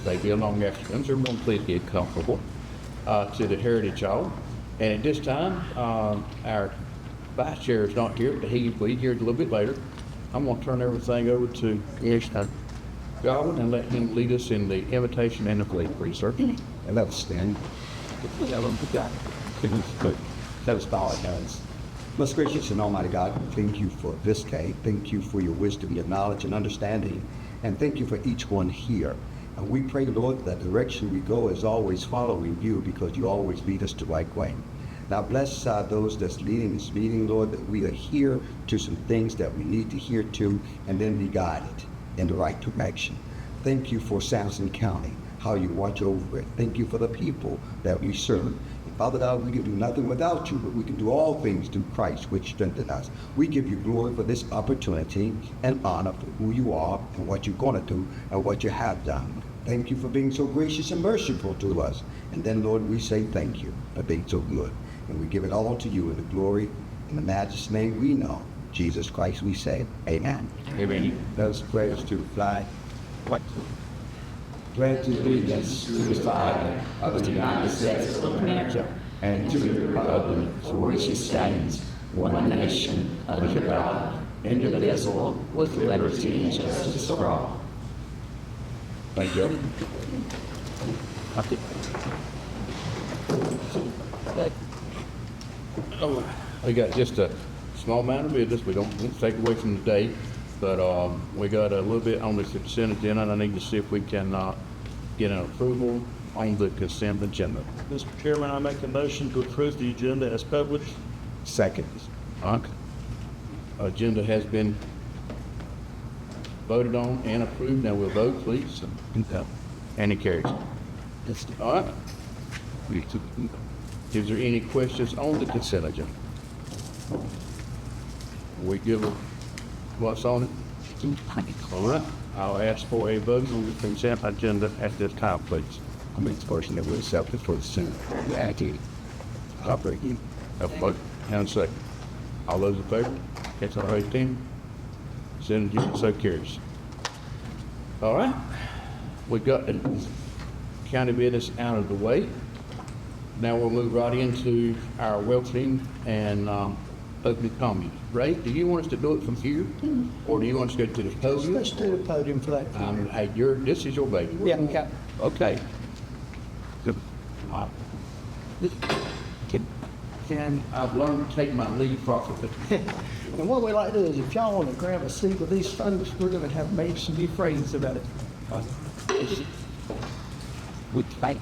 They be a long afternoon, so everyone please get comfortable to the Heritage Hall. And at this time, our vice chair is not here, but he will be here a little bit later. I'm going to turn everything over to Commissioner Godwin and let him lead us in the invitation and the fleet, please, sir. And that was stand. That was all it does. Most gracious and almighty God, thank you for this day. Thank you for your wisdom, your knowledge, and understanding. And thank you for each one here. And we pray, Lord, that the direction we go is always following you because you always lead us the right way. Now bless those that's leading this meeting, Lord, that we adhere to some things that we need to adhere to and then be guided in the right direction. Thank you for Sampson County, how you watch over it. Thank you for the people that we serve. And Father God, we can do nothing without you, but we can do all things through Christ, which strengthens us. We give you glory for this opportunity and honor for who you are and what you're going to do and what you have done. Thank you for being so gracious and merciful to us. And then, Lord, we say thank you for being so good. And we give it all to you in the glory, in the majesty name we know. Jesus Christ, we say, amen. Amen. Those prayers to fly. What? Pledge allegiance to the flag of the United States of America and to the republic for which it stands, one nation, under God, indivisible, with liberty and justice for all. Thank you. We got just a small amount of business. We don't take away from the day, but we got a little bit on the consent agenda, and I need to see if we can get an approval on the consent agenda. Mr. Chairman, I make a motion to approve the agenda as published. Second. Okay. Agenda has been voted on and approved. Now we'll vote, please. And it carries. All right. Is there any questions on the consent agenda? We give it what's on it? All right. I'll ask for a vote on the consent agenda at this time, please. I make the portion that we're accepted for the Senate. Active. Operating. Have a vote and a second. All those in favor? That's all 18. Consent agenda so carries. All right. We got the county business out of the way. Now we'll move right into our welcoming and opening comments. Ray, do you want us to do it from here, or do you want us to go to the podium? Let's do the podium for that. Hey, this is your baby. Yeah, okay. Okay. Good. And I've learned to take my lead properly. And what we like to do is if y'all want to grab a seat with these folks, we're going to have made some new phrases about it. With fight.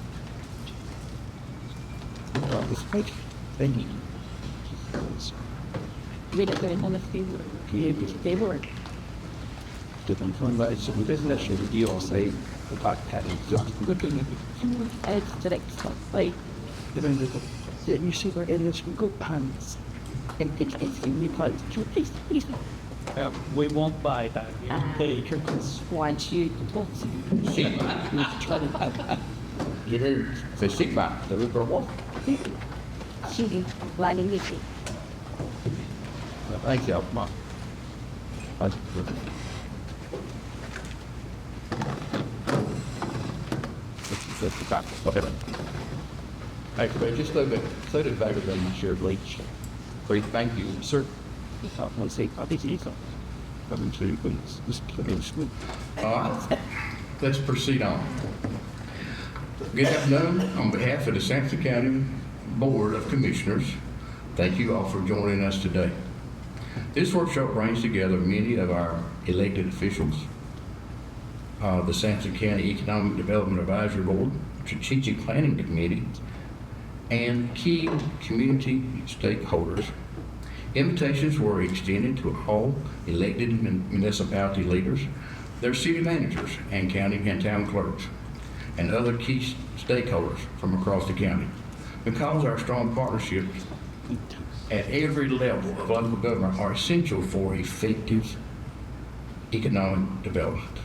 Thank you. They don't go on the field. They were. Different from some business you say about having good thing. It's the next one. Like, You see where it is from good puns. and it's really close. Please. We won't buy that. Want you to talk to You heard the stigma, the river walk. She lining with you. Thank you, Mark. Hey, but just a little bit, so did better than my share bleach. Please, thank you, sir. Let's see. I'll be to you. Coming to please. All right, let's proceed on. Good afternoon. On behalf of the Sampson County Board of Commissioners, thank you all for joining us today. This workshop brings together many of our elected officials, the Sampson County Economic Development Advisory Board, Strategic Planning Committee, and key community stakeholders. Invitations were extended to all elected municipality leaders, their city managers, and county and town clerks, and other key stakeholders from across the county. Because our strong partnerships at every level of local government are essential for effective economic development.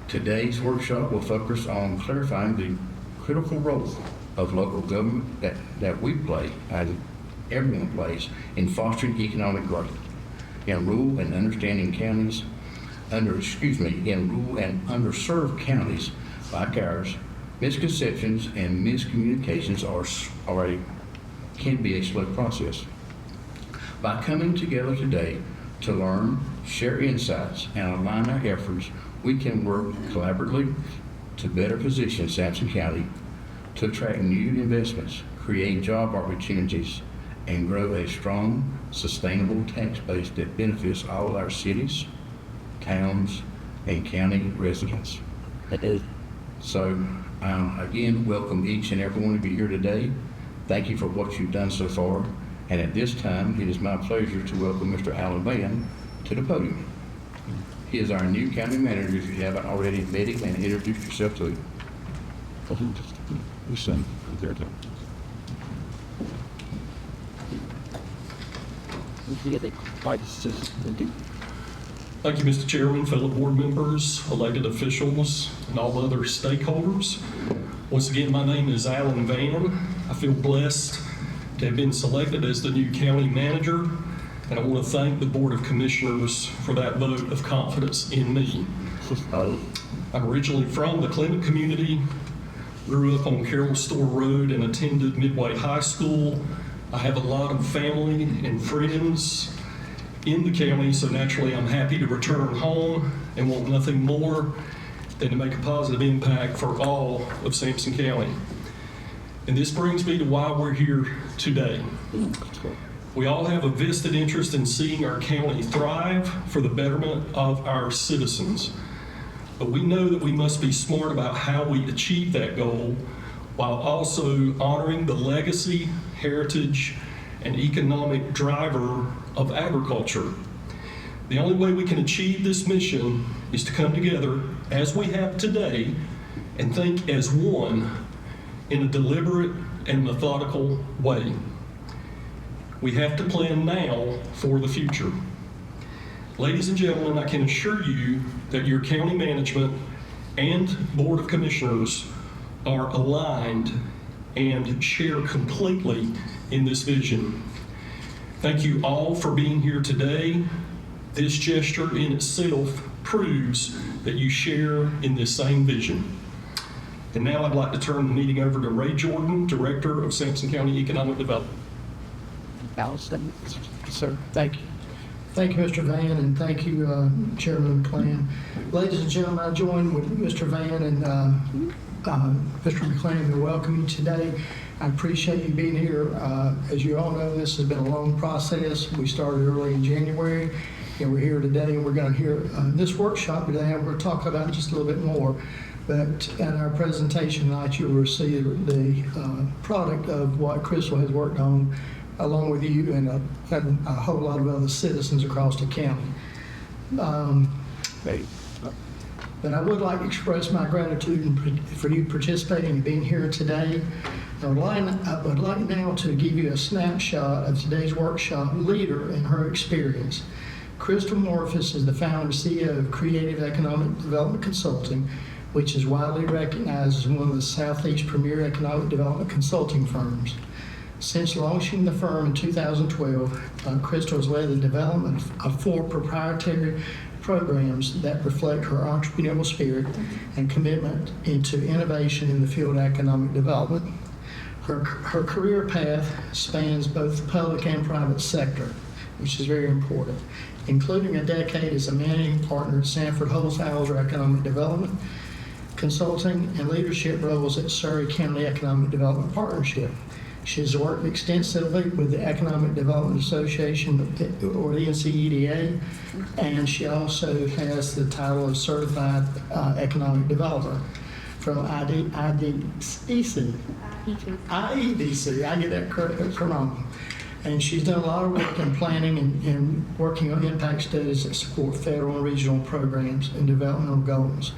Today's workshop will focus on clarifying the critical role of local government that we play and everyone plays in fostering economic growth in rural and understanding counties in rural and underserved counties like ours, misconceptions and miscommunications can be a slow process. By coming together today to learn, share insights, and align our efforts, we can work collaboratively to better position Sampson County to attract new investments, create job opportunities, and grow a strong, sustainable tax base that benefits all our cities, towns, and county residents. That is. So, again, welcome each and every one of you here today. Thank you for what you've done so far. And at this time, it is my pleasure to welcome Mr. Alan Van to the podium. He is our new county manager, if you haven't already met him and introduced yourself to him. Listen, there too. Thank you, Mr. Chairman, fellow board members, elected officials, and all other stakeholders. Once again, my name is Alan Van. I feel blessed to have been selected as the new county manager, and I want to thank the Board of Commissioners for that vote of confidence in me. I'm originally from the Clement community, grew up on Carroll Store Road, and attended Midway High School. I have a lot of family and friends in the county, so naturally I'm happy to return home and want nothing more than to make a positive impact for all of Sampson County. And this brings me to why we're here today. We all have a vested interest in seeing our county thrive for the betterment of our citizens. But we know that we must be smart about how we achieve that goal while also honoring the legacy, heritage, and economic driver of agriculture. The only way we can achieve this mission is to come together as we have today and think as one in a deliberate and methodical way. We have to plan now for the future. Ladies and gentlemen, I can assure you that your county management and Board of Commissioners are aligned and share completely in this vision. Thank you all for being here today. This gesture in itself proves that you share in this same vision. And now I'd like to turn the meeting over to Ray Jordan, Director of Sampson County Economic Development. Allison. Sir, thank you. Thank you, Mr. Van, and thank you, Chairman McClain. Ladies and gentlemen, I join with Mr. Van and Mr. McClain to welcome you today. I appreciate you being here. As you all know, this has been a long process. We started early in January, and we're here today, and we're going to hear this workshop today, and we're going to talk about it just a little bit more. But at our presentation tonight, you'll receive the product of what Crystal has worked on along with you and a whole lot of other citizens across the county. But I would like to express my gratitude for you participating and being here today. I would like now to give you a snapshot of today's workshop leader and her experience. Crystal Morphus is the founder and CEO of Creative Economic Development Consulting, which is widely recognized as one of the Southeast premier economic development consulting firms. Since launching the firm in 2012, Crystal has led the development of 4 proprietary programs that reflect her entrepreneurial spirit and commitment into innovation in the field of economic development. Her career path spans both the public and private sector, which is very important, including a decade as a managing partner at Sanford Holzhauser Economic Development Consulting and leadership roles at Surrey County Economic Development Partnership. She has worked extensively with the Economic Development Association, or the NCEDA, and she also has the title of Certified Economic Developer from IEDC. I get that correct, that's wrong. And she's done a lot of work in planning and working on impact studies that support federal and regional programs and developmental goals.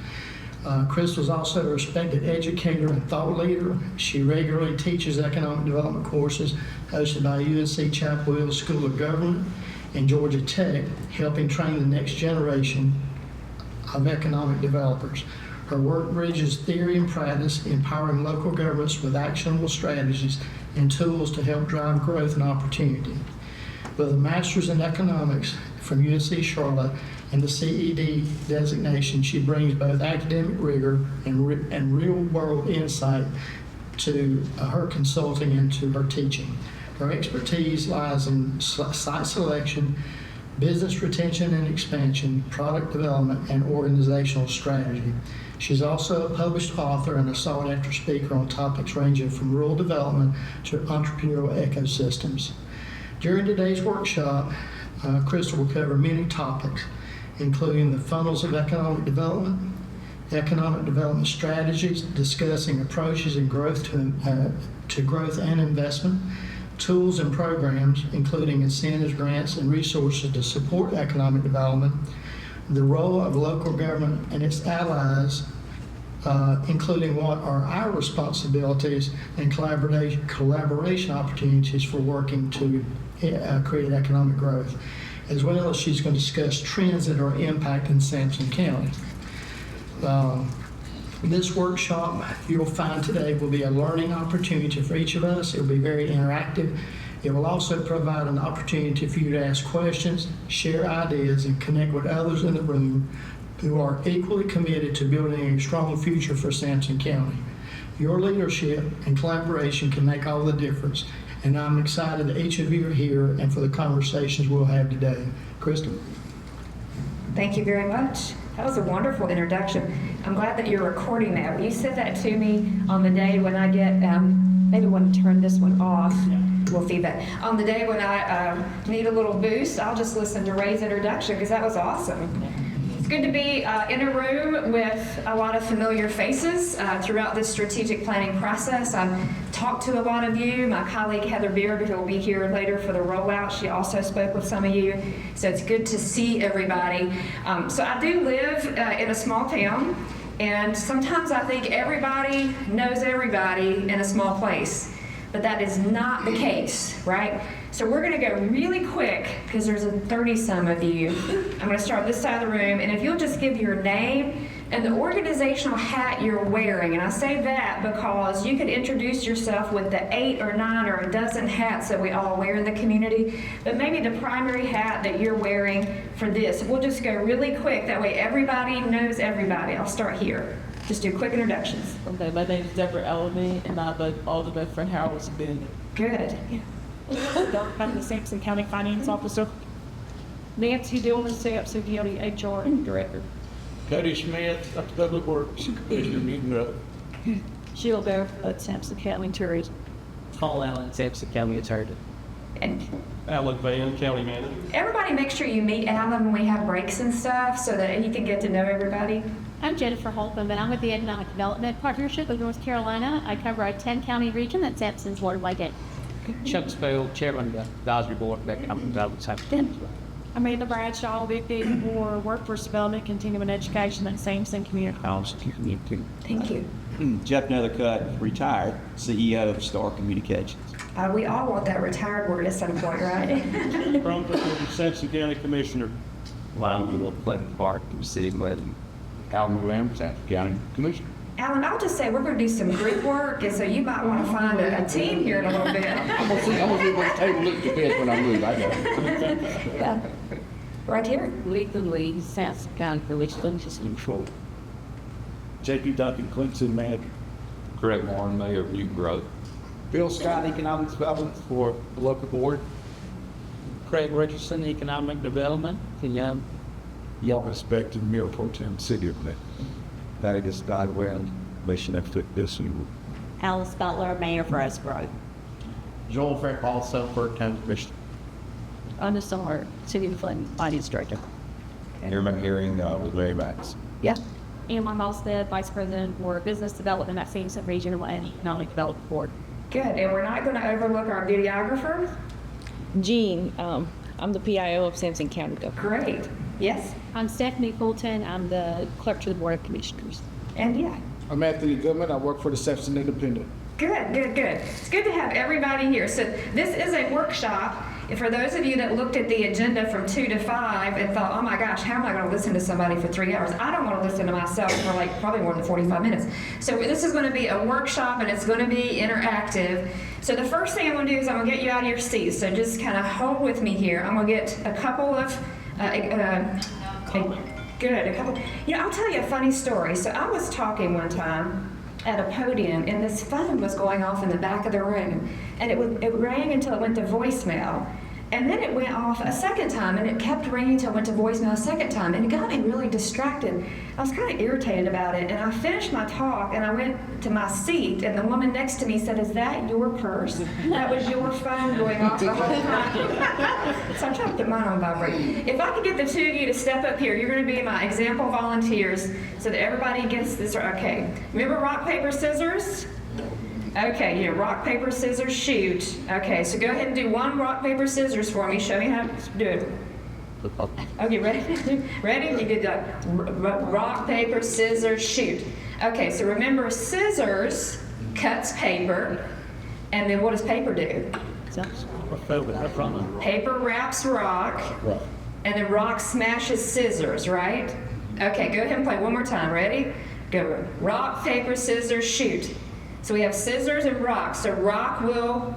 Crystal is also a respected educator and thought leader. She regularly teaches economic development courses hosted by UNC Chapel Hill School of Government and Georgia Tech, helping train the next generation of economic developers. Her work bridges theory and practice, empowering local governments with actionable strategies and tools to help drive growth and opportunity. With a master's in economics from UNC Charlotte and the CED designation, she brings both academic rigor and real-world insight to her consulting and to her teaching. Her expertise lies in site selection, business retention and expansion, product development, and organizational strategy. She's also a published author and a sought-after speaker on topics ranging from rural development to entrepreneurial ecosystems. During today's workshop, Crystal will cover many topics, including the funnels of economic development strategies, discussing approaches and growth to growth and investment, tools and programs, including incentives, grants, and resources to support economic development, the role of local government and its allies, including what are our responsibilities and collaboration opportunities for working to create economic growth, as well as she's going to discuss trends that are impacting Sampson County. This workshop you'll find today will be a learning opportunity for each of us. It will be very interactive. It will also provide an opportunity for you to ask questions, share ideas, and connect with others in the room who are equally committed to building a strong future for Sampson County. Your leadership and collaboration can make all the difference, and I'm excited that each of you are here and for the conversations we'll have today. Crystal. Thank you very much. That was a wonderful introduction. I'm glad that you're recording that. When you said that to me on the day when I get, maybe want to turn this one off. We'll feedback. On the day when I need a little boost, I'll just listen to Ray's introduction because that was awesome. It's good to be in a room with a lot of familiar faces throughout this strategic planning process. I've talked to a lot of you. My colleague Heather Beard, who will be here later for the rollout, she also spoke with some of you. So it's good to see everybody. So I do live in a small town, and sometimes I think everybody knows everybody in a small place. But that is not the case, right? So we're going to go really quick because there's 30-some of you. I'm going to start this side of the room, and if you'll just give your name and the organizational hat you're wearing. And I say that because you could introduce yourself with the 8 or 9 or a dozen hats that we all wear in the community, but maybe the primary hat that you're wearing for this. We'll just go really quick. That way everybody knows everybody. I'll start here. Just do quick introductions. Okay, my name is Deborah Ellerby, and I'm an alderman for Harold's Bend. Good. I'm the Sampson County Finance Officer. Nancy Dillon, Sampson County HR Director. Cody Smith, up to Public Works, Commissioner Newton Road. Sheila Barefoot, Sampson County Tourism. Paul Allen, Sampson County Attorney. And Alan Van, County Manager. everybody make sure you meet Alan when we have breaks and stuff so that he can get to know everybody. I'm Jennifer Holcomb, and I'm with the Economic Development Partnership of North Carolina. I cover a 10-county region that's Sampson's waterway gate. Chuck Spell, Chairman of the Advisory Board of Economic Development, Sampson County. Amanda Bradshaw, VP for Workforce Development, Continuing Education at Sampson Community College. Thank you. Jeff Nethercutt, retired, CEO of Star Communications. We all want that retired word at some point, right? From the Sampson County Commissioner. Well, I'm a Pleasant Park, City Wedding. Alvin Lamb, Sampson County Commissioner. Alan, I'll just say we're going to do some group work, and so you might want to find a team here in a little bit. I'm gonna see what the table looks to bed when I move. I got it. Yeah. Right here. Lethan Lee, Sampson County Commissioner. Control. J.P. Duncan, Clemson Manager. Greg Warren, Mayor of Newton Grove. Bill Scott, Economic Development for the local board. Craig Richardson, Economic Development. Young. Your respective Mayor Pro Tem City of Clinton. Thaddeus Dodwell, Commissioner for this year. Alice Butler, Mayor for Roseboro. Joel Frick, also first time Commissioner. Anna Summer, City of Clinton Finance Director. Here my hearing with Larry Banks. Yeah. And I'm also Vice President for Business Development at Sampson Regional and Economic Development Board. Good. And we're not going to overlook our videographer. Jean, I'm the PIO of Sampson County Government. Great. Yes. I'm Stephanie Fulton. I'm the Clerk to the Board of Commissioners. And yeah. I'm Anthony Goodman. I work for the Sampson Independent. Good, good, good. It's good to have everybody here. So this is a workshop. And for those of you that looked at the agenda from 2 to 5 and thought, oh my gosh, how am I going to listen to somebody for 3 hours? I don't want to listen to myself for like probably more than 45 minutes. So this is going to be a workshop, and it's going to be interactive. So the first thing I'm going to do is I'm going to get you out of your seats. So just kind of hold with me here. I'm going to get a couple of Okay, Good. I'll tell you a funny story. So I was talking one time at a podium, and this phone was going off in the back of the room, and it rang until it went to voicemail. And then it went off a second time, and it kept ringing until it went to voicemail a second time, and it got me really distracted. I was kind of irritated about it, and I finished my talk, and I went to my seat, and the woman next to me said, "Is that your purse? That was your phone going off the whole time?" So I tried to put mine on vibrate. If I could get the two of you to step up here, you're going to be my example volunteers, so that everybody gets this. Okay, remember rock, paper, scissors? Okay, rock, paper, scissors, shoot. Okay, so go ahead and do one rock, paper, scissors for me. Show me how to do it. Okay, ready? Ready? You did rock, paper, scissors, shoot. Okay, so remember, scissors cuts paper, and then what does paper do? Paper wraps rock, and then rock smashes scissors, right? Okay, go ahead and play one more time. Ready? Go. Rock, paper, scissors, shoot. So we have scissors and rock. So rock will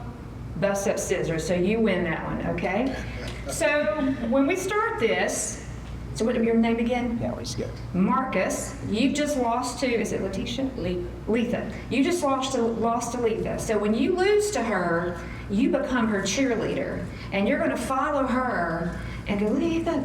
bust up scissors. So you win that one, okay? So when we start this, so what is your name again? Yeah, let's go. Marcus, you've just lost to, is it Letitia? Letha. You just lost to Letha. So when you lose to her, you become her cheerleader. And you're going to follow her and go, Letha.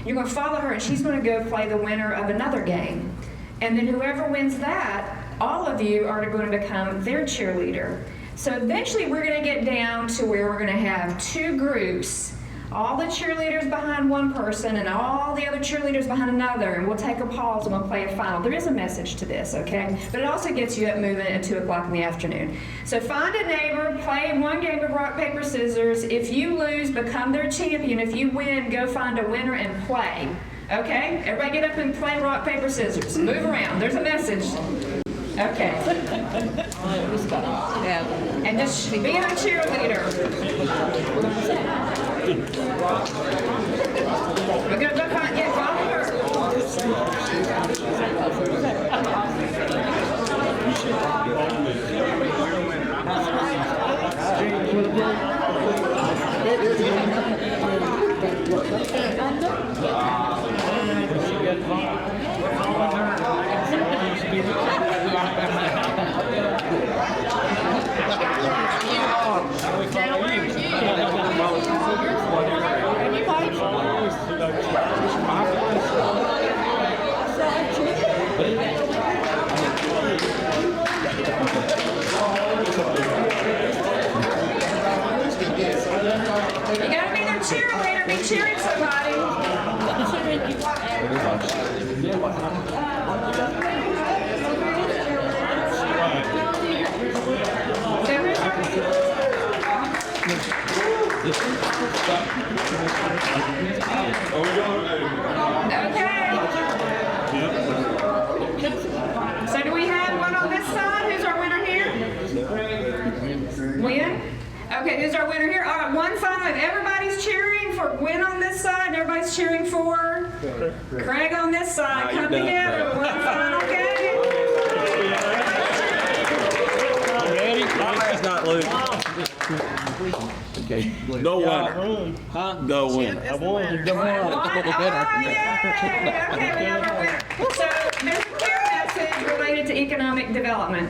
You're going to follow her, and she's going to go play the winner of another game. And then whoever wins that, all of you are going to become their cheerleader. So eventually we're going to get down to where we're going to have two groups, all the cheerleaders behind one person and all the other cheerleaders behind another, and we'll take a pause and we'll play a final. There is a message to this, okay? But it also gets you up moving at 2 o'clock in the afternoon. So find a neighbor, play one game of rock, paper, scissors. If you lose, become their champion. If you win, go find a winner and play. Okay? Everybody get up and play rock, paper, scissors. Move around. There's a message. Okay. And just be a cheerleader. We're going to go find, follow You gotta be their cheerleader, be cheering somebody. Okay. So do we have one on this side? Who's our winner here? Win? Okay, who's our winner here? All right, one final. If everybody's cheering for Win on this side, and everybody's cheering for Craig on this side. Come together. One final game. Let's not lose. Okay. Go winner. Go winner. I won. Okay, we have our winner. So there's a clear message related to economic development.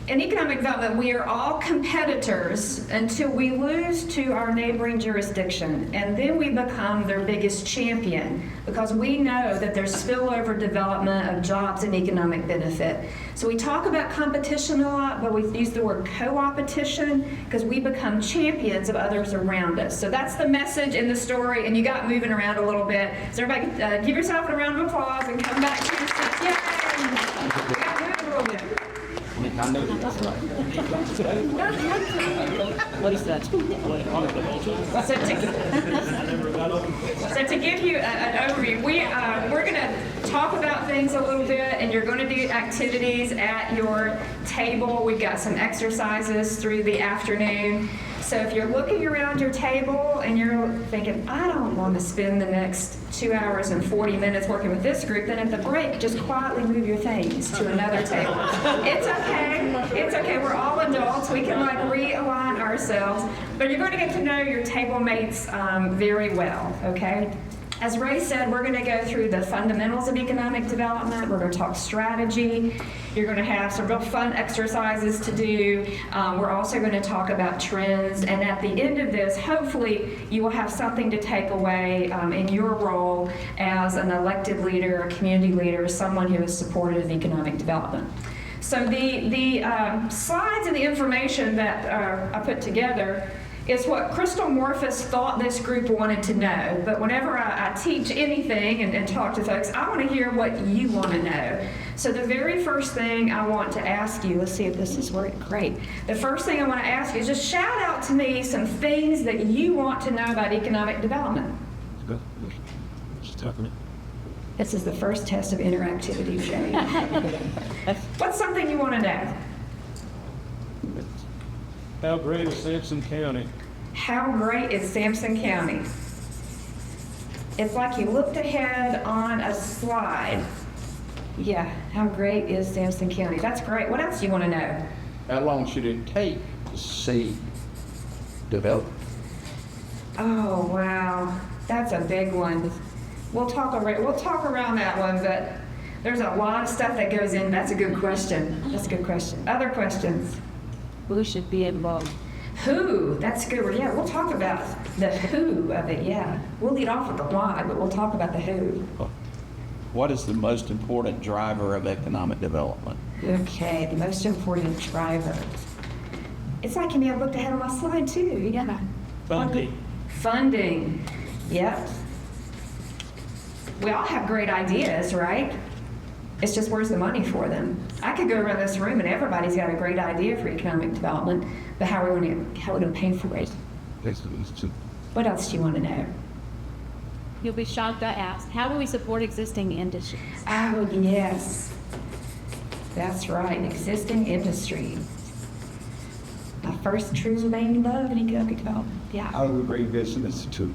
In economic development, we are all competitors until we lose to our neighboring jurisdiction, and then we become their biggest champion because we know that there's spillover development of jobs and economic benefit. So we talk about competition a lot, but we use the word co-opetition because we become champions of others around us. So that's the message in the story, and you got moving around a little bit. So everybody give yourself a round of applause and come back to your seats. Yay! You got moving a little bit. I know that's right. What is that? So to give you an overview, we're going to talk about things a little bit, and you're going to do activities at your table. We've got some exercises through the afternoon. So if you're looking around your table and you're thinking, I don't want to spend the next 2 hours and 40 minutes working with this group, then at the break, just quietly move your things to another table. It's okay. It's okay. We're all adults. We can realign ourselves. But you're going to get to know your table mates very well, okay? As Ray said, we're going to go through the fundamentals of economic development. We're going to talk strategy. You're going to have some real fun exercises to do. We're also going to talk about trends. And at the end of this, hopefully, you will have something to take away in your role as an elected leader, a community leader, someone who is supportive of economic development. So the slides and the information that I put together is what Crystal Morphus thought this group wanted to know. But whenever I teach anything and talk to folks, I want to hear what you want to know. So the very first thing I want to ask you, let's see if this is working. Great. The first thing I want to ask you is just shout out to me some things that you want to know about economic development. This is the first test of interactivity, Shay. What's something you want to know? How great is Sampson County? How great is Sampson County? It's like you looked ahead on a slide. Yeah, how great is Sampson County? That's great. What else do you want to know? How long should it take to see develop? Oh, wow. That's a big one. We'll talk around that one, but there's a lot of stuff that goes in. That's a good question. That's a good question. Other questions? Who should be involved? Who? That's good. Yeah, we'll talk about the who of it, yeah. We'll lead off with the why, but we'll talk about the who. What is the most important driver of economic development? Okay, the most important driver. It's like you may have looked ahead on my slide too, yeah. Funding. Funding, yep. We all have great ideas, right? It's just where's the money for them? I could go around this room and everybody's got a great idea for economic development, but how are we going to pay for it? What else do you want to know? You'll be shocked I asked, how do we support existing industries? Oh, yes. That's right, existing industry. My first true main love in economic development, yeah. How do we bring business to?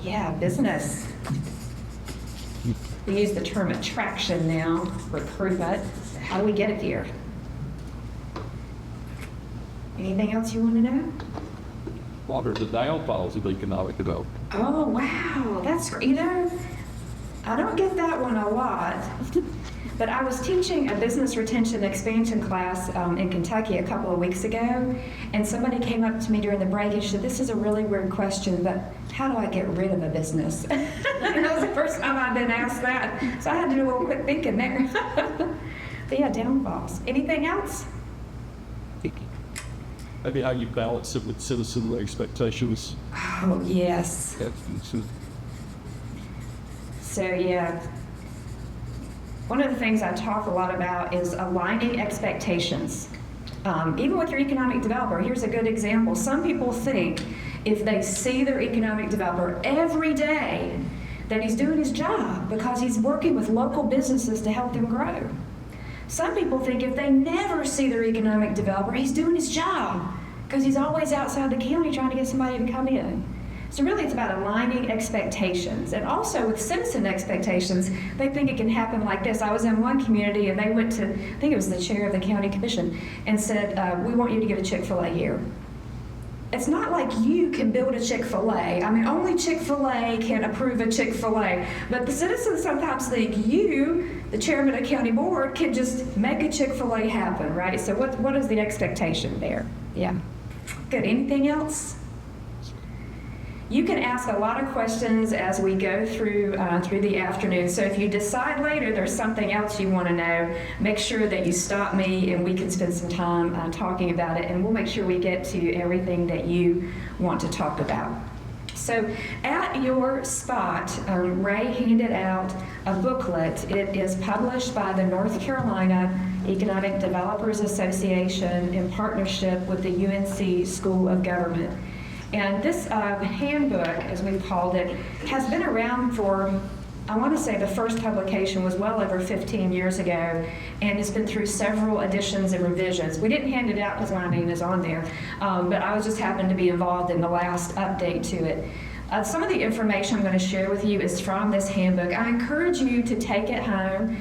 Yeah, business. We use the term attraction now, recruitment. How do we get it here? Anything else you want to know? What are the downfalls of economic development? Oh, wow, that's great. You know, I don't get that one a lot, but I was teaching a business retention expansion class in Kentucky a couple of weeks ago, and somebody came up to me during the break and said, this is a really weird question, but how do I get rid of a business? And that was the first time I'd been asked that, so I had to do a little quick thinking there. But yeah, downfalls. Anything else? Maybe how you balance it with citizen expectations. Oh, yes. So yeah, one of the things I talk a lot about is aligning expectations. Even with your economic developer, here's a good example. Some people think if they see their economic developer every day, that he's doing his job because he's working with local businesses to help them grow. Some people think if they never see their economic developer, he's doing his job because he's always outside the county trying to get somebody to come in. So really it's about aligning expectations. And also with citizen expectations, they think it can happen like this. I was in one community and they went to, I think it was the chair of the county commission, and said, we want you to get a Chick-fil-A here. It's not like you can build a Chick-fil-A. I mean, only Chick-fil-A can approve a Chick-fil-A. But the citizens sometimes think you, the chairman of the county board, can just make a Chick-fil-A happen, right? So what is the expectation there? Yeah. Good. Anything else? You can ask a lot of questions as we go through the afternoon. So if you decide later there's something else you want to know, make sure that you stop me and we can spend some time talking about it, and we'll make sure we get to everything that you want to talk about. So at your spot, Ray handed out a booklet. It is published by the North Carolina Economic Developers Association in partnership with the UNC School of Government. And this handbook, as we've called it, has been around for, I want to say the first publication was well over 15 years ago, and it's been through several editions and revisions. We didn't hand it out because my name is on there, but I was just happened to be involved in the last update to it. Some of the information I'm going to share with you is from this handbook. I encourage you to take it home.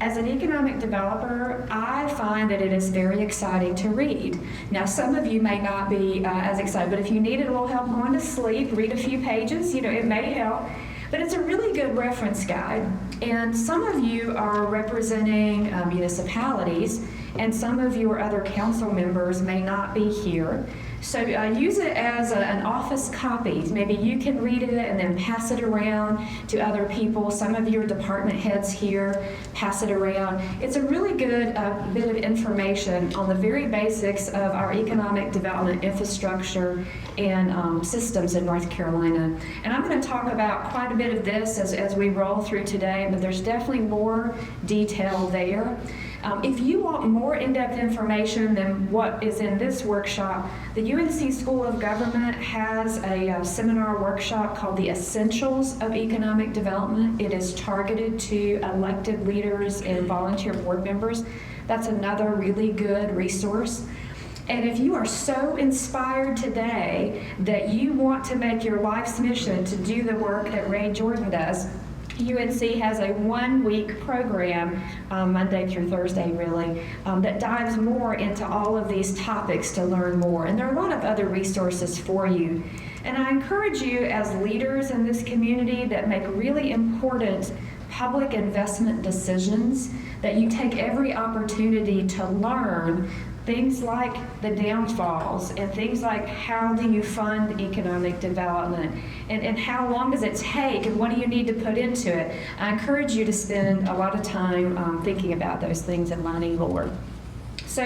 As an economic developer, I find that it is very exciting to read. Now, some of you may not be as excited, but if you need it, it will help going to sleep, read a few pages, it may help. But it's a really good reference guide. And some of you are representing municipalities, and some of your other council members may not be here. So use it as an office copy. Maybe you can read it and then pass it around to other people. Some of your department heads here pass it around. It's a really good bit of information on the very basics of our economic development infrastructure and systems in North Carolina. And I'm going to talk about quite a bit of this as we roll through today, but there's definitely more detail there. If you want more in-depth information than what is in this workshop, the UNC School of Government has a seminar workshop called The Essentials of Economic Development. It is targeted to elected leaders and volunteer board members. That's another really good resource. And if you are so inspired today that you want to make your life's mission to do the work that Ray Jordan does, UNC has a 1-week program, Monday through Thursday really, that dives more into all of these topics to learn more. And there are a lot of other resources for you. And I encourage you as leaders in this community that make really important public investment decisions, that you take every opportunity to learn things like the downfalls and things like how do you fund economic development and how long does it take and what do you need to put into it. I encourage you to spend a lot of time thinking about those things and learning more. So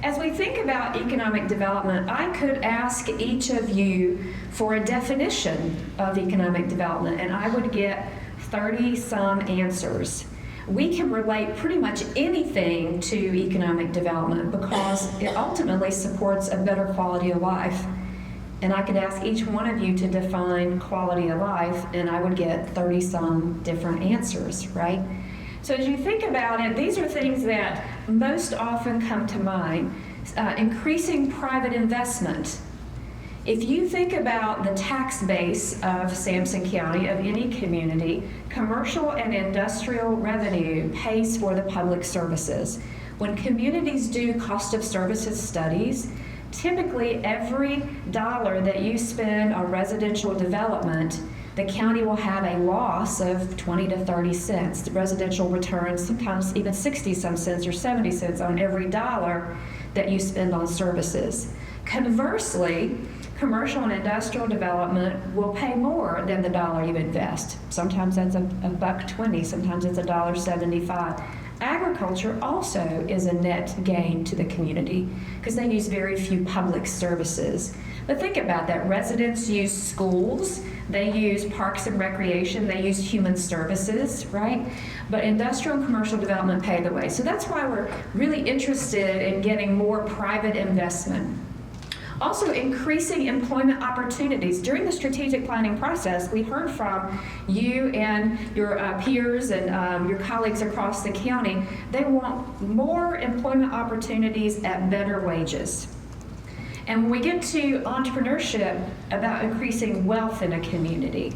as we think about economic development, I could ask each of you for a definition of economic development and I would get 30-some answers. We can relate pretty much anything to economic development because it ultimately supports a better quality of life. And I could ask each one of you to define quality of life, and I would get 30-some different answers, right? So as you think about it, these are things that most often come to mind. Increasing private investment. If you think about the tax base of Sampson County, of any community, commercial and industrial revenue pays for the public services. When communities do cost of services studies, typically every dollar that you spend on residential development, the county will have a loss of 20 to 30 cents. The residential returns sometimes even 60-some cents or 70 cents on every dollar that you spend on services. Conversely, commercial and industrial development will pay more than the dollar you invest. Sometimes that's $1.20, sometimes it's $1.75. Agriculture also is a net gain to the community because they use very few public services. But think about that. Residents use schools, they use parks and recreation, they use human services, right? But industrial and commercial development pay the way. So that's why we're really interested in getting more private investment. Also, increasing employment opportunities. During the strategic planning process, we heard from you and your peers and your colleagues across the county. They want more employment opportunities at better wages. And when we get to entrepreneurship, about increasing wealth in a community.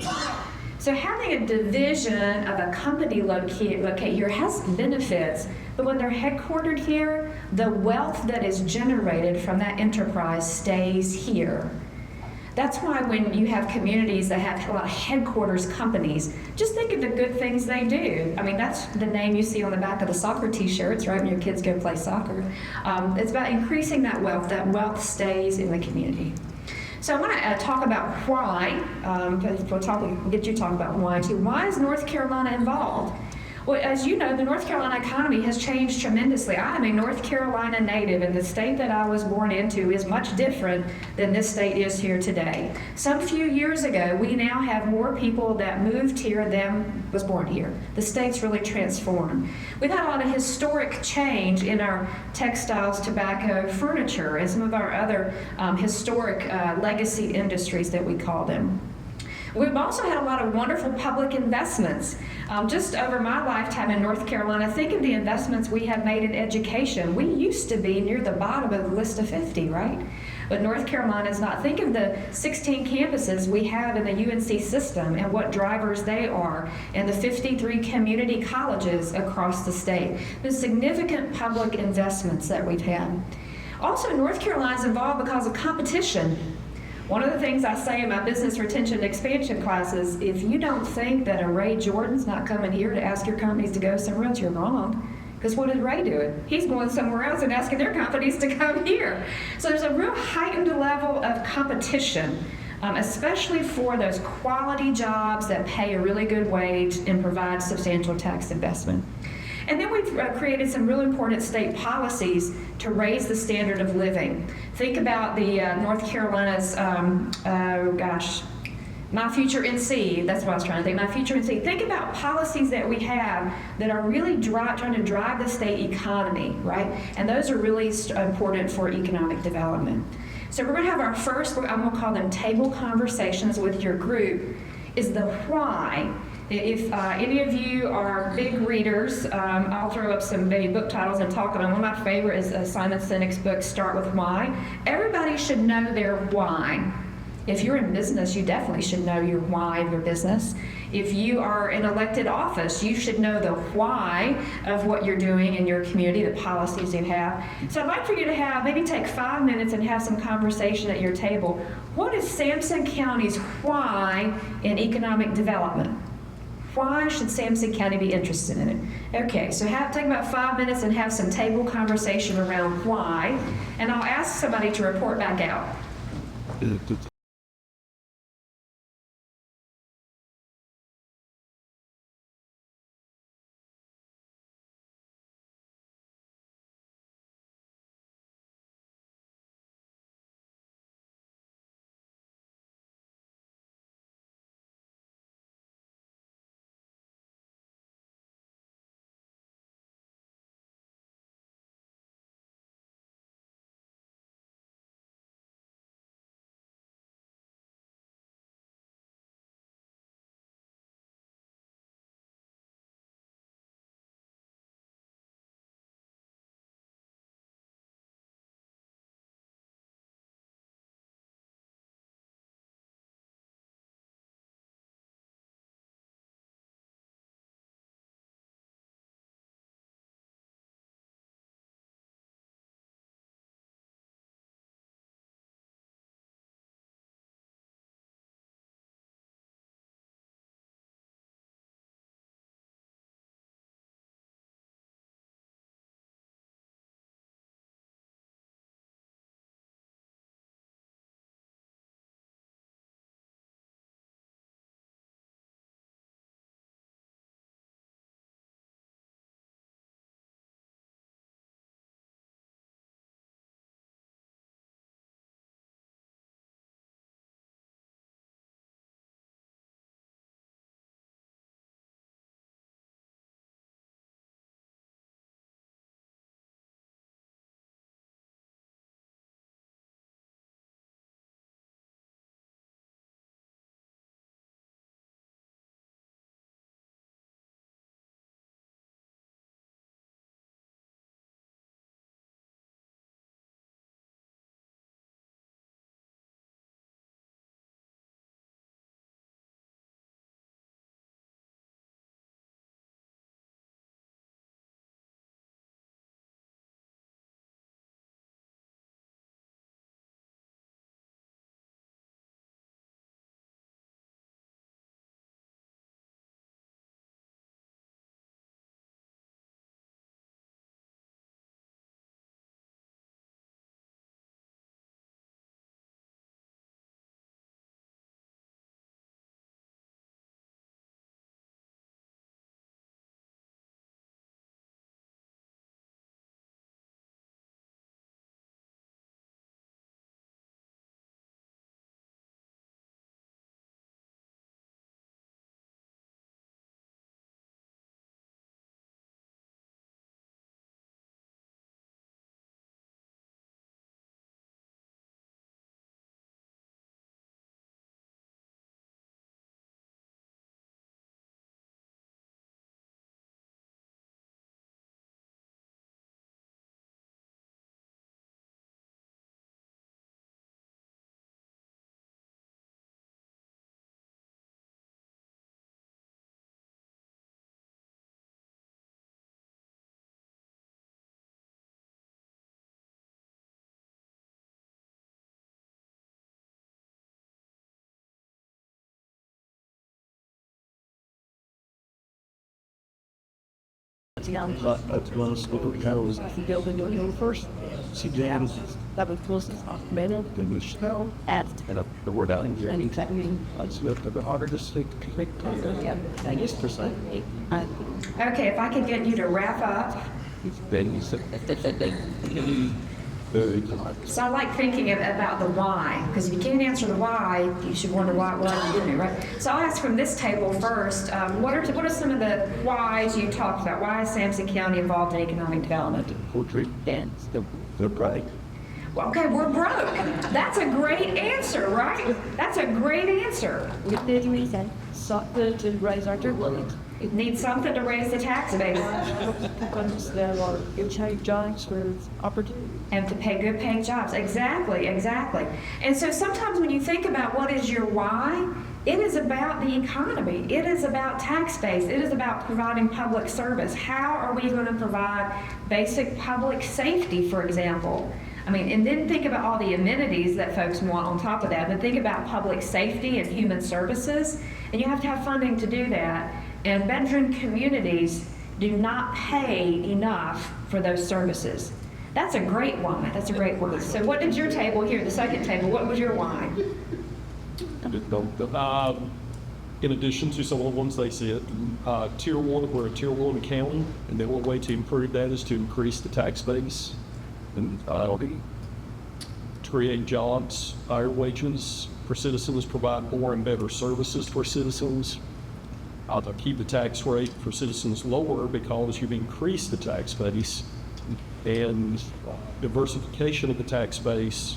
So having a division of a company located here has benefits, but when they're headquartered here, the wealth that is generated from that enterprise stays here. That's why when you have communities that have a lot of headquarters companies, just think of the good things they do. I mean, that's the name you see on the back of the soccer t-shirts, right, when your kids go play soccer. It's about increasing that wealth stays in the community. So I want to talk about why, we'll get you talking about why too. Why is North Carolina involved? Well, as you know, the North Carolina economy has changed tremendously. I am a North Carolina native, and the state that I was born into is much different than this state is here today. Some few years ago, we now have more people that moved here than was born here. The state's really transformed. We've had a lot of historic change in our textiles, tobacco, furniture, and some of our other historic legacy industries that we call them. We've also had a lot of wonderful public investments. Just over my lifetime in North Carolina, think of the investments we have made in education. We used to be near the bottom of the list of 50, right? But North Carolina is not. Think of the 16 campuses we have in the UNC system and what drivers they are, and the 53 community colleges across the state. The significant public investments that we've had. Also, North Carolina is involved because of competition. One of the things I say in my business retention and expansion classes, if you don't think that a Ray Jordan's not coming here to ask your companies to go somewhere else, you're wrong. Because what did Ray do? He's going somewhere else and asking their companies to come here. So there's a real heightened level of competition, especially for those quality jobs that pay a really good wage and provide substantial tax investment. And then we've created some really important state policies to raise the standard of living. Think about the North Carolina's, My Future NC, that's what I was trying to think, My Future NC. Think about policies that we have that are really trying to drive the state economy, right? And those are really important for economic development. So we're gonna have our first, I'm gonna call them table conversations with your group, is the why. If any of you are big readers, I'll throw up some maybe book titles and talk about them. One of my favorite is Simon Sinek's book, Start With Why. Everybody should know their why. If you're in business, you definitely should know your why of your business. If you are in elected office, you should know the why of what you're doing in your community, the policies you have. So I'd like for you to maybe take 5 minutes and have some conversation at your table. What is Sampson County's why in economic development? Why should Sampson County be interested in it? Okay, so take about 5 minutes and have some table conversation around why, and I'll ask somebody to report back out. First, she jams. That was close to metal, and the snow, and the word out in any technique. I just left a bit harder to stick. Yeah, I guess for some. Okay, if I could get you to wrap up. Then you said, So I like thinking about the why, because if you can't answer the why, you should wonder why you didn't, right? So I'll ask from this table first, what are some of the whys you talked about? Why is Sampson County involved in economic development? poetry, dance, the right. Well, okay, we're broke. That's a great answer, right? That's a great answer. We did reason, something to raise our turbulence. It needs something to raise the tax base There are change jobs for opportunity. and to pay good paying jobs. Exactly, exactly. And so sometimes when you think about what is your why, it is about the economy. It is about tax base. It is about providing public service. How are we going to provide basic public safety, for example? I mean, and then think about all the amenities that folks want on top of that, but think about public safety and human services, and you have to have funding to do that. And veteran communities do not pay enough for those services. That's a great why. That's a great why. So what did your table here, the second table, what was your why? In addition to some of the ones they said, Tier 1, we're a Tier 1 county, and the only way to improve that is to increase the tax base and create jobs, higher wages for citizens, provide more and better services for citizens. Keep the tax rate for citizens lower because you've increased the tax base, and diversification of the tax base,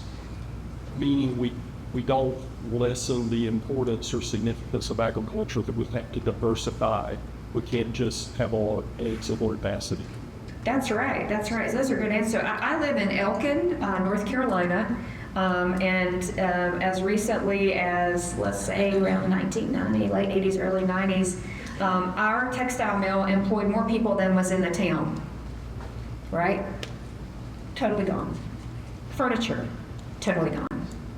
meaning we don't lessen the importance or significance of agriculture, that we have to diversify. We can't just have all eggs in one basket. That's right. That's right. So those are good answers. So I live in Elkin, North Carolina, and as recently as, let's say, around 1990, late 80s, early 90s, our textile mill employed more people than was in the town. Right? Totally gone. Furniture, totally gone.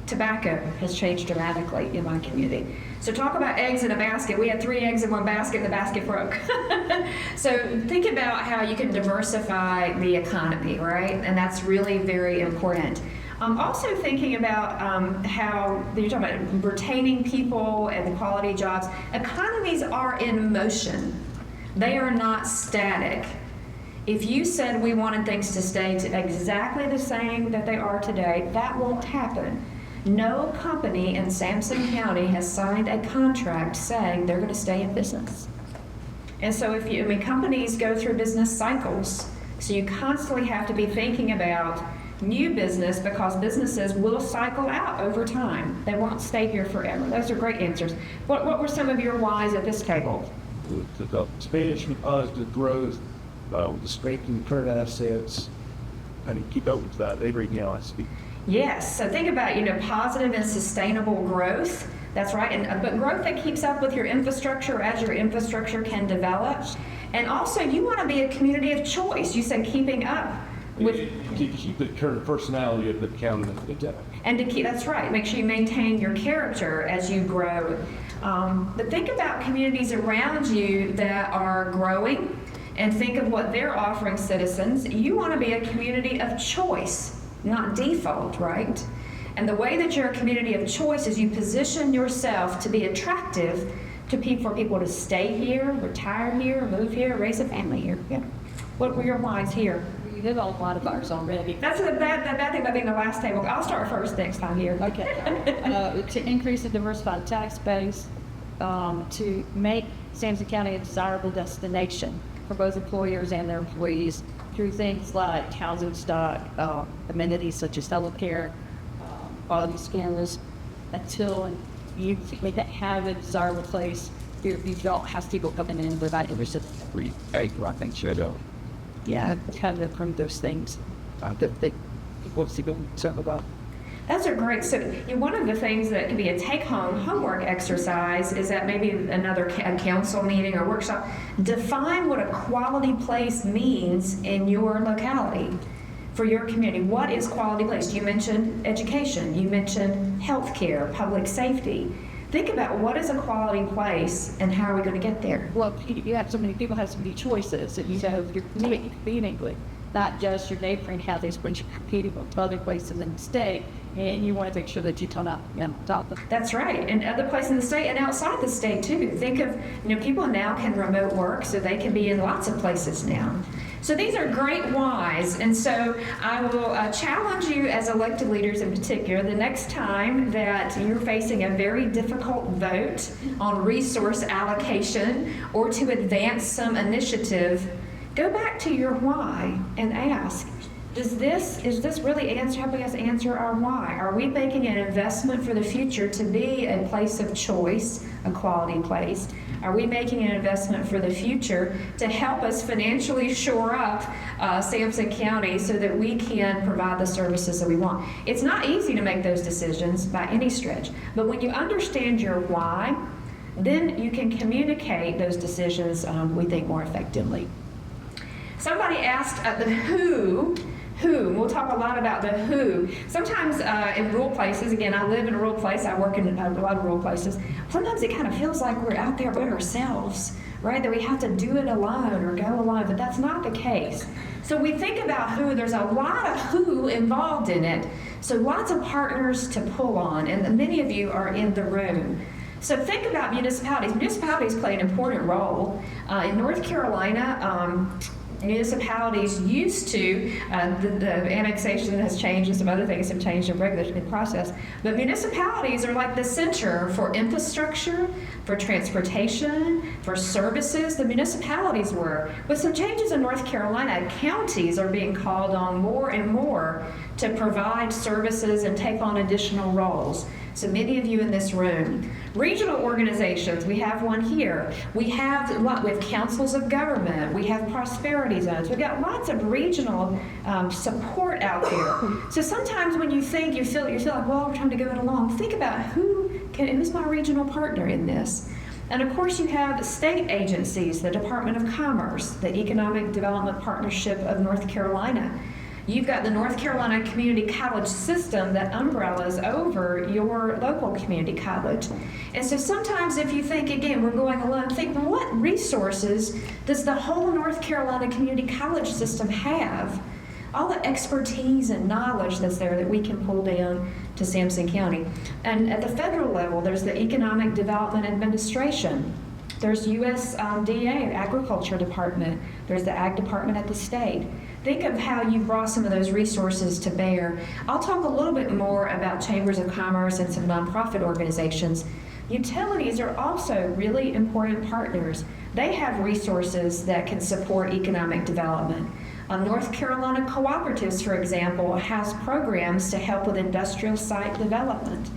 Tobacco has changed dramatically in my community. So talk about eggs in a basket. We had 3 eggs in one basket, the basket broke. So think about how you can diversify the economy, right? And that's really very important. Also thinking about how you're talking about retaining people and the quality jobs. Economies are in motion. They are not static. If you said we wanted things to stay exactly the same that they are today, that won't happen. No company in Sampson County has signed a contract saying they're going to stay in business. And so companies go through business cycles, so you constantly have to be thinking about new business because businesses will cycle out over time. They won't stay here forever. Those are great answers. What were some of your whys at this table? The expansion of the growth, the strengthening current assets, and keep up with that every now I speak. Yes, so think about, positive and sustainable growth. That's right, but growth that keeps up with your infrastructure as your infrastructure can develop. And also, you want to be a community of choice. You said keeping up with... To keep the current personality of the county. And to keep, that's right, make sure you maintain your character as you grow. But think about communities around you that are growing and think of what they're offering citizens. You want to be a community of choice, not default, right? And the way that you're a community of choice is you position yourself to be attractive for people to stay here, retire here, move here, raise a family here. Yeah. What were your whys here? You did a lot of ours already. That's the bad thing about being the last table. I'll start first next time here. Okay. To increase the diversified tax base, to make Sampson County a desirable destination for both employers and their employees through things like housing stock, amenities such as healthcare, quality scanners, until you make that have a desirable place. You don't have people coming in without everything. I think so. Yeah, kind of from those things that people see concerned about. That's a great, so one of the things that can be a take-home homework exercise is that maybe a council meeting or workshop, define what a quality place means in your locality for your community. What is quality place? You mentioned education, you mentioned healthcare, public safety. Think about what is a quality place and how are we going to get there? Well, you have so many people have so many choices, and you know you're competing, not just your neighboring counties, but you're competing with other places in the state, and you want to make sure that you turn up on top of. That's right, and other places in the state and outside the state too. Think of, people now can remote work, so they can be in lots of places now. So these are great whys, and so I will challenge you as elected leaders in particular the next time that you're facing a very difficult vote on resource allocation or to advance some initiative, go back to your why and ask, is this really helping us answer our why? Are we making an investment for the future to be a place of choice, a quality place? Are we making an investment for the future to help us financially shore up Sampson County so that we can provide the services that we want? It's not easy to make those decisions by any stretch, but when you understand your why, then you can communicate those decisions, we think, more effectively. Somebody asked the who. We'll talk a lot about the who. Sometimes in rural places, again, I live in a rural place, I work in a lot of rural places, sometimes it kind of feels like we're out there by ourselves, right? That we have to do it alone or go alone, but that's not the case. So we think about who, there's a lot of who involved in it, so lots of partners to pull on, and many of you are in the room. So think about municipalities. Municipalities play an important role. In North Carolina, municipalities used to, the annexation has changed and some other things have changed in regulatory process, but municipalities are like the center for infrastructure, for transportation, for services. The municipalities were. With some changes in North Carolina, counties are being called on more and more to provide services and take on additional roles. So many of you in this room. Regional organizations, we have one here. We have with councils of government. We have prosperity zones. We've got lots of regional support out there. So sometimes when you think, you feel like, well, we're trying to go it along, think about who's my regional partner in this? And of course you have state agencies, the Department of Commerce, the Economic Development Partnership of North Carolina. You've got the North Carolina Community College system that umbrellas over your local community college. And so sometimes if you think, again, we're going alone, think, well, what resources does the whole North Carolina Community College system have? All the expertise and knowledge that's there that we can pull down to Sampson County. And at the federal level, there's the Economic Development Administration. There's USDA, Agriculture Department. There's the Ag Department at the state. Think of how you brought some of those resources to bear. I'll talk a little bit more about chambers of commerce and some nonprofit organizations. Utilities are also really important partners. They have resources that can support economic development. North Carolina Cooperatives, for example, has programs to help with industrial site development.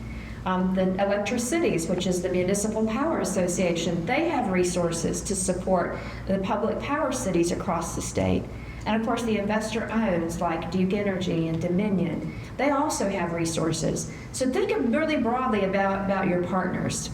The Electricities, which is the Municipal Power Association, they have resources to support the public power cities across the state. And of course the investor owns like Duke Energy and Dominion, they also have resources. So think really broadly about your partners.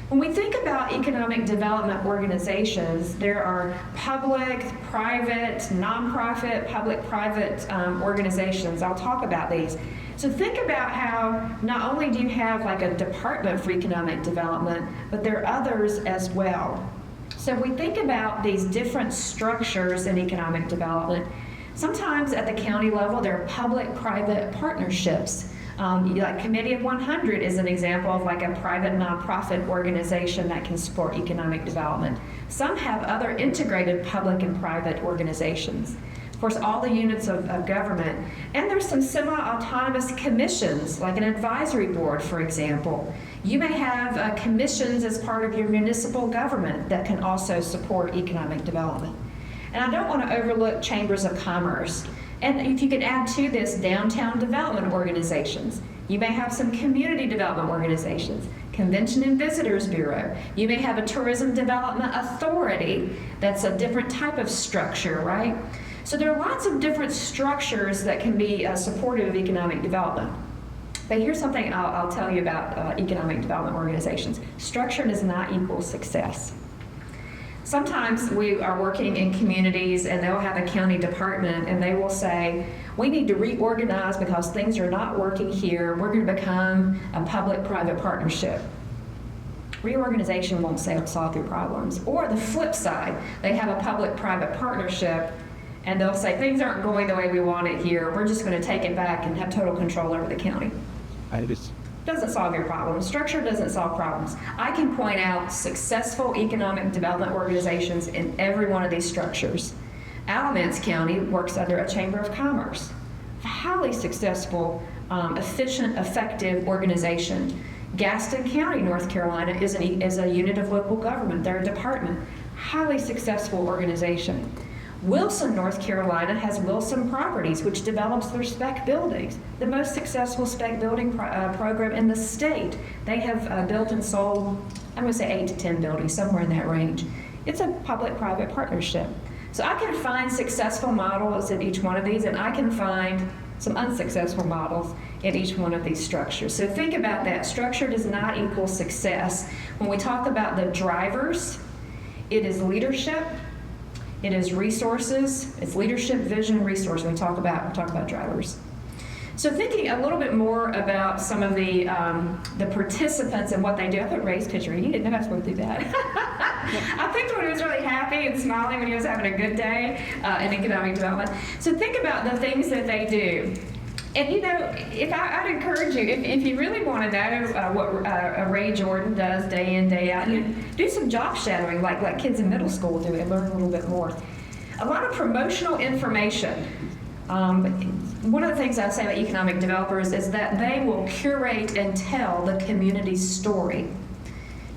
When we think about economic development organizations, there are public, private, nonprofit, public-private organizations. I'll talk about these. So think about how not only do you have like a department for economic development, but there are others as well. So we think about these different structures in economic development. Sometimes at the county level, there are public-private partnerships. Like Committee of 100 is an example of like a private nonprofit organization that can support economic development. Some have other integrated public and private organizations. Of course, all the units of government. And there's some semi-autonomous commissions, like an advisory board, for example. You may have commissions as part of your municipal government that can also support economic development. And I don't want to overlook chambers of commerce. And if you could add to this downtown development organizations, you may have some community development organizations, Convention and Visitors Bureau. You may have a tourism development authority that's a different type of structure, right? So there are lots of different structures that can be supportive of economic development. But here's something I'll tell you about economic development organizations. Structure does not equal success. Sometimes we are working in communities and they'll have a county department and they will say, we need to reorganize because things are not working here. We're going to become a public-private partnership. Reorganization won't solve your problems. Or the flip side, they have a public-private partnership and they'll say, things aren't going the way we want it here. We're just going to take it back and have total control over the county. Doesn't solve your problems. Structure doesn't solve problems. I can point out successful economic development organizations in every one of these structures. Alamance County works under a Chamber of Commerce. Highly successful, efficient, effective organization. Gaston County, North Carolina is a unit of local government. They're a department. Highly successful organization. Wilson, North Carolina has Wilson Properties, which develops their spec buildings, the most successful spec building program in the state. They have built and sold, I'm going to say 8 to 10 buildings, somewhere in that range. It's a public-private partnership. So I can find successful models in each one of these, and I can find some unsuccessful models in each one of these structures. So think about that. Structure does not equal success. When we talk about the drivers, it is leadership, it is resources, it's leadership, vision, resource. We talk about drivers. So thinking a little bit more about some of the participants and what they do. I put Ray's picture. He didn't know I was supposed to do that. I picked when he was really happy and smiling when he was having a good day in economic development. So think about the things that they do. And you know, I'd encourage you, if you really want to know what Ray Jordan does day in, day out, do some job shadowing like kids in middle school do and learn a little bit more. A lot of promotional information. One of the things I say about economic developers is that they will curate and tell the community's story.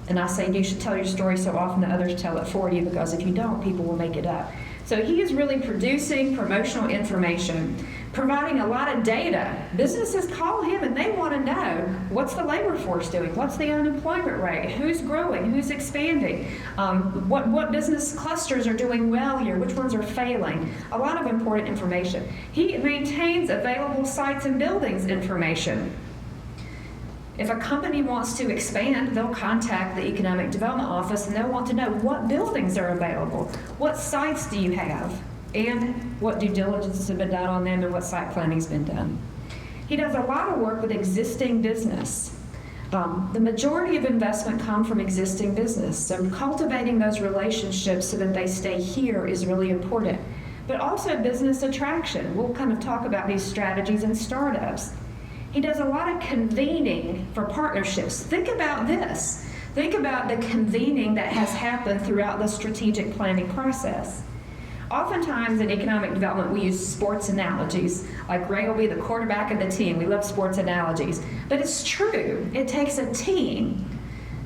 And I say you should tell your story so often that others tell it for you, because if you don't, people will make it up. So he is really producing promotional information, providing a lot of data. Businesses call him and they want to know, what's the labor force doing? What's the unemployment rate? Who's growing? Who's expanding? What business clusters are doing well here? Which ones are failing? A lot of important information. He maintains available sites and buildings information. If a company wants to expand, they'll contact the Economic Development Office and they'll want to know what buildings are available, what sites do you have, and what due diligence has been done on them and what site planning has been done. He does a lot of work with existing business. The majority of investment come from existing business, so cultivating those relationships so that they stay here is really important. But also business attraction. We'll kind of talk about these strategies in startups. He does a lot of convening for partnerships. Think about this. Think about the convening that has happened throughout the strategic planning process. Oftentimes in economic development, we use sports analogies. Like Ray will be the quarterback of the team. We love sports analogies. But it's true. It takes a team.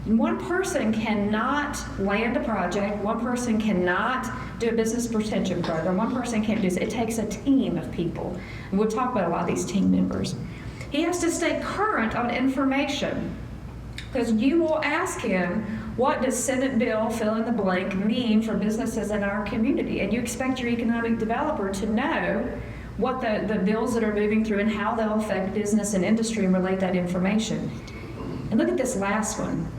One person cannot land a project. One person cannot do a business retention program. One person can't do this. It takes a team of people. And we'll talk about a lot of these team members. He has to stay current on information, because you will ask him, what does Senate Bill fill in the blank mean for businesses in our community? And you expect your economic developer to know what the bills that are moving through and how they'll affect business and industry and relate that information. And look at this last one.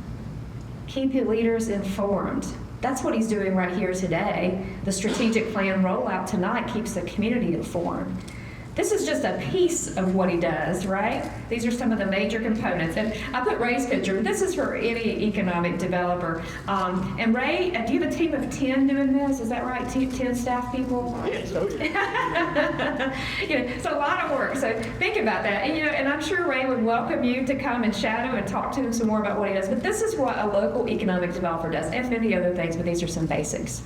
Keep your leaders informed. That's what he's doing right here today. The strategic plan rollout tonight keeps the community informed. This is just a piece of what he does, right? These are some of the major components. And I put Ray's picture. This is for any economic developer. And Ray, do you have a team of 10 doing this? Is that right? 10 staff people? Yes, oh yeah. It's a lot of work. So think about that. And I'm sure Ray would welcome you to come and shadow and talk to him some more about what he does. But this is what a local economic developer does, and many other things, but these are some basics.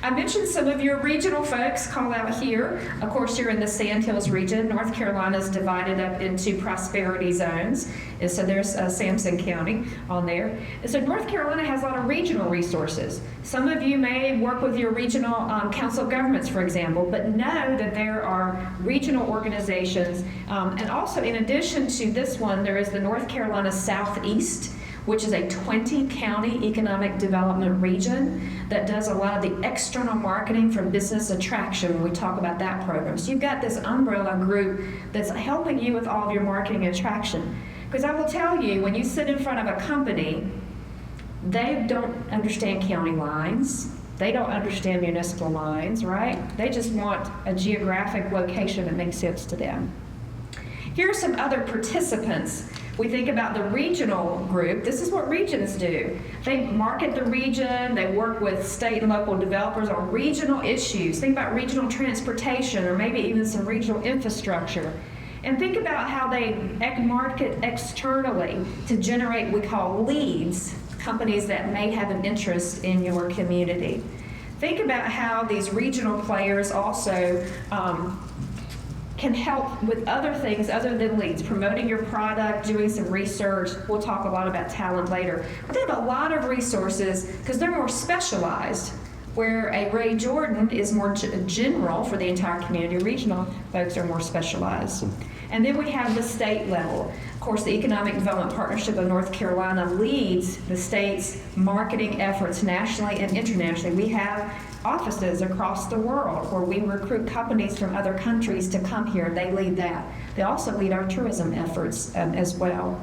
I mentioned some of your regional folks call out here. Of course, you're in the Sand Hills region. North Carolina is divided up into prosperity zones. And so there's Sampson County on there. And so North Carolina has a lot of regional resources. Some of you may work with your regional council of governments, for example, but know that there are regional organizations. And also, in addition to this one, there is the North Carolina Southeast, which is a 20-county economic development region that does a lot of the external marketing for business attraction when we talk about that program. So you've got this umbrella group that's helping you with all of your marketing and attraction. Because I will tell you, when you sit in front of a company, they don't understand county lines. They don't understand municipal lines, right? They just want a geographic location that makes sense to them. Here are some other participants We think about the regional group. This is what regions do. They market the region, they work with state and local developers on regional issues. Think about regional transportation or maybe even some regional infrastructure. And think about how they market externally to generate what we call leads, companies that may have an interest in your community. Think about how these regional players also can help with other things other than leads, promoting your product, doing some research. We'll talk a lot about talent later. But they have a lot of resources because they're more specialized, where a Ray Jordan is more general for the entire community. Regional folks are more specialized. And then we have the state level. Of course, the Economic Development Partnership of North Carolina leads the state's marketing efforts nationally and internationally. We have offices across the world where we recruit companies from other countries to come here. They lead that. They also lead our tourism efforts as well.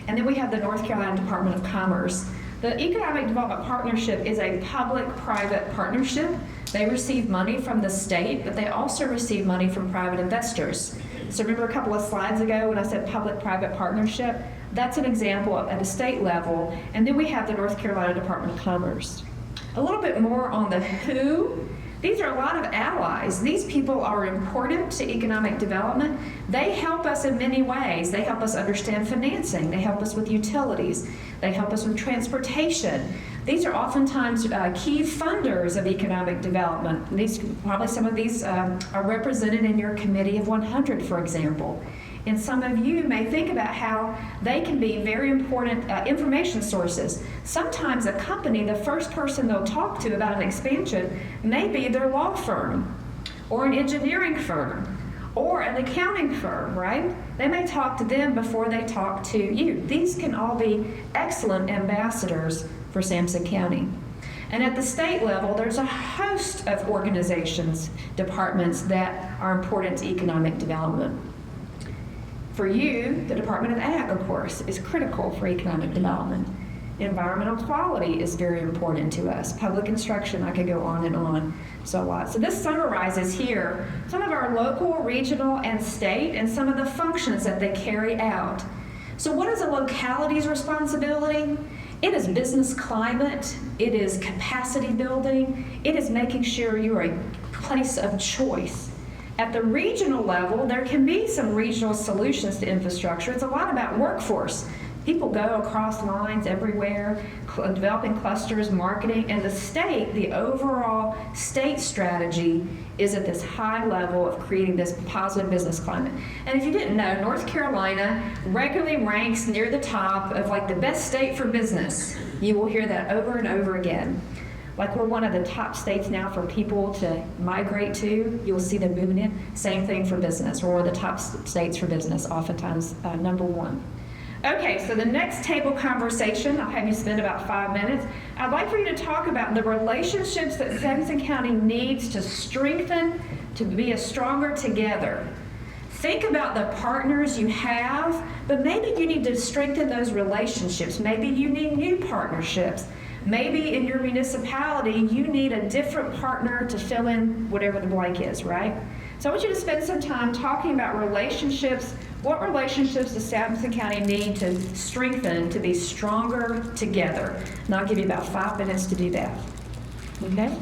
And then we have the North Carolina Department of Commerce. The Economic Development Partnership is a public-private partnership. They receive money from the state, but they also receive money from private investors. So remember a couple of slides ago when I said public-private partnership? That's an example at a state level. And then we have the North Carolina Department of Commerce. A little bit more on the who. These are a lot of allies. These people are important to economic development. They help us in many ways. They help us understand financing. They help us with utilities. They help us with transportation. These are oftentimes key funders of economic development. Probably some of these are represented in your Committee of 100, for example. And some of you may think about how they can be very important information sources. Sometimes a company, the first person they'll talk to about an expansion may be their law firm or an engineering firm or an accounting firm, right? They may talk to them before they talk to you. These can all be excellent ambassadors for Sampson County. And at the state level, there's a host of organizations, departments that are important to economic development. For you, the Department of Ag, of course, is critical for economic development. Environmental quality is very important to us. Public instruction, I could go on and on, so a lot. So this summarizes here some of our local, regional, and state, and some of the functions that they carry out. So what is a locality's responsibility? It is business climate, it is capacity building, it is making sure you are a place of choice. At the regional level, there can be some regional solutions to infrastructure. It's a lot about workforce. People go across lines everywhere, developing clusters, marketing, and the state, the overall state strategy is at this high level of creating this positive business climate. And if you didn't know, North Carolina regularly ranks near the top of like the best state for business. You will hear that over and over again. Like we're one of the top states now for people to migrate to. You'll see them moving in. Same thing for business. We're one of the top states for business, oftentimes number one. Okay, so the next table conversation, I'll have you spend about 5 minutes. I'd like for you to talk about the relationships that Sampson County needs to strengthen to be a stronger together. Think about the partners you have, but maybe you need to strengthen those relationships. Maybe you need new partnerships. Maybe in your municipality, you need a different partner to fill in whatever the blank is, right? So I want you to spend some time talking about relationships. What relationships does Sampson County need to strengthen to be stronger together? And I'll give you about 5 minutes to do that. Okay?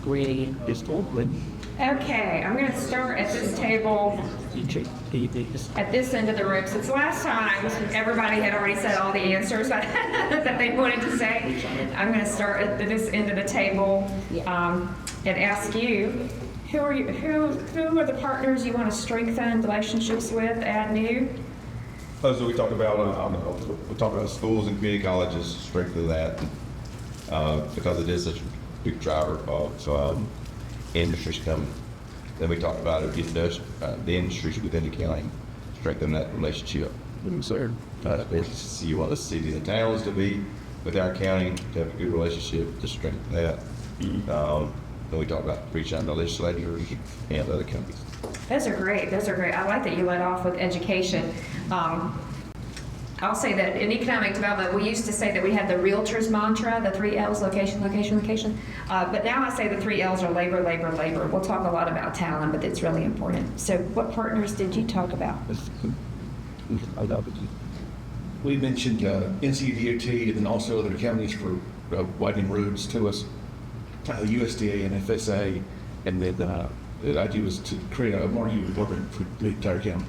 green is open. Okay, I'm gonna start at this table, at this end of the room. Since last time, everybody had already said all the answers that they wanted to say. I'm gonna start at this end of the table and ask you, who are the partners you want to strengthen relationships with, add new? So we talked about schools and community colleges, strengthen that because it is such a big driver of industries coming. Then we talked about it, the industries within the county, strengthen that relationship. You want the city and towns to be with our county, to have a good relationship, to strengthen that. Then we talked about reaching out to legislators and other counties. Those are great. Those are great. I like that you led off with education. I'll say that in economic development, we used to say that we had the realtor's mantra, the 3 L's, location, location, location. But now I say the 3 L's are labor, labor, labor. We'll talk a lot about talent, but it's really important. So what partners did you talk about? We mentioned NCDOT and then also other counties for widening roads to us, USDA and FSA, and then the idea was to create a marketing department for the entire county.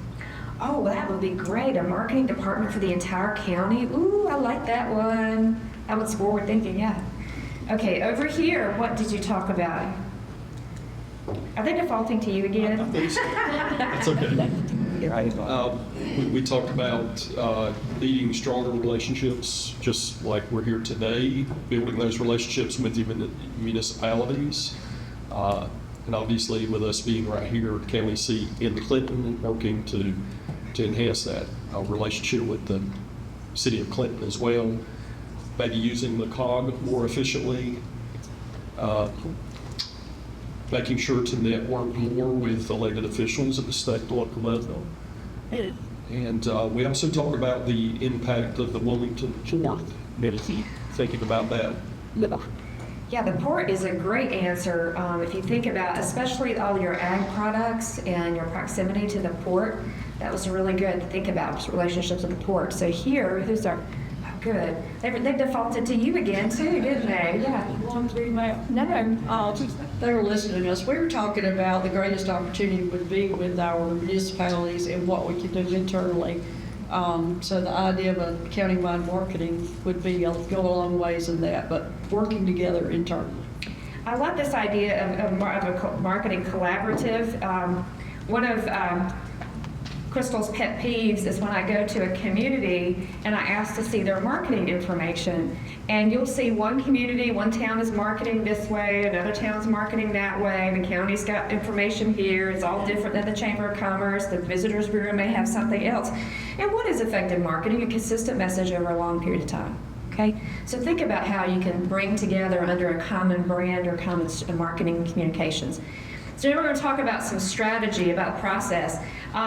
Oh, that would be great. A marketing department for the entire county. Ooh, I like that one. That one's forward thinking, yeah. Okay, over here, what did you talk about? Are they defaulting to you again? I think so. That's okay. We talked about needing stronger relationships, just like we're here today, building those relationships with the municipalities. And obviously with us being right here at county seat in Clinton and working to enhance that relationship with the city of Clinton as well, maybe using the COG more efficiently, making sure to network more with elected officials at the state and local level. And we also talked about the impact of the Wilmington Port, thinking about that. Yeah, the port is a great answer. If you think about, especially all your ag products and your proximity to the port, that was really good to think about relationships with the port. So here, who's our, oh, good. They defaulted to you again too, didn't they? Yeah. No, they were listening to us. We were talking about the greatest opportunity would be with our municipalities and what we could do internally. So the idea of a countywide marketing would be go a long ways in that, but working together internally. I love this idea of a marketing collaborative. One of Crystal's pet peeves is when I go to a community and I ask to see their marketing information. And you'll see one community, one town is marketing this way, another town's marketing that way, the county's got information here, it's all different than the Chamber of Commerce, the Visitors Bureau may have something else. And what is effective marketing? A consistent message over a long period of time. Okay, so think about how you can bring together under a common brand or common marketing communications. So now we're going to talk about some strategy, about process.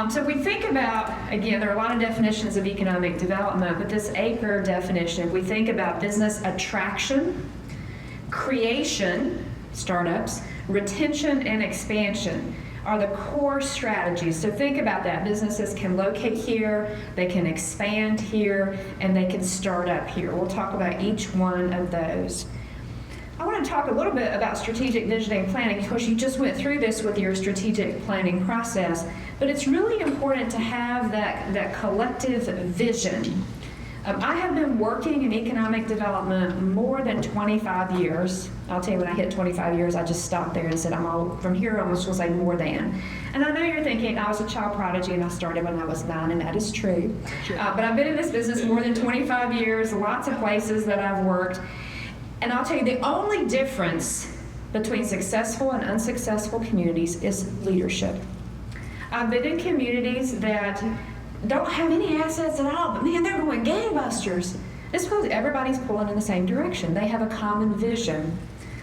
So if we think about, again, there are a lot of definitions of economic development, but this ACRE definition, if we think about business attraction, creation, startups, retention, and expansion are the core strategies. So think about that. Businesses can locate here, they can expand here, and they can start up here. We'll talk about each one of those. I want to talk a little bit about strategic visioning and planning. Of course, you just went through this with your strategic planning process, but it's really important to have that collective vision. I have been working in economic development more than 25 years. I'll tell you, when I hit 25 years, I just stopped there and said, from here on, we'll say more than. And I know you're thinking, I was a child prodigy and I started when I was 9, and that is true. But I've been in this business more than 25 years, lots of places that I've worked. And I'll tell you, the only difference between successful and unsuccessful communities is leadership. I've been in communities that don't have any assets at all, but man, they're going gangbusters. It's because everybody's pulling in the same direction. They have a common vision.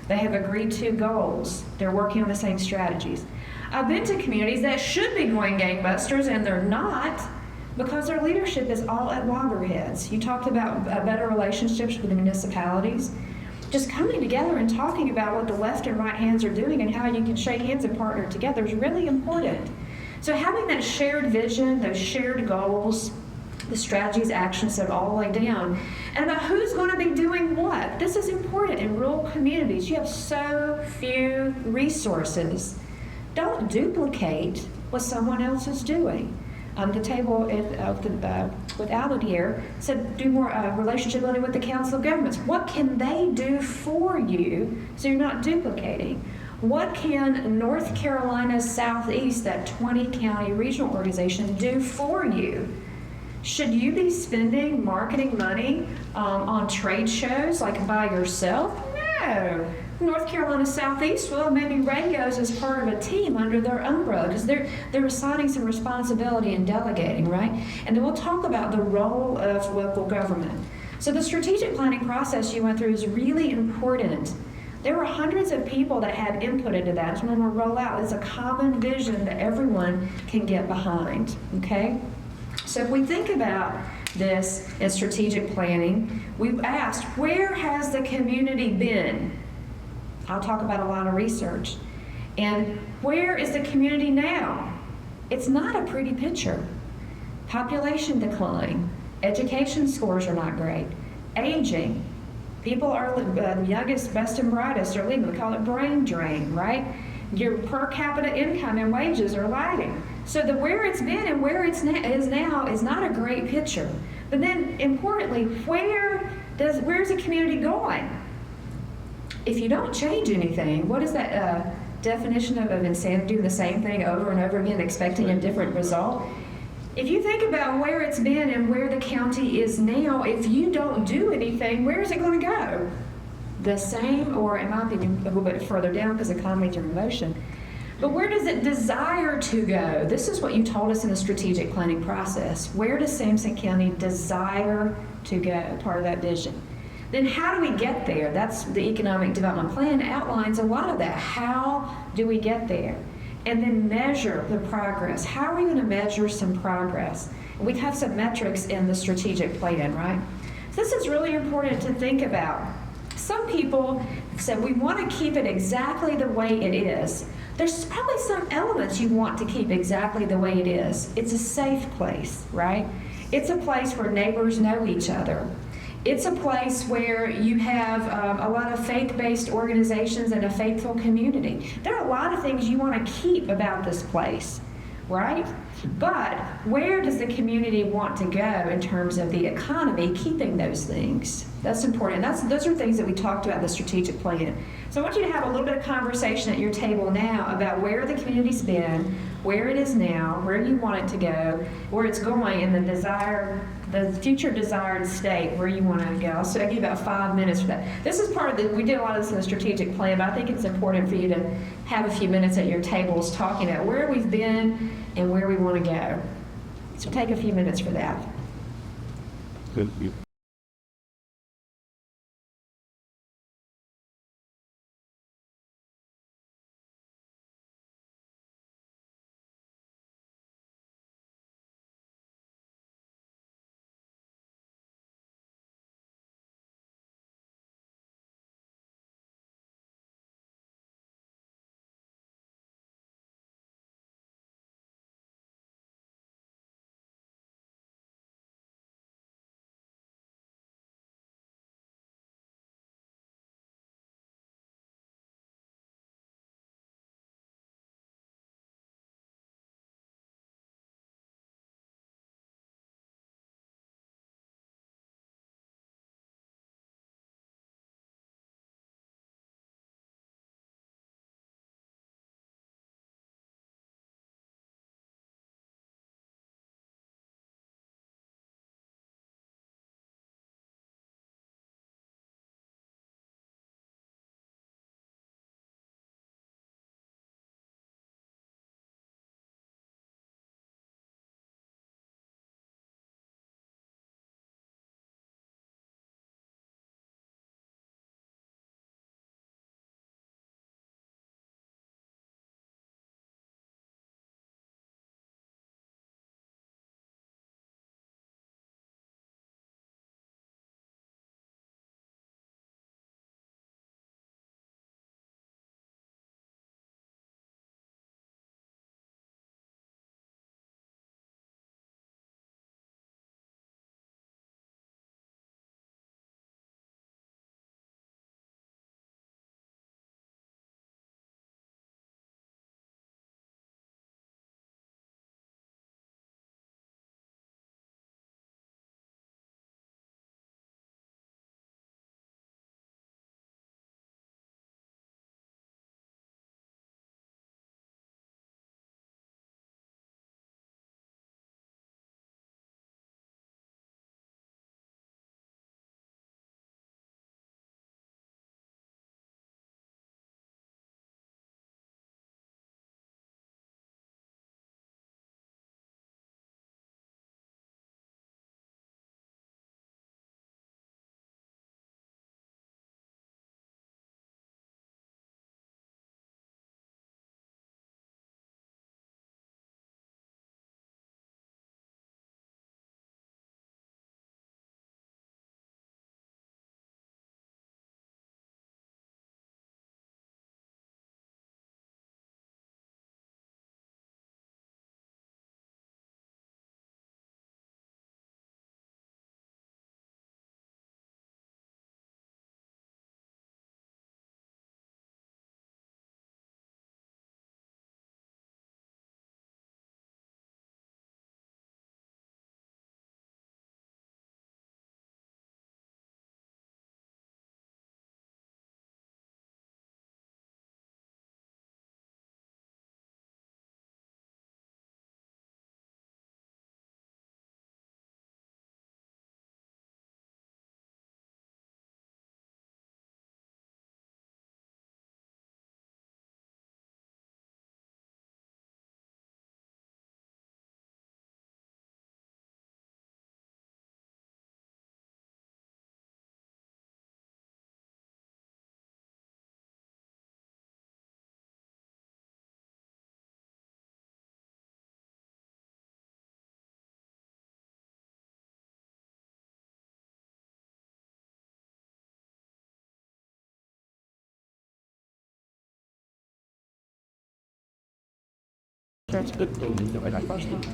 They have agreed to goals. They're working on the same strategies. I've been to communities that should be going gangbusters and they're not, because their leadership is all at loggerheads. You talked about better relationships with the municipalities. Just coming together and talking about what the left and right hands are doing and how you can shake hands and partner together is really important. So having that shared vision, those shared goals, the strategies, actions that all lay down, and about who's going to be doing what. This is important in rural communities. You have so few resources. Don't duplicate what someone else is doing. The table with Alan here said do more relationship building with the Council of Governments. What can they do for you so you're not duplicating? What can North Carolina Southeast, that 20-county regional organization, do for you? Should you be spending marketing money on trade shows like by yourself? No. North Carolina Southeast, well, maybe Ray goes as part of a team under their umbrella because they're assigning some responsibility and delegating, right? And then we'll talk about the role of local government. So the strategic planning process you went through is really important. There were hundreds of people that had input into that. So when we roll out, it's a common vision that everyone can get behind, okay? So if we think about this in strategic planning, we've asked, where has the community been? I'll talk about a lot of research. And where is the community now? It's not a pretty picture. Population decline, education scores are not great, aging, people are, the youngest, best and brightest are leaving. We call it brain drain, right? Your per capita income and wages are lagging. So the where it's been and where it is now is not a great picture. But then importantly, where's the community going? If you don't change anything, what is that definition of insanity, doing the same thing over and over again, expecting a different result? If you think about where it's been and where the county is now, if you don't do anything, where is it going to go? The same, or in my opinion, a little bit further down because economies are in motion. But where does it desire to go? This is what you told us in the strategic planning process. Where does Sampson County desire to go? Part of that vision. Then how do we get there? That's the economic development plan outlines a lot of that. How do we get there? And then measure the progress. How are we going to measure some progress? We have some metrics in the strategic plan, right? So this is really important to think about. Some people said we want to keep it exactly the way it is. There's probably some elements you want to keep exactly the way it is. It's a safe place, right? It's a place where neighbors know each other. It's a place where you have a lot of faith-based organizations and a faithful community. There are a lot of things you want to keep about this place, right? But where does the community want to go in terms of the economy, keeping those things? That's important. Those are things that we talked about in the strategic plan. So I want you to have a little bit of conversation at your table now about where the community's been, where it is now, where you want it to go, where it's going, and the future desired state, where you want to go. So I'll give you about 5 minutes for that. This is part of we did a lot of this in the strategic plan, but I think it's important for you to have a few minutes at your tables talking about where we've been and where we want to go. So take a few minutes for that. Good.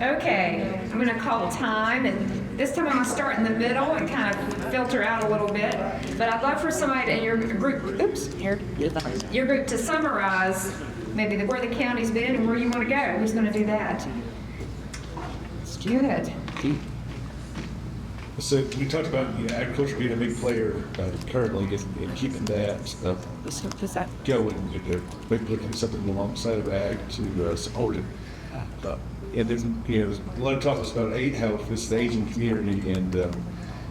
Okay, I'm gonna call time, and this time I'm gonna start in the middle and kind of filter out a little bit. But I'd love for somebody in your group, your group to summarize maybe where the county's been and where you want to go. Who's gonna do that? Good. So we talked about agriculture being a big player currently in keeping that going. Maybe looking at something alongside of ag to support it. And there's there's a lot of talk about aid health, this the aging community, and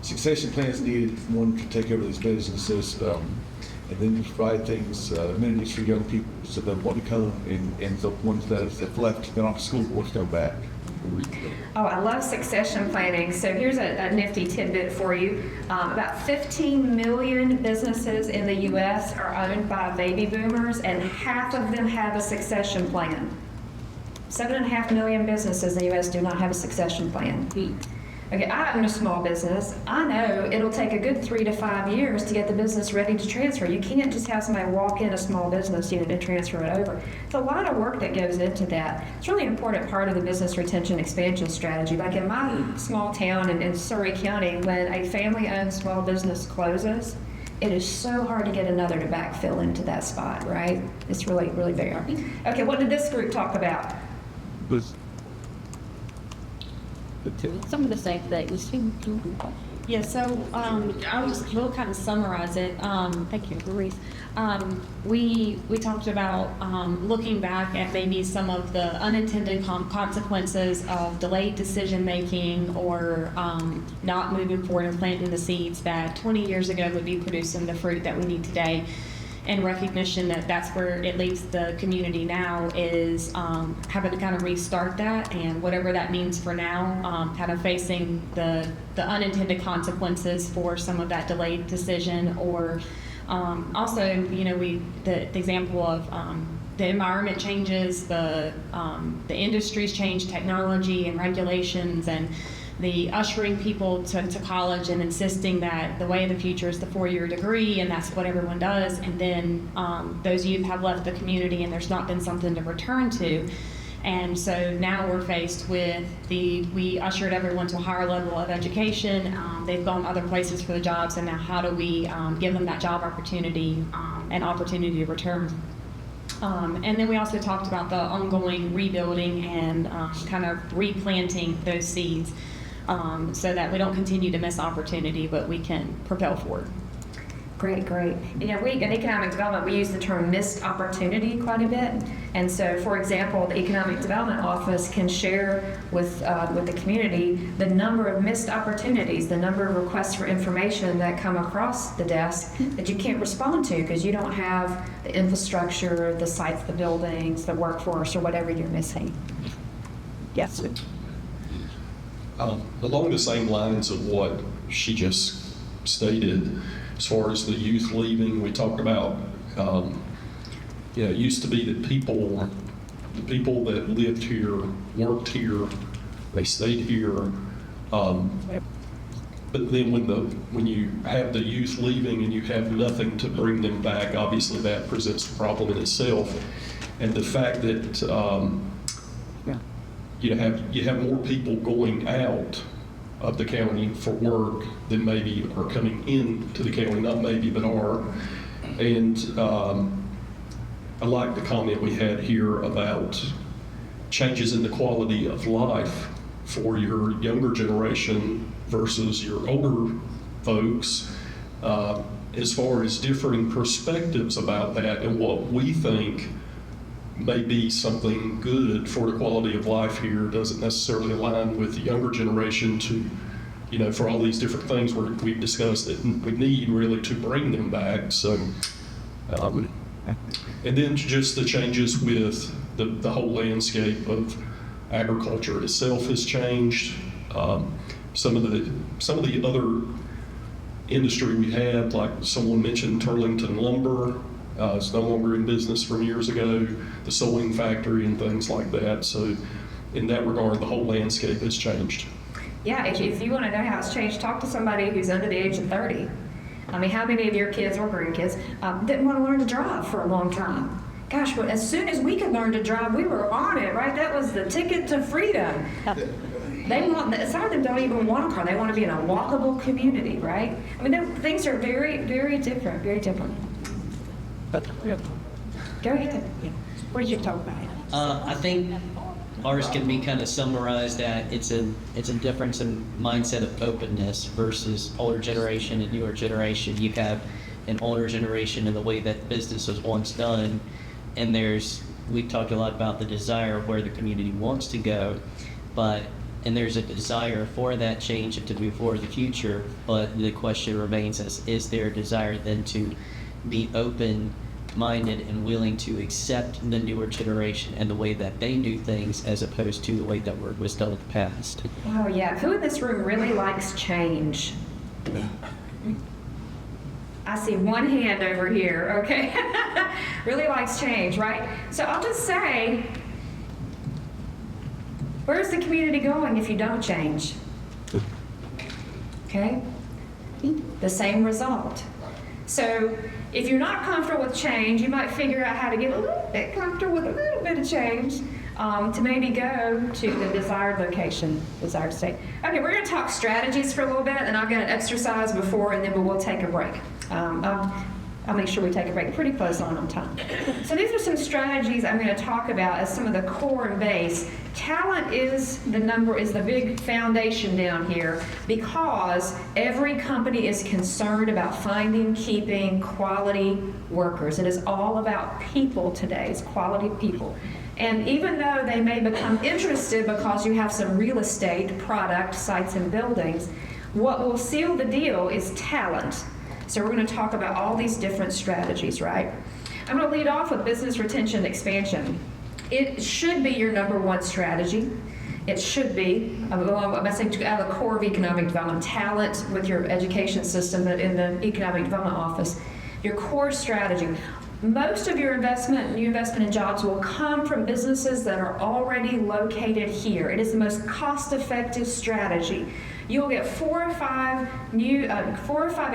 succession plans needed for one to take over these businesses, and then provide things, amenities for young people so that what become and the ones that have left, get off school boards go back. Oh, I love succession planning. So here's a nifty tidbit for you. About 15 million businesses in the U.S. are owned by baby boomers, and half of them have a succession plan. 7.5 million businesses in the U.S. do not have a succession plan. Okay, I own a small business. I know it'll take a good 3 to 5 years to get the business ready to transfer. You can't just have somebody walk in a small business unit and transfer it over. It's a lot of work that goes into that. It's really an important part of the business retention expansion strategy. Like in my small town in Surrey County, when a family-owned small business closes, it is so hard to get another to backfill into that spot, right? It's really, really very hard. Okay, what did this group talk about? Some of the same things. Yeah, so we'll kind of summarize it. Thank you, Ruiz. We talked about looking back at maybe some of the unintended consequences of delayed decision making or not moving forward and planting the seeds that 20 years ago would be producing the fruit that we need today. And recognition that that's where it leaves the community now is having to kind of restart that, and whatever that means for now, kind of facing the unintended consequences for some of that delayed decision, or also, the example of the environment changes, the industries change, technology and regulations, and the ushering people to college and insisting that the way of the future is the 4-year degree, and that's what everyone does. And then those youth have left the community and there's not been something to return to. And so now we're faced with we ushered everyone to a higher level of education. They've gone other places for the jobs, and now how do we give them that job opportunity and opportunity to return? And then we also talked about the ongoing rebuilding and kind of replanting those seeds. So that we don't continue to miss opportunity, but we can propel forward. Great. We in economic development, we use the term missed opportunity quite a bit. And so, for example, the Economic Development Office can share with the community the number of missed opportunities, the number of requests for information that come across the desk that you can't respond to because you don't have the infrastructure, the sites, the buildings, the workforce, or whatever you're missing. Yes. Along the same lines of what she just stated, as far as the youth leaving, we talked about, it used to be that the people that lived here, worked here, they stayed here. But then when you have the youth leaving and you have nothing to bring them back, obviously that presents a problem in itself. And the fact that you have more people going out of the county for work than maybe are coming into the county, not maybe, but are. And I like the comment we had here about changes in the quality of life for your younger generation versus your older folks, as far as differing perspectives about that and what we think may be something good for the quality of life here doesn't necessarily align with the younger generation to, for all these different things we've discussed that we need really to bring them back. So, and then just the changes with the whole landscape of agriculture itself has changed. Some of the other industry we had, like someone mentioned Turlington Lumber, it's no longer in business from years ago, the sewing factory and things like that. So in that regard, the whole landscape has changed. Yeah, if you want to know how it's changed, talk to somebody who's under the age of 30. I mean, how many of your kids or grandkids didn't want to learn to drive for a long time? gosh, well, as soon as we could learn to drive, we were on it, right? That was the ticket to freedom. Some of them don't even want a car. They want to be in a walkable community, right? I mean, things are very, very different, very different. But, yeah. Go ahead. What did you talk about? I think ours can be kind of summarized at it's a difference in mindset of openness versus older generation and newer generation. You have an older generation in the way that business was once done, and we've talked a lot about the desire of where the community wants to go, and there's a desire for that change and to move forward in the future, but the question remains is there a desire then to be open-minded and willing to accept the newer generation and the way that they do things as opposed to the way that was done in the past? Oh yeah, who in this room really likes change? I see one hand over here, okay? Really likes change, right? So I'll just say, where's the community going if you don't change? Okay? The same result. So if you're not comfortable with change, you might figure out how to get a little bit comfortable with a little bit of change to maybe go to the desired location, desired state. Okay, we're going to talk strategies for a little bit, and I've got an exercise before, and then we'll take a break. I'll make sure we take a break pretty close on time. So these are some strategies I'm going to talk about as some of the core and base. Talent is the big foundation down here because every company is concerned about finding, keeping quality workers. It is all about people today. It's quality people. And even though they may become interested because you have some real estate, product, sites, and buildings, what will seal the deal is talent. So we're going to talk about all these different strategies, right? I'm going to lead off with business retention and expansion. It should be your number one strategy. It should be, I'm out of the core of economic development, talent with your education system, but in the economic development office, your core strategy. Most of your new investment in jobs will come from businesses that are already located here. It is the most cost-effective strategy. You'll get 4 or 5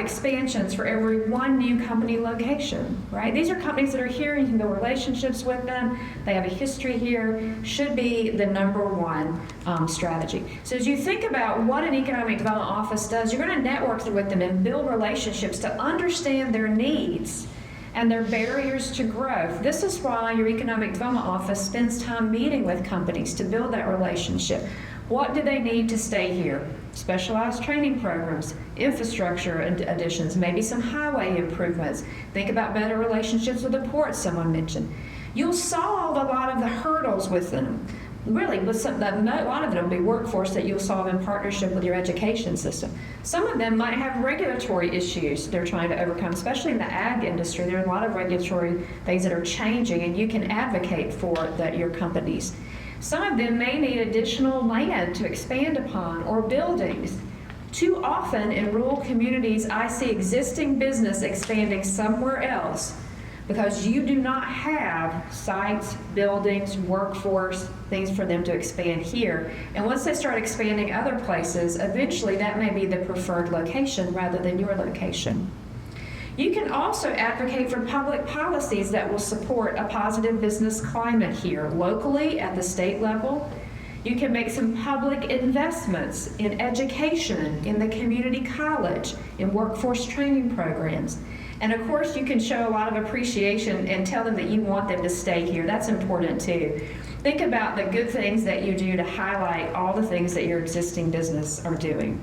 expansions for every one new company location, right? These are companies that are here. You can build relationships with them. They have a history here. Should be the number one strategy. So as you think about what an economic development office does, you're going to network with them and build relationships to understand their needs and their barriers to growth. This is why your economic development office spends time meeting with companies to build that relationship. What do they need to stay here? Specialized training programs, infrastructure additions, maybe some highway improvements. Think about better relationships with the ports someone mentioned. You'll solve a lot of the hurdles with them. Really, a lot of them will be workforce that you'll solve in partnership with your education system. Some of them might have regulatory issues they're trying to overcome, especially in the ag industry. There are a lot of regulatory things that are changing, and you can advocate for your companies. Some of them may need additional land to expand upon or buildings. Too often in rural communities, I see existing business expanding somewhere else because you do not have sites, buildings, workforce, things for them to expand here. And once they start expanding other places, eventually that may be the preferred location rather than your location. You can also advocate for public policies that will support a positive business climate here, locally at the state level. You can make some public investments in education, in the community college, in workforce training programs. And of course, you can show a lot of appreciation and tell them that you want them to stay here. That's important too. Think about the good things that you do to highlight all the things that your existing business are doing.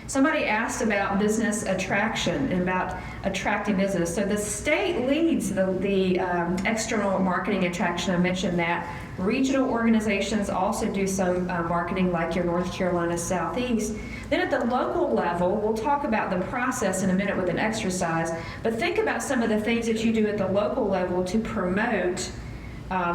Somebody asked about business attraction and about attracting business. So the state leads the external marketing attraction. I mentioned that. Regional organizations also do some marketing, like your North Carolina Southeast. Then at the local level, we'll talk about the process in a minute with an exercise, but think about some of the things that you do at the local level to promote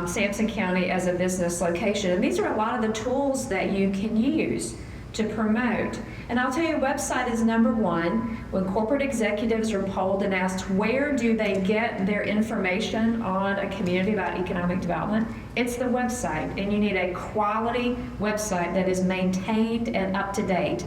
Sampson County as a business location. And these are a lot of the tools that you can use to promote. And I'll tell you, website is number one. When corporate executives are polled and asked where do they get their information on a community about economic development, it's the website. And you need a quality website that is maintained and up to date.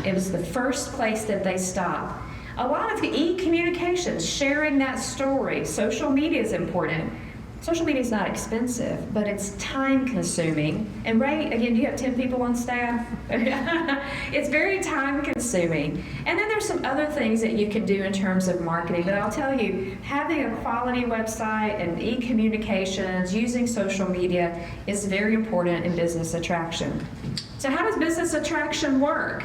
It was the first place that they stop. A lot of e-communications, sharing that story. Social media is important. Social media is not expensive, but it's time consuming. And Ray, again, you have 10 people on staff. It's very time consuming. And then there's some other things that you can do in terms of marketing. But I'll tell you, having a quality website and e-communications, using social media is very important in business attraction. So how does business attraction work?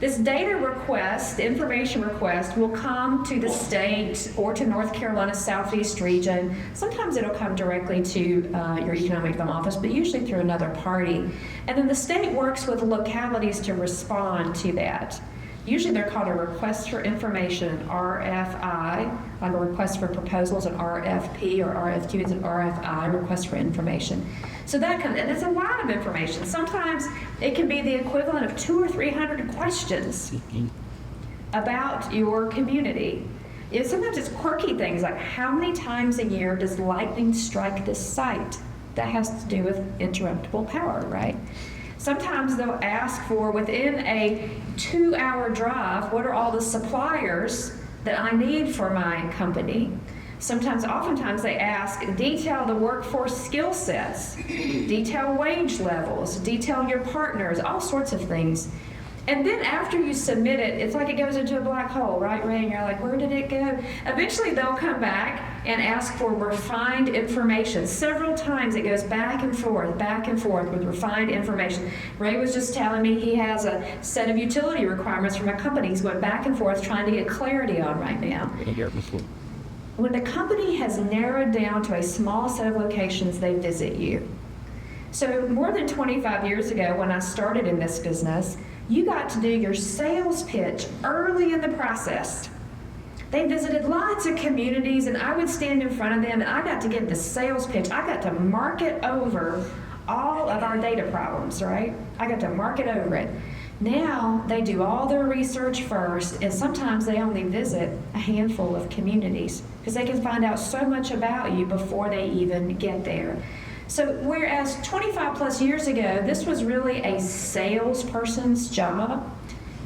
This data request, the information request, will come to the state or to North Carolina Southeast region. Sometimes it'll come directly to your economic development office, but usually through another party. And then the state works with localities to respond to that. Usually they're called a request for information, RFI, like a request for proposals, an RFP, or RFQ is an RFI, request for information. So that comes, and it's a lot of information. Sometimes it can be the equivalent of 200 or 300 questions about your community. Sometimes it's quirky things like how many times a year does lightning strike this site? That has to do with interruptible power, right? Sometimes they'll ask for, within a 2-hour drive, what are all the suppliers that I need for my company? Oftentimes they ask, detail the workforce skill sets, detail wage levels, detail your partners, all sorts of things. And then after you submit it, it's like it goes into a black hole, right, Ray? And you're like, where did it go? Eventually they'll come back and ask for refined information. Several times it goes back and forth with refined information. Ray was just telling me he has a set of utility requirements from a company he's going back and forth trying to get clarity on right now. When the company has narrowed down to a small set of locations, they visit you. So more than 25 years ago, when I started in this business, you got to do your sales pitch early in the process. They visited lots of communities, and I would stand in front of them, and I got to give the sales pitch. I got to market over all of our data problems, right? I got to market over it. Now, they do all their research first, and sometimes they only visit a handful of communities because they can find out so much about you before they even get there. So whereas 25 plus years ago, this was really a salesperson's job,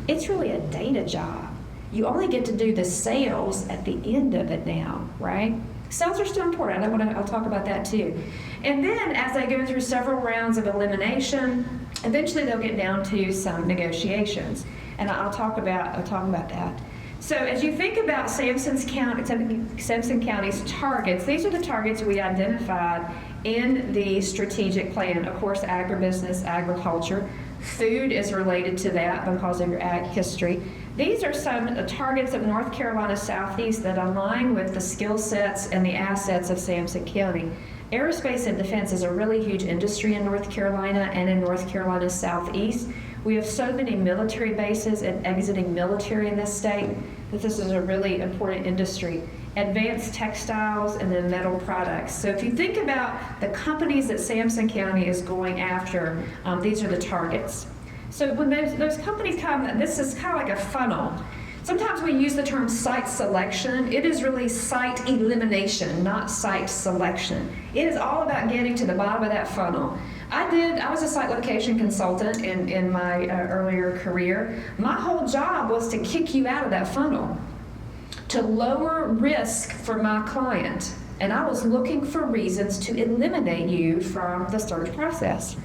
it's really a data job. You only get to do the sales at the end of it now, right? Sales are still important. I'll talk about that too. And then as they go through several rounds of elimination, eventually they'll get down to some negotiations. And I'll talk about that. So as you think about Sampson County's targets, these are the targets we identified in the strategic plan. Of course, agribusiness, agriculture. Food is related to that because of your ag history. These are some of the targets of North Carolina Southeast that align with the skill sets and the assets of Sampson County. Aerospace and defense is a really huge industry in North Carolina and in North Carolina Southeast. We have so many military bases and exiting military in this state that this is a really important industry. Advanced textiles and then metal products. So if you think about the companies that Sampson County is going after, these are the targets. So when those companies come, this is kind of like a funnel. Sometimes we use the term site selection. It is really site elimination, not site selection. It is all about getting to the bottom of that funnel. I was a site location consultant in my earlier career. My whole job was to kick you out of that funnel, to lower risk for my client. And I was looking for reasons to eliminate you from the search process.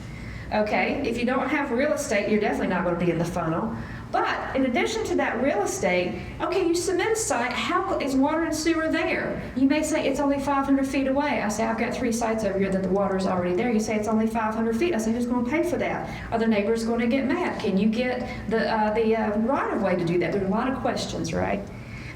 Okay, if you don't have real estate, you're definitely not going to be in the funnel. But in addition to that real estate, okay, you submit a site, how is water and sewer there? You may say it's only 500 feet away. I say, I've got 3 sites over here that the water's already there. You say it's only 500 feet. I say, who's going to pay for that? Are the neighbors going to get mad? Can you get the right of way to do that? There's a lot of questions, right?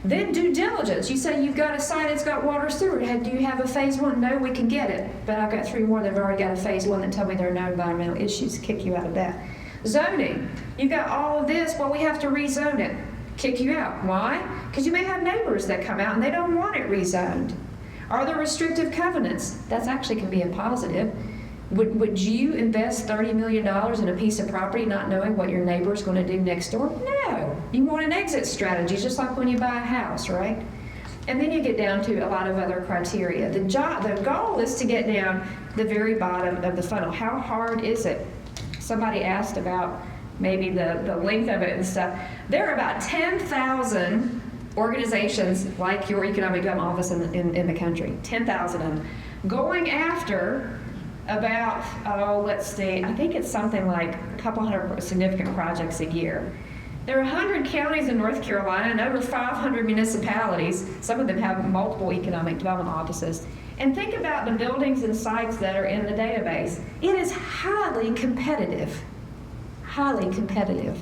Then due diligence. You say you've got a site that's got water sewer. Do you have a phase 1? No, we can get it. But I've got 3 more that have already got a phase 1 that tell me there are no environmental issues. Kick you out of that. Zoning. You've got all of this. Well, we have to rezone it. Kick you out. Why? Because you may have neighbors that come out and they don't want it rezoned. Are there restrictive covenants? That's actually can be a positive. Would you invest $30 million in a piece of property not knowing what your neighbor is going to do next door? No. You want an exit strategy, just like when you buy a house, right? And then you get down to a lot of other criteria. The goal is to get down the very bottom of the funnel. How hard is it? Somebody asked about maybe the length of it and stuff. There are about 10,000 organizations like your Economic Development Office in the country, 10,000 of them, going after about, let's see, I think it's something like a couple hundred significant projects a year. There are 100 counties in North Carolina and over 500 municipalities. Some of them have multiple economic development offices. And think about the buildings and sites that are in the database. It is highly competitive. Highly competitive.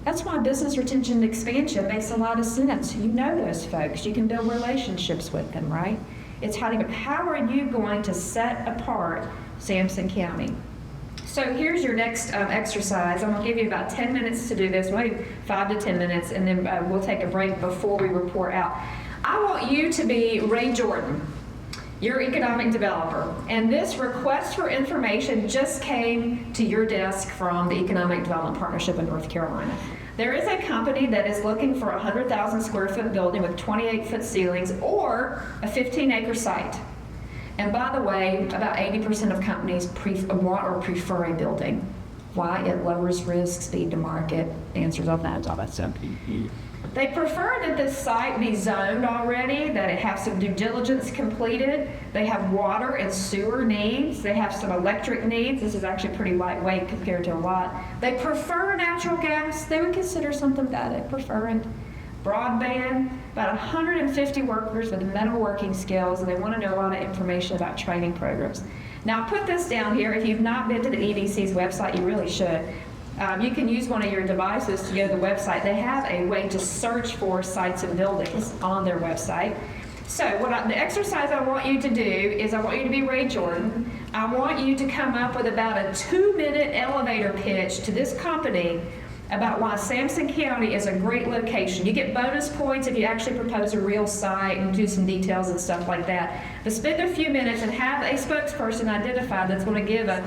That's why business retention and expansion makes a lot of sense. You know those folks. You can build relationships with them, right? It's how are you going to set apart Sampson County? So here's your next exercise. I'm going to give you about 10 minutes to do this, maybe 5 to 10 minutes, and then we'll take a break before we report out. I want you to be Ray Jordan, your economic developer, and this request for information just came to your desk from the Economic Development Partnership in North Carolina. There is a company that is looking for a 100,000 square foot building with 28-foot ceilings or a 15-acre site. And by the way, about 80% of companies want or prefer a building. Why? It lowers risk, speed to market, answers all that stuff. They prefer that this site be zoned already, that it have some due diligence completed. They have water and sewer needs. They have some electric needs. This is actually pretty lightweight compared to a lot. They prefer natural gas. They would consider something that they prefer it. Broadband, about 150 workers with metalworking skills, and they want to know a lot of information about training programs. Now, put this down here. If you've not been to the EDC's website, you really should. You can use one of your devices to go to the website. They have a way to search for sites and buildings on their website. So the exercise I want you to do is I want you to be Ray Jordan. I want you to come up with about a 2-minute elevator pitch to this company about why Sampson County is a great location. You get bonus points if you actually propose a real site and do some details and stuff like that. But spend a few minutes and have a spokesperson identified that's going to give a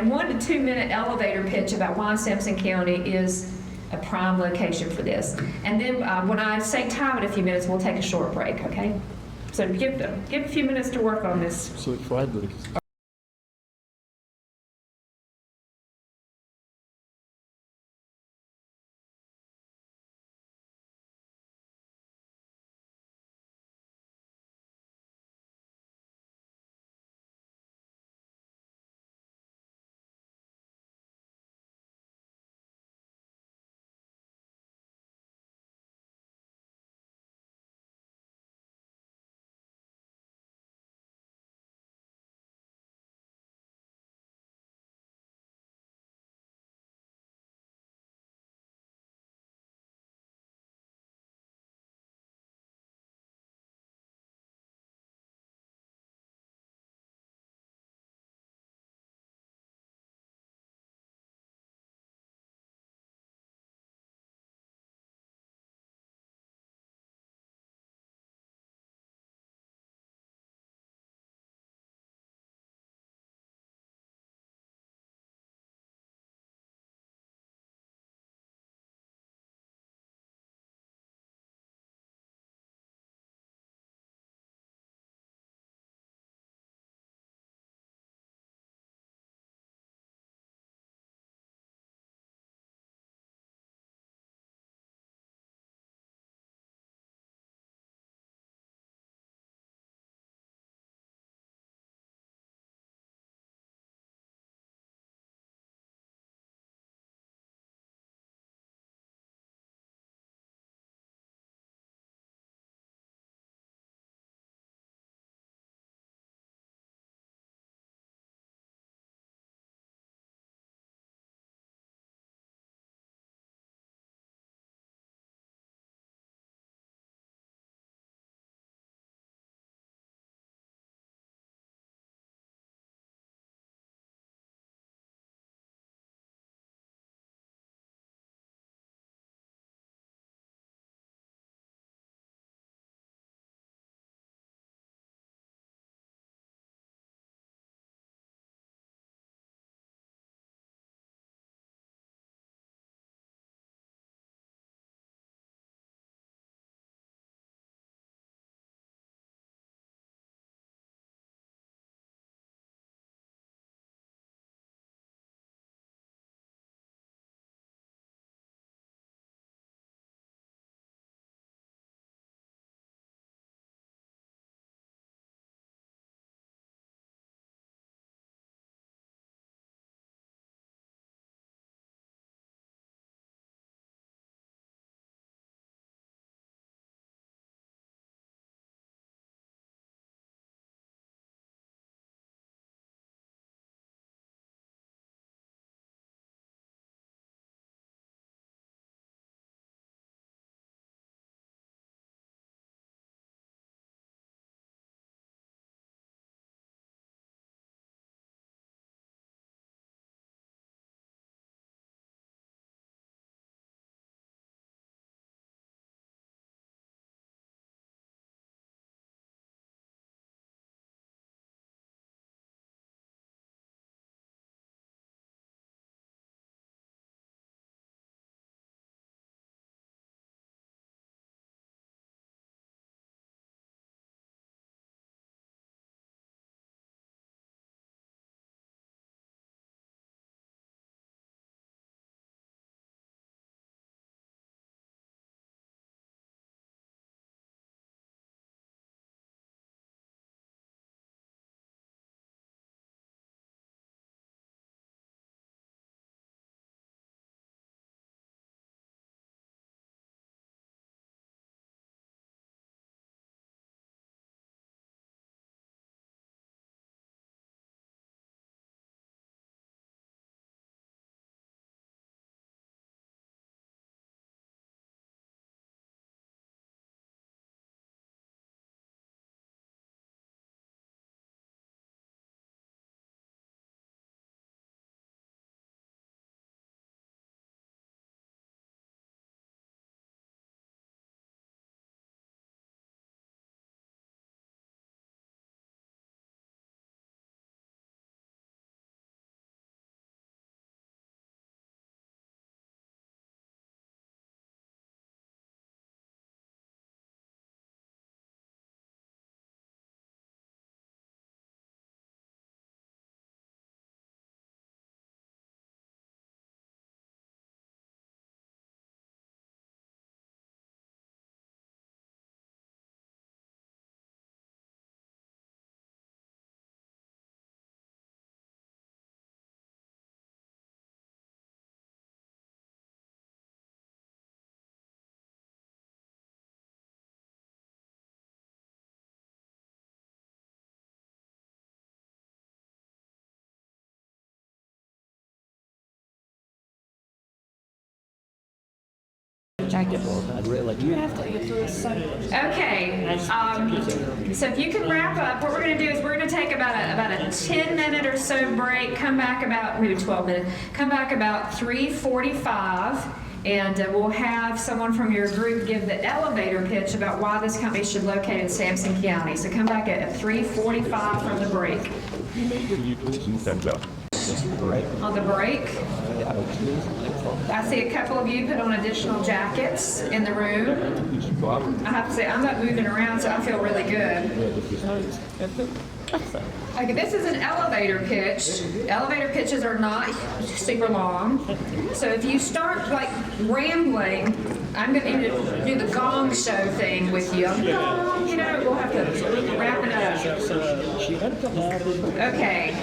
1 to 2 minute elevator pitch about why Sampson County is a prime location for this. And then when I say time in a few minutes, we'll take a short break, okay? So give a few minutes to work on this. So Friday. Thank you. Really? You have to answer this. Okay, so if you can wrap up, what we're gonna do is we're gonna take about a 10-minute or so break, come back about, maybe 12 minutes, come back about 3:45, and we'll have someone from your group give the elevator pitch about why this company should locate in Sampson County. So come back at 3:45 from the break. On the break, I see a couple of you put on additional jackets in the room. I have to say, I'm not moving around, so I feel really good. Okay, this is an elevator pitch. Elevator pitches are not super long. So if you start like rambling, I'm going to need to do the gong show thing with you. You know, we'll have to wrap it up. Okay,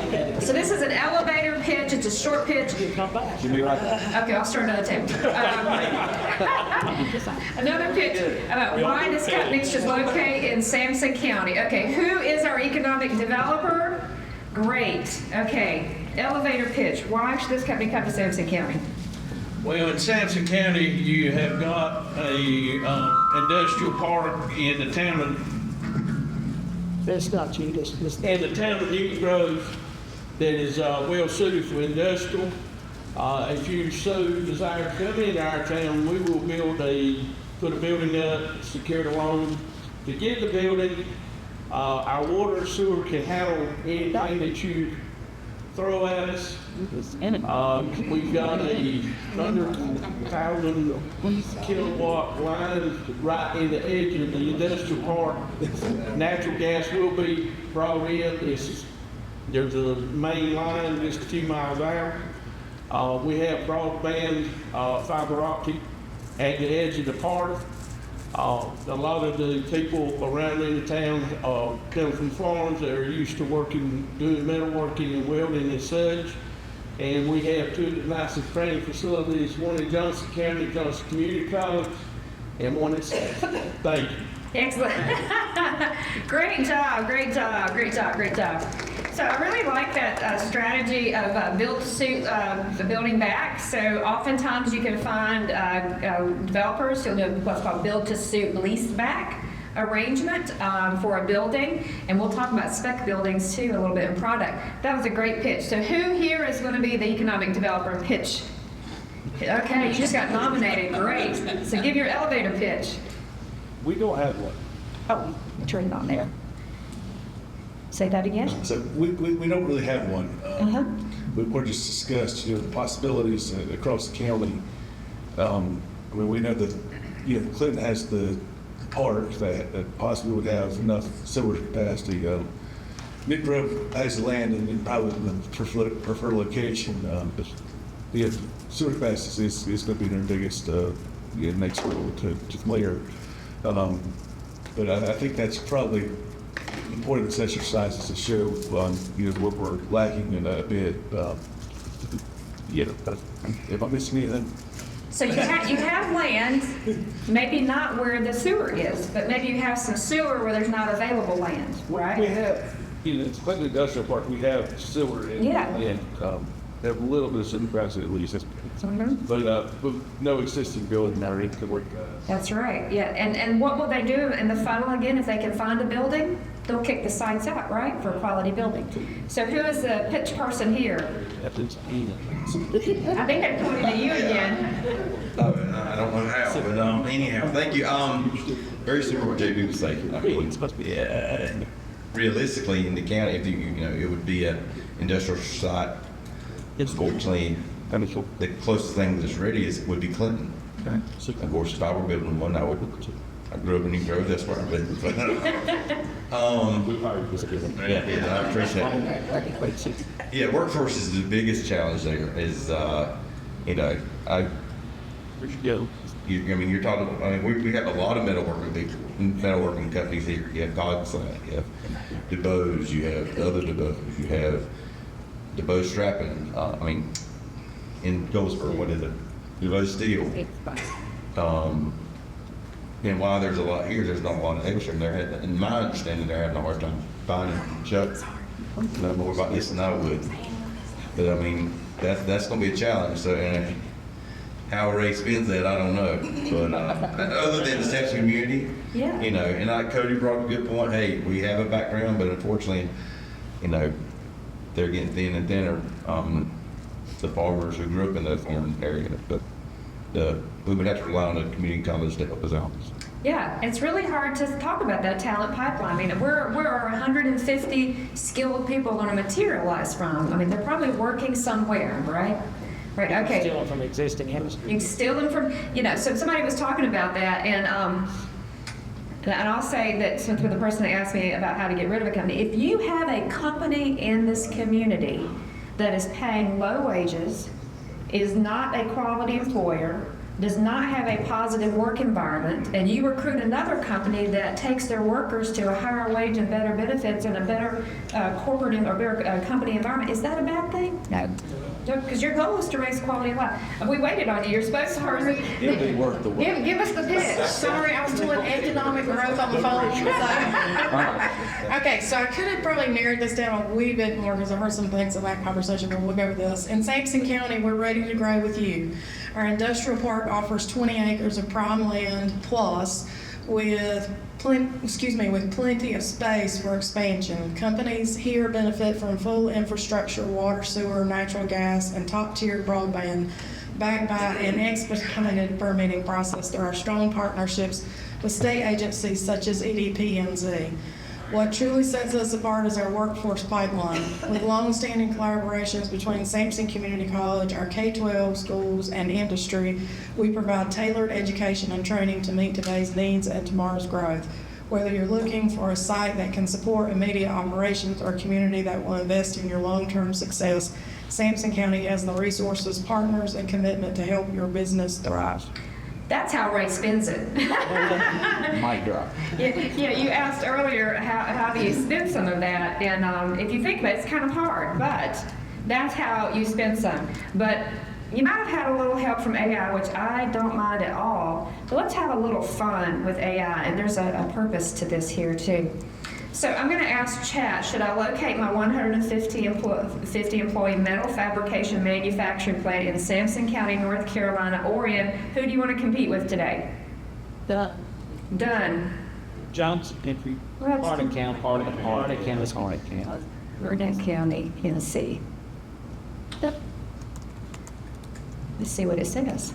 so this is an elevator pitch. It's a short pitch. Okay, I'll start another tape. Another pitch about why this company should locate in Sampson County. Okay, who is our economic developer? Great. Okay, elevator pitch. Why should this company come to Sampson County? Well, in Sampson County, you have got a industrial park in the town of. That's not you, that's in the town of Newton Grove that is well suited for industrial. If you so desire to come into our town, we will put a building up, secure the loan to get the building. Our water and sewer can handle anything that you throw at us. We've got a 100,000 kilowatt line right in the edge of the industrial park. Natural gas will be brought in. There's a main line just a few miles out. We have broadband fiber optic at the edge of the park. A lot of the people around in the town come from farms that are used to working, doing metalworking and welding and such. And we have two of the nicest training facilities, one in Johnson County, Johnson Community College, and one in Sampson. Thank you. Excellent. Great job, great job, great job, great job. So I really like that strategy of build to suit the building back. So oftentimes you can find developers who do what's called build to suit lease back arrangement for a building. And we'll talk about spec buildings too a little bit in product. That was a great pitch. So who here is going to be the economic developer pitch? Okay, you just got nominated. Great. So give your elevator pitch. We don't have one. Oh, turn it on there. Say that again. So we don't really have one. We're just discussed, the possibilities across the county. I mean, we know that, Clinton has the park that possibly would have enough sewer capacity. Mid Grove has the land and probably the preferred location. The sewer capacity is going to be their biggest next role to clear. But I think that's probably important in such exercises to show what we're lacking in a bit. If I'm missing anything. So you have land, maybe not where the sewer is, but maybe you have some sewer where there's not available land, right? We have, it's Clinton Industrial Park, we have sewer and have a little bit of city capacity at least. But no existing building that we could work. That's right, yeah. And what will they do in the funnel again if they can find a building? They'll kick the sites out, right, for a quality building. So who is the pitch person here? I think they're pointing to you again. I don't know how, but anyhow, thank you. Very similar to what JB was saying. I mean, realistically, in the county, if it would be an industrial site. Unfortunately, the closest thing that's ready would be Clinton. Okay. Of course, if I were building one, I grew up in New Grove, that's where I've been. I appreciate it. Yeah, workforce is the biggest challenge there. You're talking. We have a lot of metalworking people, metalworking companies here. You have Cogsland, you have DuBose, you have other DuBose, you have DuBose Strapping. In Goldsboro, what is it? DuBose Steel. And while there's a lot here, there's not a lot of extra in there. In my understanding, they're having a hard time finding Chuck. Know more about this than I would. But that's going to be a challenge. So, how Ray spends that, I don't know. But other than the Sampson community, Yeah. you know, and like Cody brought up a good point. Hey, we have a background, but unfortunately, you know, they're getting thin and thinner. The farmers who grew up in that farming area, but we would have to rely on the community college to help us out. Yeah, it's really hard to talk about that talent pipeline. I mean, where are 150 skilled people going to materialize from? I mean, they're probably working somewhere, right? Right, okay. Stealing from existing industry. You steal them from, you know, so somebody was talking about that, and I'll say that since for the person that asked me about how to get rid of a company, if you have a company in this community that is paying low wages, is not a quality employer, does not have a positive work environment, and you recruit another company that takes their workers to a higher wage and better benefits and a better corporate or better company environment, is that a bad thing? No. Because your goal is to raise quality of life. We waited on you. You're supposed to hurry. It'll be worth the wait. Give us the pitch. Sorry, I was doing economic growth on the phone. Okay, so I could have probably narrowed this down a wee bit more because I heard some things in that conversation, but we'll go with this. In Sampson County, we're ready to grow with you. Our industrial park offers 20 acres of prime land plus with plenty of space for expansion. Companies here benefit from full infrastructure, water, sewer, natural gas, and top-tier broadband backed by an expedited permitting process through our strong partnerships with state agencies such as EDP-NZ. What truly sets us apart is our workforce pipeline. With long-standing collaborations between Sampson Community College, our K-12 schools, and industry, we provide tailored education and training to meet today's needs and tomorrow's growth. Whether you're looking for a site that can support immediate operations or a community that will invest in your long-term success, Sampson County has the resources, partners, and commitment to help your business thrive. That's how Ray spends it. Mic drop. Yeah, you asked earlier how do you spend some of that, and if you think about it, it's kind of hard, but that's how you spend some. But you might have had a little help from AI, which I don't mind at all, but let's have a little fun with AI, and there's a purpose to this here too. So I'm going to ask chat, should I locate my 150 employee metal fabrication manufacturing plant in Sampson County, North Carolina, or in, who do you want to compete with today? Done. Done. Johnson Country, Well, Hardin County, Hardin County. Burnett County, Tennessee. Yep. Let's see what it says.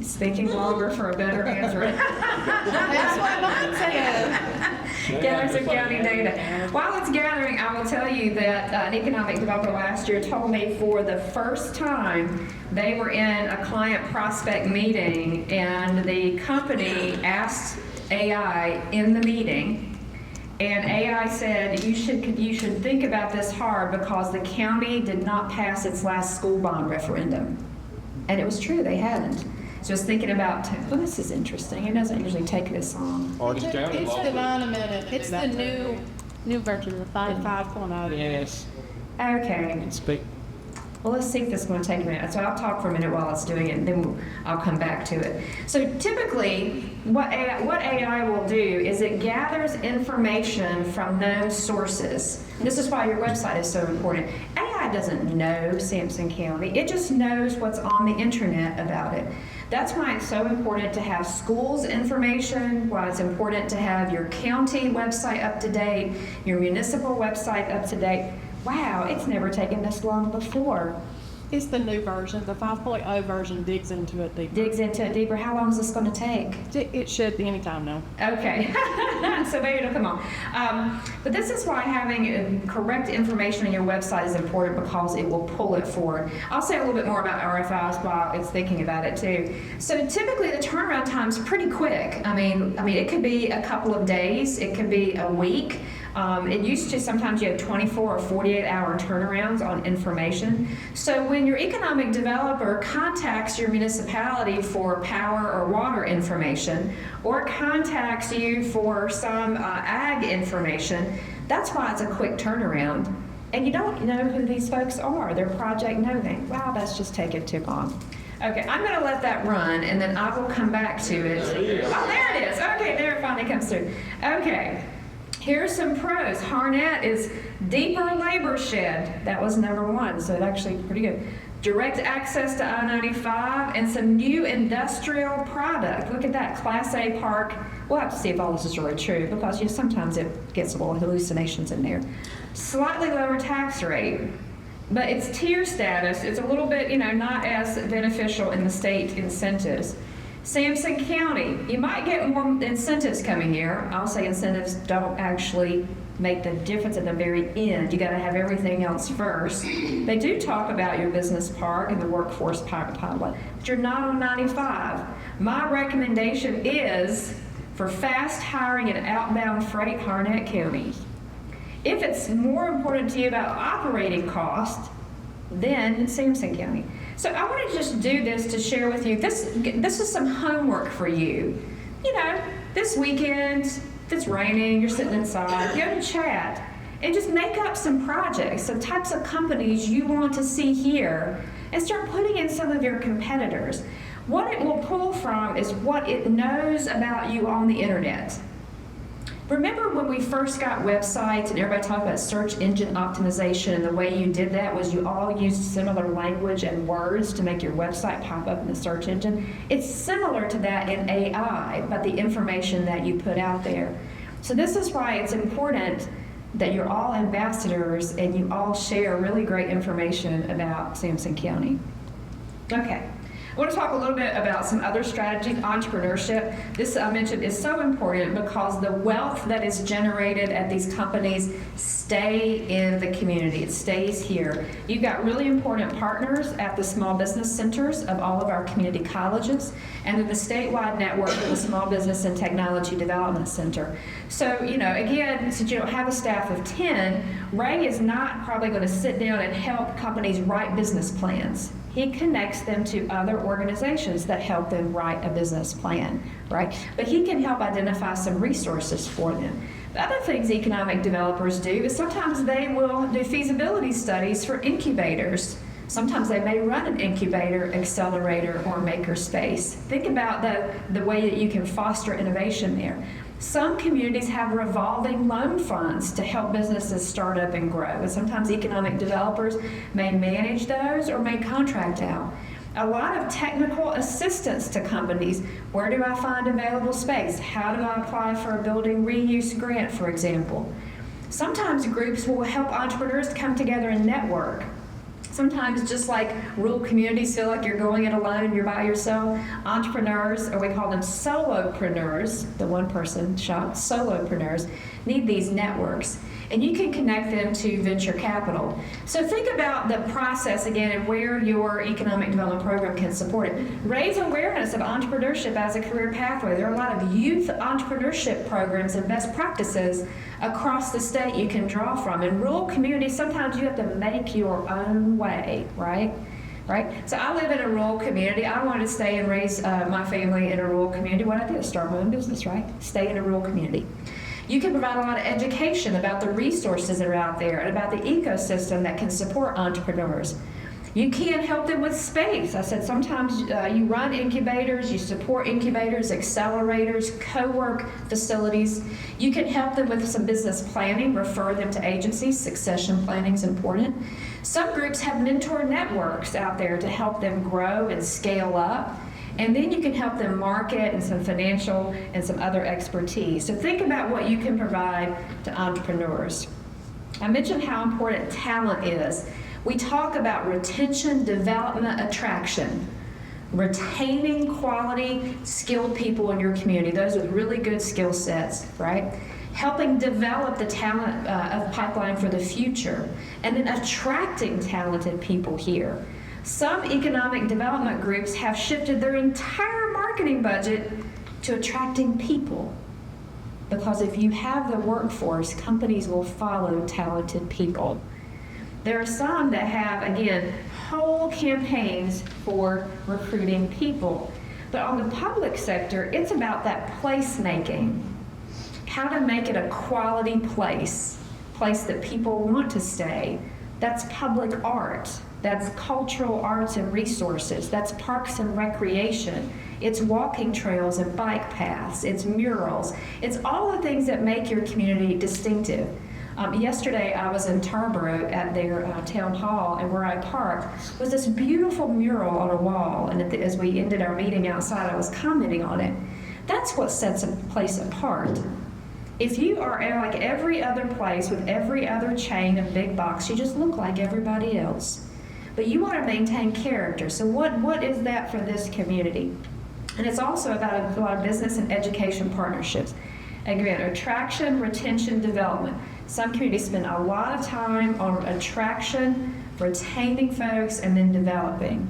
Speaking longer for a better answer. That's what mine said. Gather some county data. While it's gathering, I will tell you that an economic developer last year told me for the first time they were in a client prospect meeting and the company asked AI in the meeting, and AI said, you should think about this hard because the county did not pass its last school bond referendum. And it was true, they hadn't. So I was thinking about, well, this is interesting. It doesn't usually take this long. It's divine a minute. It's the new version of 5.0. Yes. Okay. Speak. Well, let's see if this is going to take a minute. So I'll talk for a minute while it's doing it, and then I'll come back to it. So typically, what AI will do is it gathers information from known sources. This is why your website is so important. AI doesn't know Sampson County. It just knows what's on the internet about it. That's why it's so important to have schools information, why it's important to have your county website up to date, your municipal website up to date. Wow, it's never taken this long before. It's the new version. The 5.0 version digs into it deeper. Digs into it deeper. How long is this going to take? It should be any time now. Okay, so maybe it'll come on. But this is why having correct information on your website is important because it will pull it forward. I'll say a little bit more about RFIs while it's thinking about it too. So typically the turnaround time is pretty quick. I mean, it could be a couple of days. It could be a week. It used to sometimes you have 24 or 48 hour turnarounds on information. So when your economic developer contacts your municipality for power or water information or contacts you for some ag information, that's why it's a quick turnaround. And you don't know who these folks are, their project no-name. Wow, that's just taking too long. Okay, I'm going to let that run and then I will come back to it. Oh, there it is. Okay, there it finally comes through. Okay. Here's some pros. Harnett is deeper labor shed. That was number one, so it's actually pretty good. direct access to I-95, and some new industrial product. Look at that, Class A park. We'll have to see if all this is really true, because sometimes it gets a little hallucinations in there. Slightly lower tax rate, but it's tier status. It's a little bit, not as beneficial in the state incentives. Sampson County, you might get more incentives coming here. I'll say incentives don't actually make the difference at the very end. You got to have everything else first. They do talk about your business park and the workforce pipeline, but you're not on 95. My recommendation is for fast hiring and outbound freight, Harnett County. If it's more important to you about operating cost, then Sampson County. So I want to just do this to share with you. This is some homework for you. This weekend, if it's raining, you're sitting inside, go to chat and just make up some projects, some types of companies you want to see here, and start putting in some of your competitors. What it will pull from is what it knows about you on the internet. Remember when we first got websites and everybody talked about search engine optimization, and the way you did that was you all used similar language and words to make your website pop up in the search engine? It's similar to that in AI, but the information that you put out there. So this is why it's important that you're all ambassadors and you all share really great information about Sampson County. Okay. I want to talk a little bit about some other strategies. Entrepreneurship. This I mentioned is so important because the wealth that is generated at these companies stay in the community. It stays here. You've got really important partners at the small business centers of all of our community colleges, and then the statewide network of the Small Business and Technology Development Center. So, again, since you don't have a staff of 10, Ray is not probably going to sit down and help companies write business plans. He connects them to other organizations that help them write a business plan, right? But he can help identify some resources for them. The other things economic developers do is sometimes they will do feasibility studies for incubators. Sometimes they may run an incubator, accelerator, or maker space. Think about the way that you can foster innovation there. Some communities have revolving loan funds to help businesses start up and grow. And sometimes economic developers may manage those or may contract out. A lot of technical assistance to companies. Where do I find available space? How do I apply for a building reuse grant, for example? Sometimes groups will help entrepreneurs come together and network. Sometimes, just like rural communities feel like you're going it alone, you're by yourself, entrepreneurs, or we call them solopreneurs, the one-person shop, solopreneurs, need these networks. And you can connect them to venture capital. So think about the process again and where your economic development program can support it. Raise awareness of entrepreneurship as a career pathway. There are a lot of youth entrepreneurship programs and best practices across the state you can draw from. In rural communities, sometimes you have to make your own way, right? So I live in a rural community. I wanted to stay and raise my family in a rural community. What I did is start my own business, right? Stay in a rural community. You can provide a lot of education about the resources that are out there and about the ecosystem that can support entrepreneurs. You can help them with space. I said sometimes you run incubators, you support incubators, accelerators, co-work facilities. You can help them with some business planning, refer them to agencies. Succession planning is important. Some groups have mentor networks out there to help them grow and scale up. And then you can help them market and some financial and some other expertise. So think about what you can provide to entrepreneurs. I mentioned how important talent is. We talk about retention, development, attraction. Retaining quality, skilled people in your community, those with really good skill sets, right? Helping develop the talent of pipeline for the future. And then attracting talented people here. Some economic development groups have shifted their entire marketing budget to attracting people. Because if you have the workforce, companies will follow talented people. There are some that have, again, whole campaigns for recruiting people. But on the public sector, it's about that placemaking. How to make it a quality place that people want to stay. That's public art. That's cultural arts and resources. That's parks and recreation. It's walking trails and bike paths. It's murals. It's all the things that make your community distinctive. Yesterday, I was in Tarboro at their town hall, and where I parked was this beautiful mural on a wall. And as we ended our meeting outside, I was commenting on it. That's what sets a place apart. If you are like every other place with every other chain of big box, you just look like everybody else. But you want to maintain character. So what is that for this community? And it's also about a lot of business and education partnerships. Again, attraction, retention, development. Some communities spend a lot of time on attraction, retaining folks, and then developing.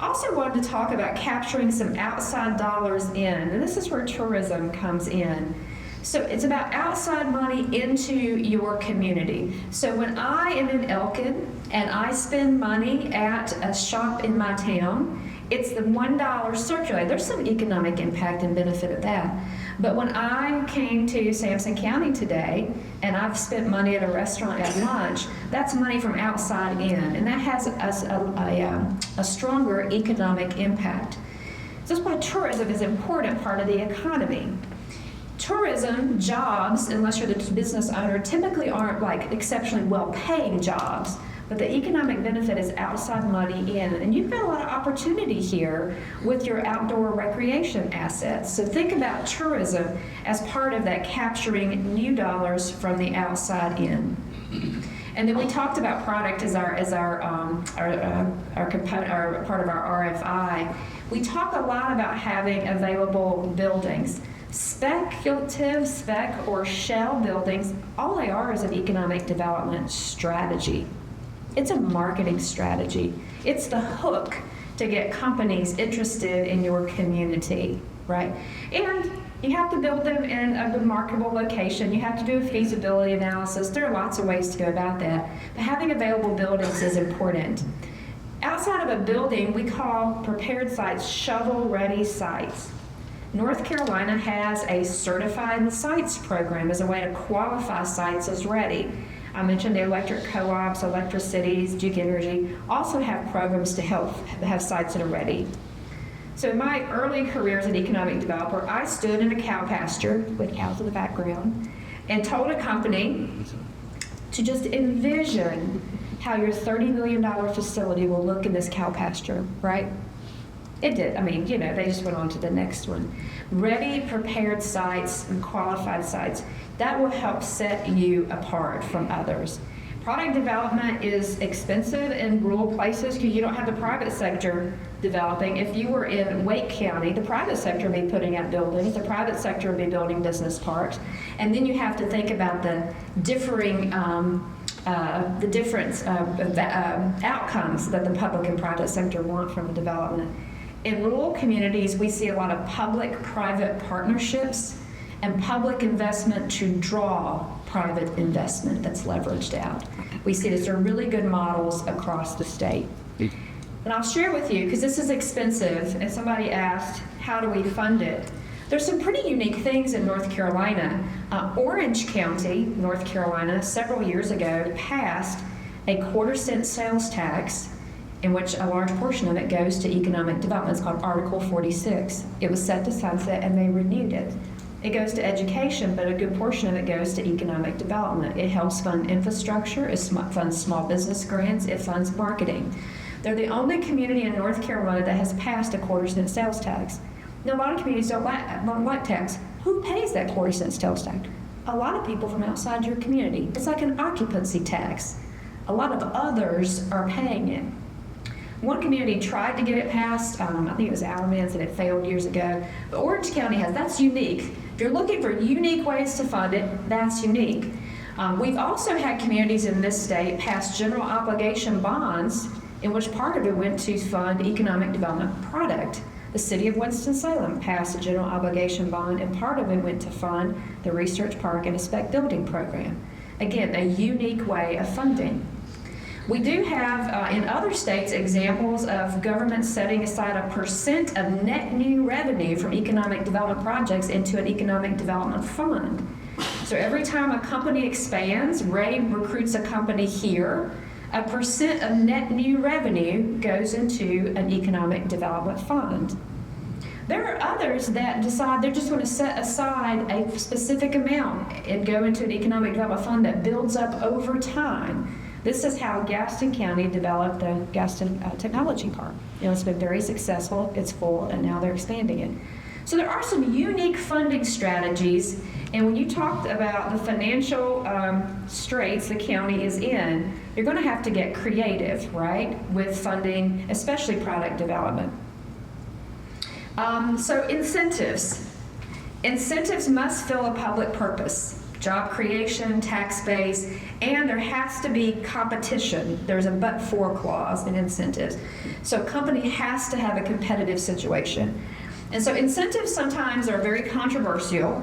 Also wanted to talk about capturing some outside dollars in, and this is where tourism comes in. So it's about outside money into your community. So when I am in Elkin and I spend money at a shop in my town, it's the $1 circulated. There's some economic impact and benefit of that. But when I came to Sampson County today and I've spent money at a restaurant at lunch, that's money from outside in, and that has a stronger economic impact. So that's why tourism is an important part of the economy. Tourism jobs, unless you're the business owner, typically aren't like exceptionally well-paying jobs, but the economic benefit is outside money in, and you've got a lot of opportunity here with your outdoor recreation assets. So think about tourism as part of that capturing new dollars from the outside in. And then we talked about product as our component, our part of our RFI. We talk a lot about having available buildings. Speculative, spec, or shell buildings, all they are is an economic development strategy. It's a marketing strategy. It's the hook to get companies interested in your community, right? And you have to build them in a good marketable location. You have to do a feasibility analysis. There are lots of ways to go about that. But having available buildings is important. Outside of a building, we call prepared sites shovel-ready sites. North Carolina has a certified sites program as a way to qualify sites as ready. I mentioned the electric co-ops, electricities, Duke Energy also have programs to help have sites that are ready. So in my early career as an economic developer, I stood in a cow pasture with cows in the background and told a company to just envision how your $30 million facility will look in this cow pasture, right? It did. I mean, they just went on to the next one. Ready, prepared sites and qualified sites. That will help set you apart from others. Product development is expensive in rural places because you don't have the private sector developing. If you were in Wake County, the private sector would be putting up buildings, the private sector would be building business parks, and then you have to think about the differing outcomes that the public and private sector want from a development. In rural communities, we see a lot of public-private partnerships and public investment to draw private investment that's leveraged out. We see these are really good models across the state. And I'll share with you, because this is expensive, and somebody asked, how do we fund it? There's some pretty unique things in North Carolina. Orange County, North Carolina, several years ago passed a 1/4-cent sales tax in which a large portion of it goes to economic development. It's called Article 46. It was set to sunset and they renewed it. It goes to education, but a good portion of it goes to economic development. It helps fund infrastructure, it funds small business grants, it funds marketing. They're the only community in North Carolina that has passed a 1/4-cent sales tax. Now, a lot of communities don't like tax. Who pays that 1/4-cent sales tax? A lot of people from outside your community. It's like an occupancy tax. A lot of others are paying it. One community tried to get it passed, I think it was Alamance, and it failed years ago. But Orange County that's unique. If you're looking for unique ways to fund it, that's unique. We've also had communities in this state pass general obligation bonds, in which part of it went to fund economic development product. The city of Winston-Salem passed a general obligation bond, and part of it went to fund the research park and a spec building program. Again, a unique way of funding. We do have, in other states, examples of government setting aside a % of net new revenue from economic development projects into an economic development fund. So every time a company expands, Ray recruits a company here, a % of net new revenue goes into an economic development fund. There are others that decide they're just going to set aside a specific amount and go into an economic development fund that builds up over time. This is how Gaston County developed the Gaston Technology Park. It's been very successful, it's full, and now they're expanding it. So there are some unique funding strategies, and when you talked about the financial straits the county is in, you're going to have to get creative, right, with funding, especially product development. So incentives. Incentives must fill a public purpose. Job creation, tax base, and there has to be competition. There's a but-for clause in incentives. So a company has to have a competitive situation. And so incentives sometimes are very controversial,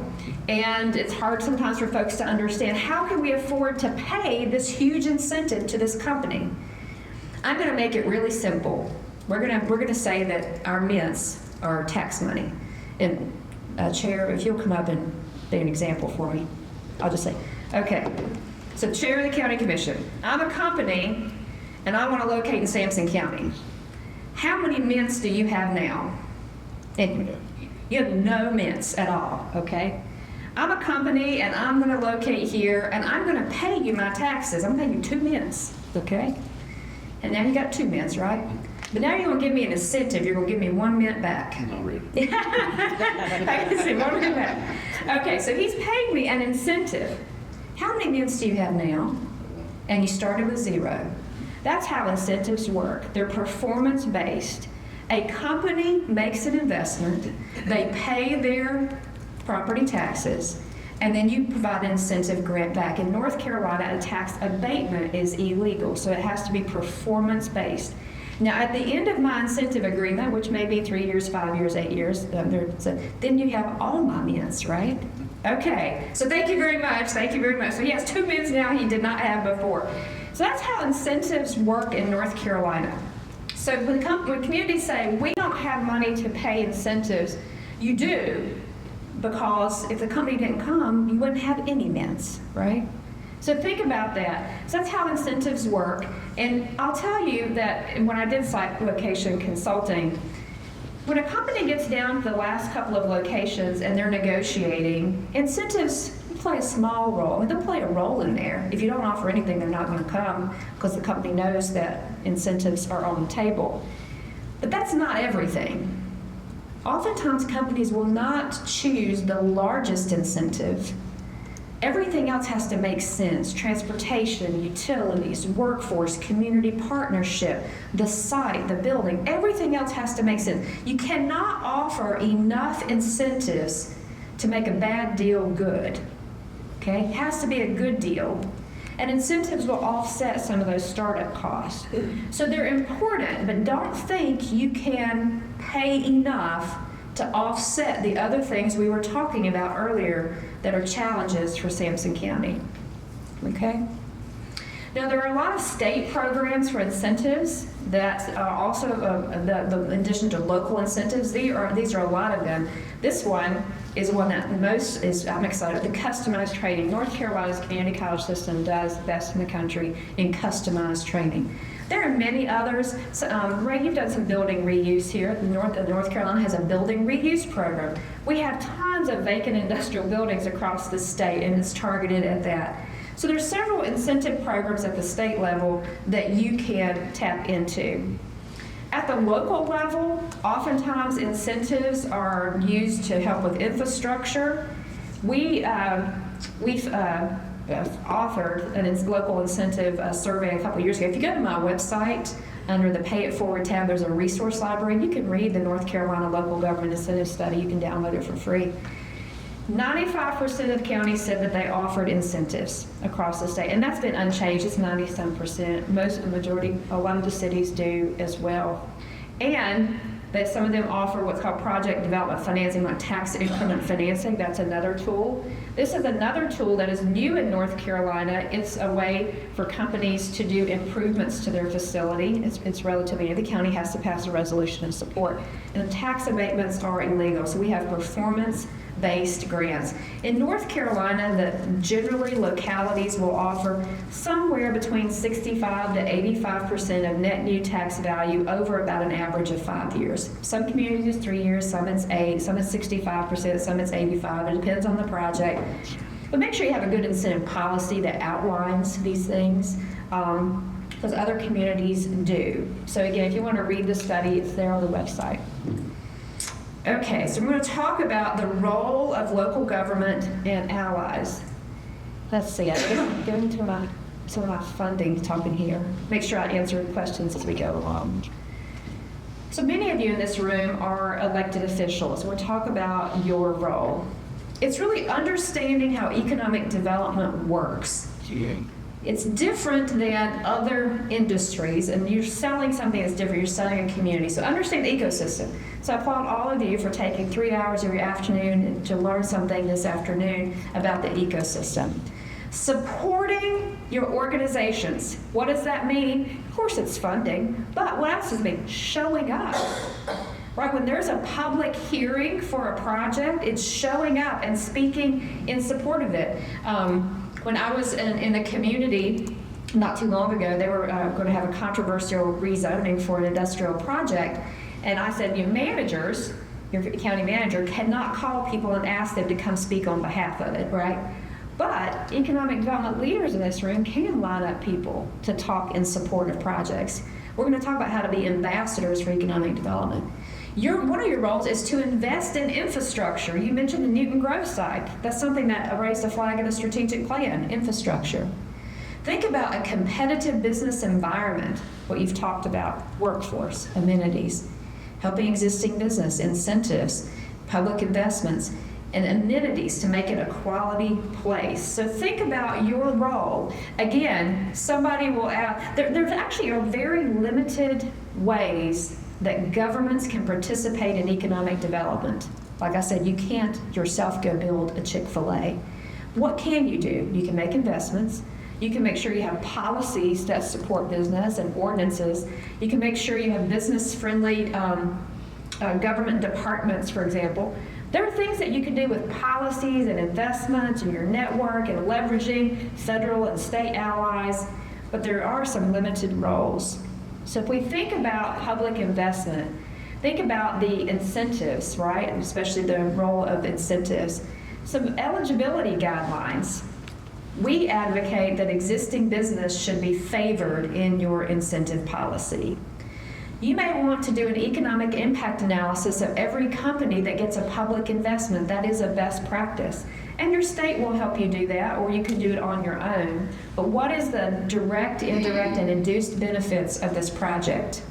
and it's hard sometimes for folks to understand, how can we afford to pay this huge incentive to this company? I'm going to make it really simple. We're going to say that our mints are tax money. And Chair, if you'll come up and be an example for me. I'll just say, okay, so Chair of the County Commission, I'm a company and I want to locate in Sampson County. How many mints do you have now? And you have no mints at all, okay? I'm a company and I'm going to locate here and I'm going to pay you my taxes. I'm going to pay you 2 mints, okay? And now you got 2 mints, right? But now you're going to give me an incentive. You're going to give me 1 mint back. Not really. I can see 1 mint back. Okay, so he's paying me an incentive. How many mints do you have now? And you started with 0. That's how incentives work. They're performance-based. A company makes an investment. They pay their property taxes, and then you provide an incentive grant back. In North Carolina, a tax abatement is illegal, so it has to be performance-based. Now, at the end of my incentive agreement, which may be 3 years, 5 years, 8 years, then you have all my mints, right? Okay, so thank you very much. Thank you very much. So he has 2 mints now he did not have before. So that's how incentives work in North Carolina. So when communities say, we don't have money to pay incentives, you do, because if the company didn't come, you wouldn't have any mints, right? So think about that. So that's how incentives work. And I'll tell you that when I did site location consulting, when a company gets down to the last couple of locations and they're negotiating, incentives play a small role. I mean, they'll play a role in there. If you don't offer anything, they're not going to come because the company knows that incentives are on the table. But that's not everything. Oftentimes, companies will not choose the largest incentive. Everything else has to make sense. Transportation, utilities, workforce, community partnership, the site, the building, everything else has to make sense. You cannot offer enough incentives to make a bad deal good. Okay? It has to be a good deal. And incentives will offset some of those startup costs. So they're important, but don't think you can pay enough to offset the other things we were talking about earlier that are challenges for Sampson County. Okay? Now, there are a lot of state programs for incentives that are also, in addition to local incentives, these are a lot of them. This one is one that I'm excited. The customized training. North Carolina's community college system does best in the country in customized training. There are many others. So, Ray, you've done some building reuse here. North Carolina has a building reuse program. We have tons of vacant industrial buildings across the state, and it's targeted at that. So there's several incentive programs at the state level that you can tap into. At the local level, oftentimes incentives are used to help with infrastructure. We've authored a local incentive survey a couple years ago. If you go to my website, under the Pay It Forward tab, there's a resource library. You can read the North Carolina Local Government Incentive Study. You can download it for free. 95% of counties said that they offered incentives across the state, and that's been unchanged. It's 90-some%. A lot of the cities do as well. And that some of them offer what's called project development financing, like tax increment financing. That's another tool. This is another tool that is new in North Carolina. It's a way for companies to do improvements to their facility. It's relatively new. The county has to pass a resolution and support. And the tax abatements are illegal. So we have performance based grants. In North Carolina, generally localities will offer somewhere between 65 to 85% of net new tax value over about an average of 5 years. Some communities 3 years, some it's 8, some it's 65%, some it's 85. It depends on the project. But make sure you have a good incentive policy that outlines these things, because other communities do. So again, if you want to read the study, it's there on the website. Okay, so we're going to talk about the role of local government and allies. Let's see, I'm getting to some of my funding talking here. Make sure I answer questions as we go along. So many of you in this room are elected officials. We'll talk about your role. It's really understanding how economic development works. It's different than other industries, and you're selling something that's different. You're selling a community. So understand the ecosystem. So I applaud all of you for taking 3 hours of your afternoon to learn something this afternoon about the ecosystem. Supporting your organizations. What does that mean? Of course, it's funding, but what else does it mean? Showing up. Right, when there's a public hearing for a project, it's showing up and speaking in support of it. When I was in a community not too long ago, they were going to have a controversial rezoning for an industrial project. And I said, managers, your county manager, cannot call people and ask them to come speak on behalf of it, right? But economic development leaders in this room can line up people to talk in support of projects. We're going to talk about how to be ambassadors for economic development. One of your roles is to invest in infrastructure. You mentioned the Newton Grove site. That's something that raised a flag in the strategic plan, infrastructure. Think about a competitive business environment, what you've talked about, workforce, amenities, helping existing business, incentives, public investments, and amenities to make it a quality place. So think about your role. Again, somebody will ask, there's actually are very limited ways that governments can participate in economic development. Like I said, you can't yourself go build a Chick-fil-A. What can you do? You can make investments. You can make sure you have policies that support business and ordinances. You can make sure you have business-friendly government departments, for example. There are things that you can do with policies and investments and your network and leveraging federal and state allies, but there are some limited roles. So if we think about public investment, think about the incentives, right? Especially the role of incentives. Some eligibility guidelines. We advocate that existing business should be favored in your incentive policy. You may want to do an economic impact analysis of every company that gets a public investment. That is a best practice. And your state will help you do that, or you can do it on your own. But what is the direct, indirect, and induced benefits of this project?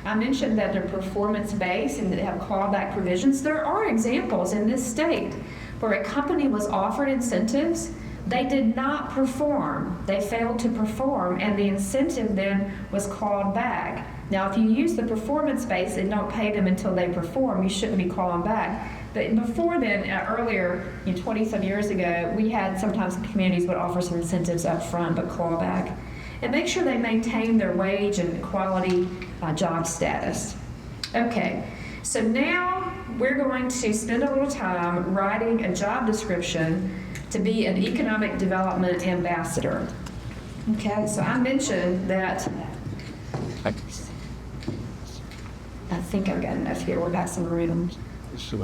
I mentioned that they're performance-based and they have clawback provisions. There are examples in this state where a company was offered incentives. They did not perform. They failed to perform, and the incentive then was clawed back. Now, if you use the performance base and don't pay them until they perform, you shouldn't be clawing back. But before then, earlier, 20-some years ago, we had sometimes communities would offer some incentives up front, but claw back. And make sure they maintain their wage and quality job status. Okay, so now we're going to spend a little time writing a job description to be an economic development ambassador. Okay, so I mentioned that, I think I've got enough here. We've got some room. So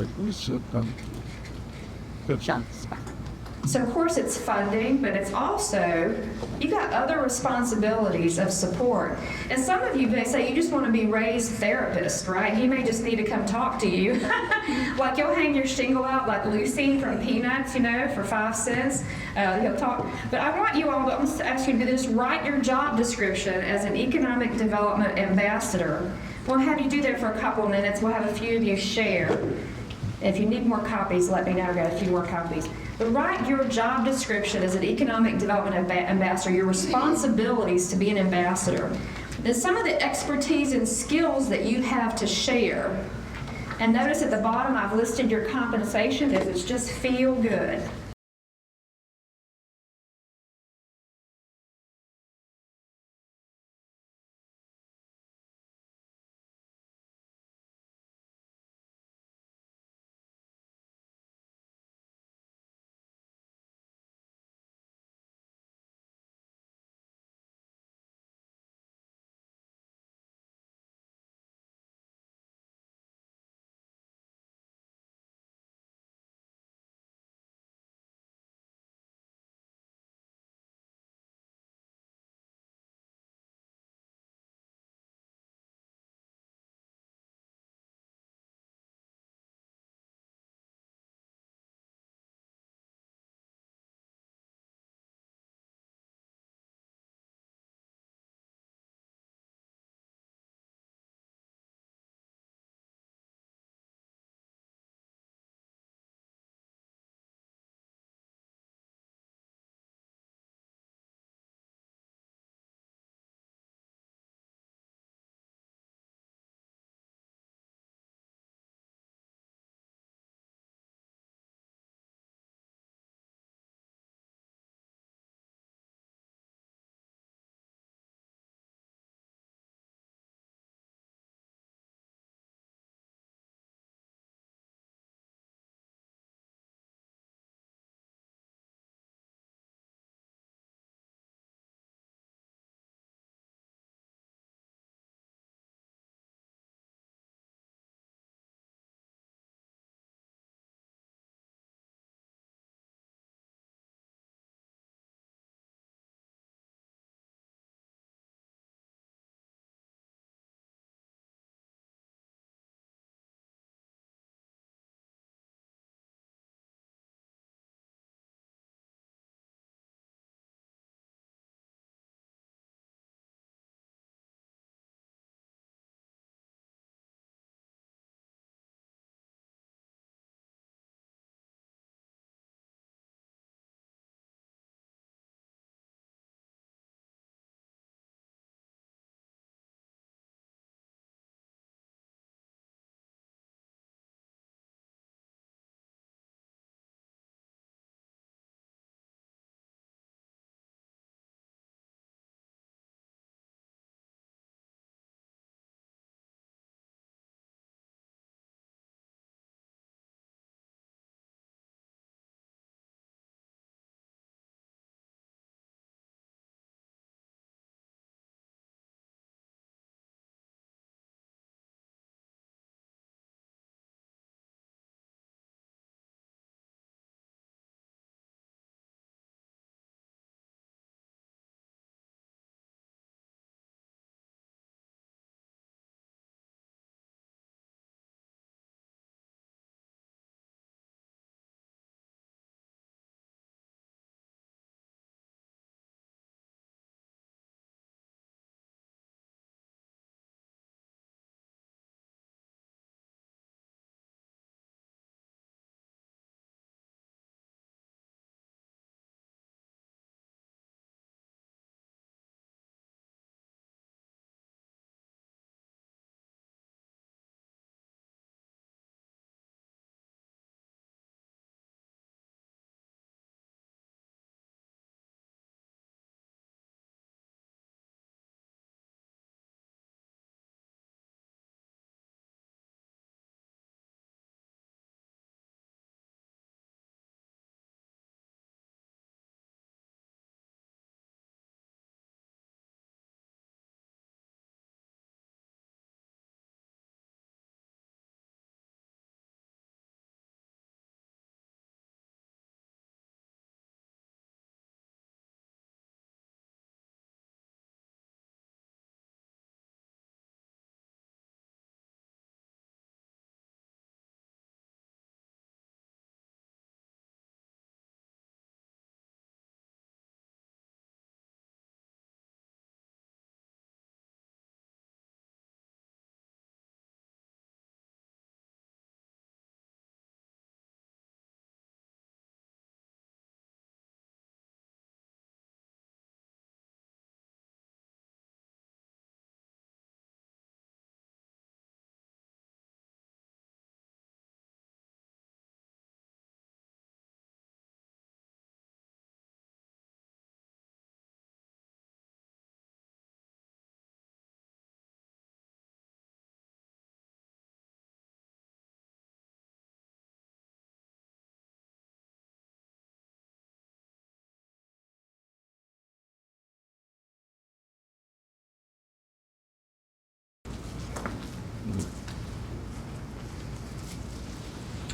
of course it's funding, but it's also, you got other responsibilities of support. And some of you may say you just want to be Ray's therapist, right? He may just need to come talk to you. Like you'll hang your shingle out like Lucy from Peanuts, for 5 cents. He'll talk. But I want you all to ask you to do this, write your job description as an economic development ambassador. We'll have you do that for a couple of minutes. We'll have a few of you share. If you need more copies, let me know. I've got a few more copies. But write your job description as an economic development ambassador, your responsibilities to be an ambassador. And some of the expertise and skills that you have to share. And notice at the bottom I've listed your compensation as it's just feel good.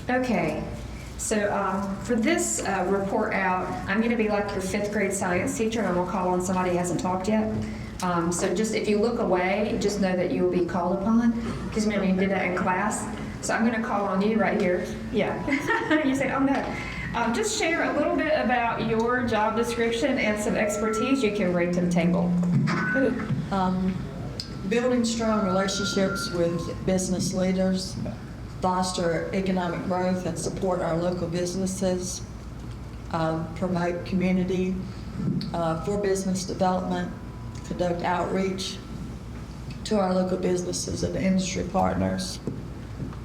Okay, so for this report out, I'm going to be like your 5th grade science teacher, and I'm going to call on somebody who hasn't talked yet. So just if you look away, just know that you will be called upon, because remember you did that in class. So I'm going to call on you right here. Yeah. You say, oh no. Just share a little bit about your job description and some expertise you can bring to the table. Building strong relationships with business leaders, foster economic growth and support our local businesses, promote community for business development, conduct outreach to our local businesses and industry partners,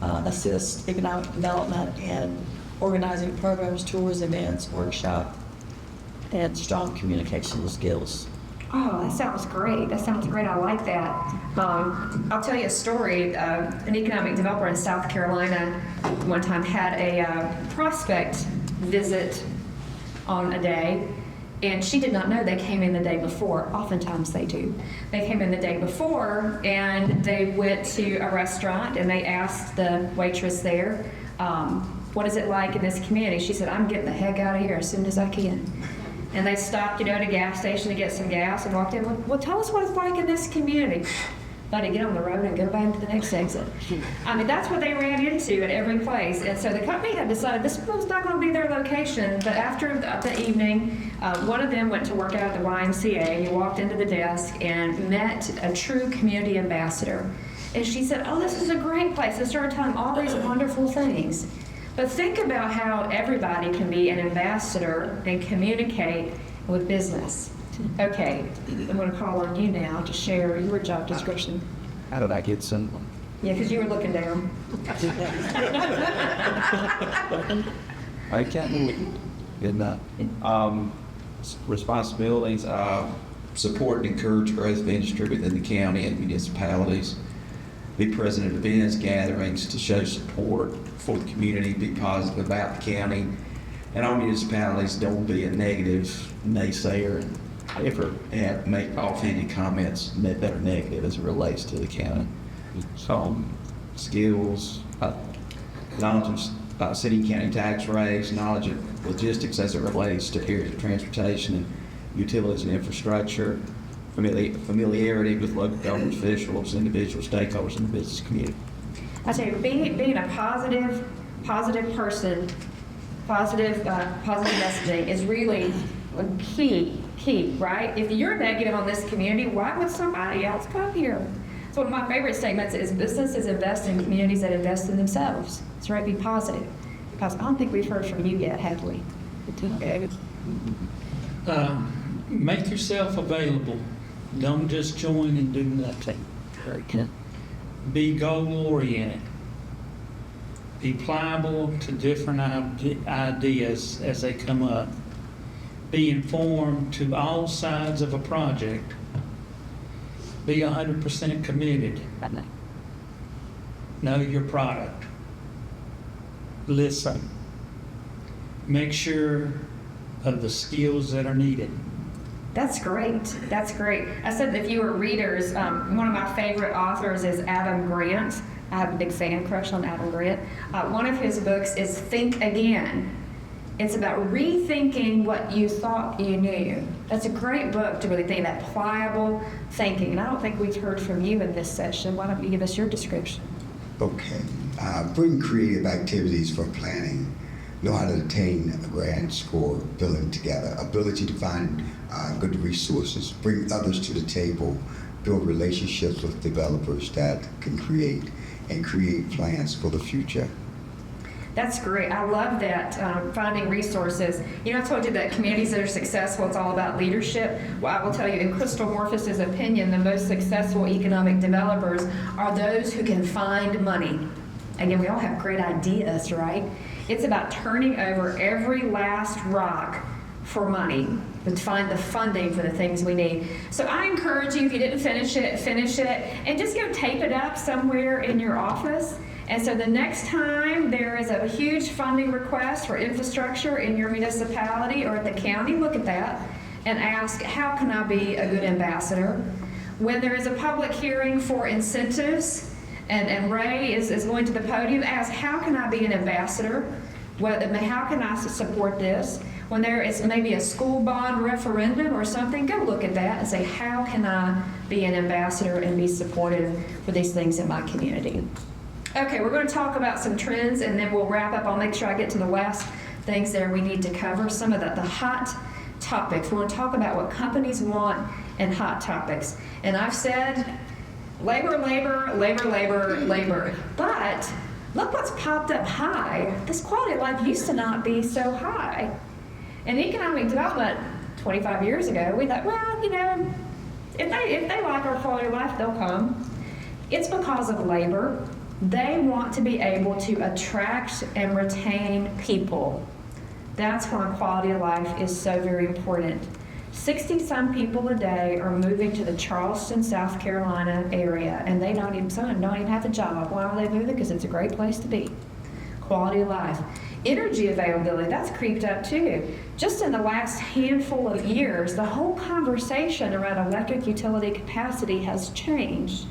assist economic development and organizing programs, tours, events, workshops, and strong communication skills. Oh, that sounds great. That sounds great. I like that. I'll tell you a story. An economic developer in South Carolina one time had a prospect visit on a day, and she did not know they came in the day before. Oftentimes they do. They came in the day before, and they went to a restaurant, and they asked the waitress there, what is it like in this community? She said, I'm getting the heck out of here as soon as I can. And they stopped, at a gas station to get some gas and walked in. Well, tell us what it's like in this community. Let it get on the road and go back to the next exit. I mean, that's what they ran into at every place. And so the company had decided this was not going to be their location. But after the evening, one of them went to work out at the YMCA. And he walked into the desk and met a true community ambassador. And she said, oh, this is a great place. They started telling all these wonderful things. But think about how everybody can be an ambassador and communicate with business. Okay, I'm going to call on you now to share your job description. How did I get sent? Yeah, because you were looking down. I can't believe it. Good enough. Responsibilities, support and encourage growth of industry within the county and municipalities. Be present at events, gatherings to show support for the community, be positive about the county. And all municipalities, don't be a negative naysayer and ever make offhanded comments that are negative as it relates to the county. So, skills, knowledge of city and county tax rates, knowledge of logistics as it relates to areas of transportation and utilities and infrastructure, familiarity with local government officials, individual stakeholders in the business community. I tell you, being a positive person, positive messaging is really key, right? If you're negative on this community, why would somebody else come here? So one of my favorite statements is businesses invest in communities that invest in themselves. So right, be positive. Because I don't think we've heard from you yet, have we? Make yourself available. Don't just join and do nothing. Be goal-oriented. Be pliable to different ideas as they come up. Be informed to all sides of a project. Be 100% committed. Know your product. Listen. Make sure of the skills that are needed. That's great. That's great. I said if you were readers, one of my favorite authors is Adam Grant. I have a big fan crush on Adam Grant. One of his books is Think Again. It's about rethinking what you thought you knew. That's a great book to really think, that pliable thinking. And I don't think we've heard from you in this session. Why don't you give us your description? Okay. Bring creative activities for planning. Know how to attain a grand score, building together, ability to find good resources, bring others to the table, build relationships with developers that can create plans for the future. That's great. I love that, finding resources. You know, I told you that communities that are successful, it's all about leadership. Well, I will tell you, in Crystal Morphus's opinion, the most successful economic developers are those who can find money. Again, we all have great ideas, right? It's about turning over every last rock for money and find the funding for the things we need. So I encourage you, if you didn't finish it, and just go tape it up somewhere in your office. And so the next time there is a huge funding request for infrastructure in your municipality or at the county, look at that and ask, how can I be a good ambassador? When there is a public hearing for incentives, And Ray is going to the podium, ask, how can I be an ambassador? How can I support this? When there is maybe a school bond referendum or something, go look at that and say, how can I be an ambassador and be supportive for these things in my community? Okay, we're going to talk about some trends and then we'll wrap up. I'll make sure I get to the last things there we need to cover. Some of the hot topics. We're going to talk about what companies want and hot topics. And I've said labor, labor, labor, labor, labor. But look what's popped up high. This quality of life used to not be so high. In economic development 25 years ago, we thought, well, you know, if they like our quality of life, they'll come. It's because of labor. They want to be able to attract and retain people. That's why quality of life is so very important. 60-some people a day are moving to the Charleston, South Carolina area, and some of them don't even have a job. Why are they moving? Because it's a great place to be. Quality of life. Energy availability, that's creeped up too. Just in the last handful of years, the whole conversation around electric utility capacity has changed.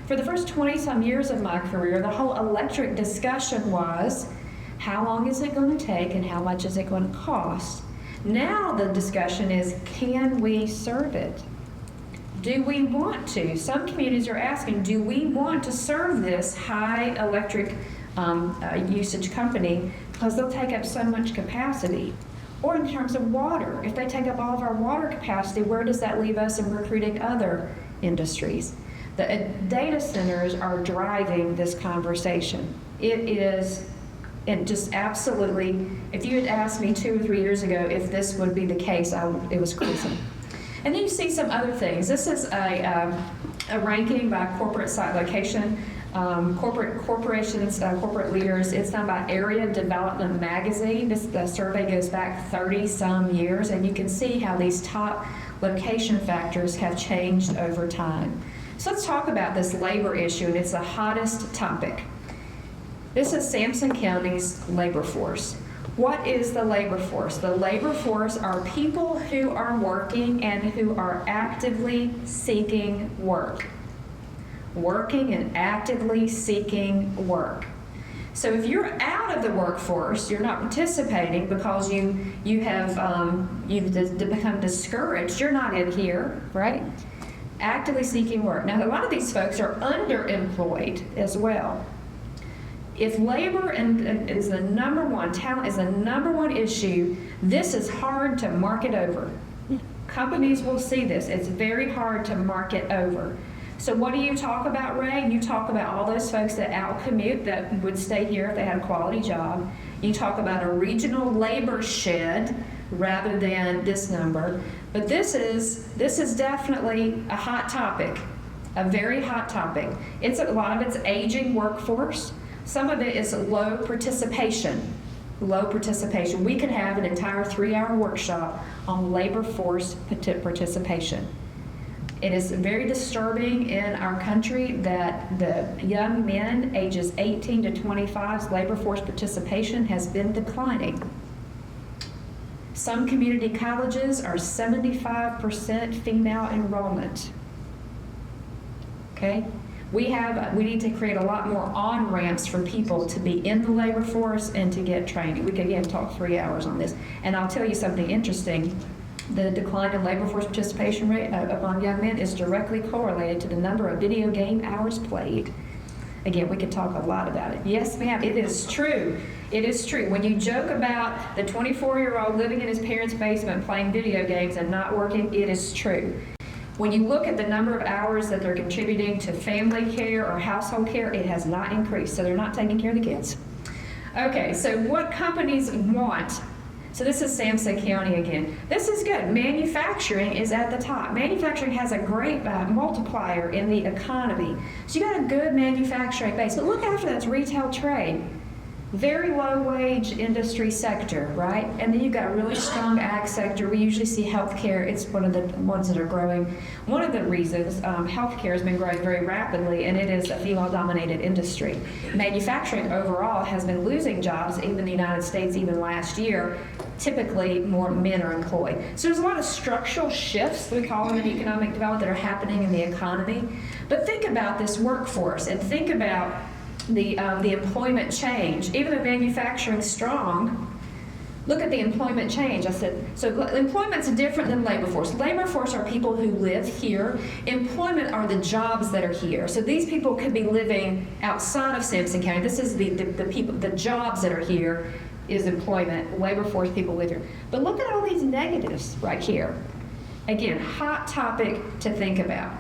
For the first 20-some years of my career, the whole electric discussion was, how long is it going to take and how much is it going to cost? Now the discussion is, can we serve it? Do we want to? Some communities are asking, do we want to serve this high electric usage company because they'll take up so much capacity? Or in terms of water, if they take up all of our water capacity, where does that leave us in recruiting other industries? The data centers are driving this conversation. It is, and just absolutely, if you had asked me 2 or 3 years ago if this would be the case, it was crazy. And then you see some other things. This is a ranking by corporate site location, corporations, corporate leaders. It's done by Area Development Magazine. The survey goes back 30-some years, and you can see how these top location factors have changed over time. So let's talk about this labor issue, and it's the hottest topic. This is Sampson County's labor force. What is the labor force? The labor force are people who are working and who are actively seeking work. Working and actively seeking work. So if you're out of the workforce, you're not participating because you've become discouraged, you're not in here, right? Actively seeking work. Now, a lot of these folks are underemployed as well. If labor is the number one, talent is the number one issue, this is hard to market over. Companies will see this. It's very hard to market over. So what do you talk about, Ray? You talk about all those folks that out-commute that would stay here if they had a quality job. You talk about a regional labor shed rather than this number. But this is definitely a hot topic, a very hot topic. A lot of it's aging workforce. Some of it is low participation. Low participation. We could have an entire 3-hour workshop on labor force participation. It is very disturbing in our country that the young men ages 18 to 25's labor force participation has been declining. Some community colleges are 75% female enrollment. Okay? We need to create a lot more on-ramps for people to be in the labor force and to get training. We could again talk 3 hours on this. And I'll tell you something interesting. The decline in labor force participation rate among young men is directly correlated to the number of video game hours played. Again, we could talk a lot about it. Yes, ma'am, it is true. It is true. When you joke about the 24-year-old living in his parents' basement playing video games and not working, it is true. When you look at the number of hours that they're contributing to family care or household care, it has not increased, so they're not taking care of the kids. Okay, so what companies want? So this is Sampson County again. This is good. Manufacturing is at the top. Manufacturing has a great multiplier in the economy. So you got a good manufacturing base. But look after that's retail trade. Very low wage industry sector, right? And then you've got a really strong ag sector. We usually see healthcare. It's one of the ones that are growing. One of the reasons healthcare has been growing very rapidly, and it is a female-dominated industry. Manufacturing overall has been losing jobs, even in the United States, even last year. typically more men are employed. So there's a lot of structural shifts, we call them in economic development, that are happening in the economy. But think about this workforce and think about the employment change. Even though manufacturing's strong, look at the employment change. I said, so employment's different than labor force. Labor force are people who live here. Employment are the jobs that are here. So these people could be living outside of Sampson County. This is the people, the jobs that are here is employment. Labor force people live here. But look at all these negatives right here. Again, hot topic to think about.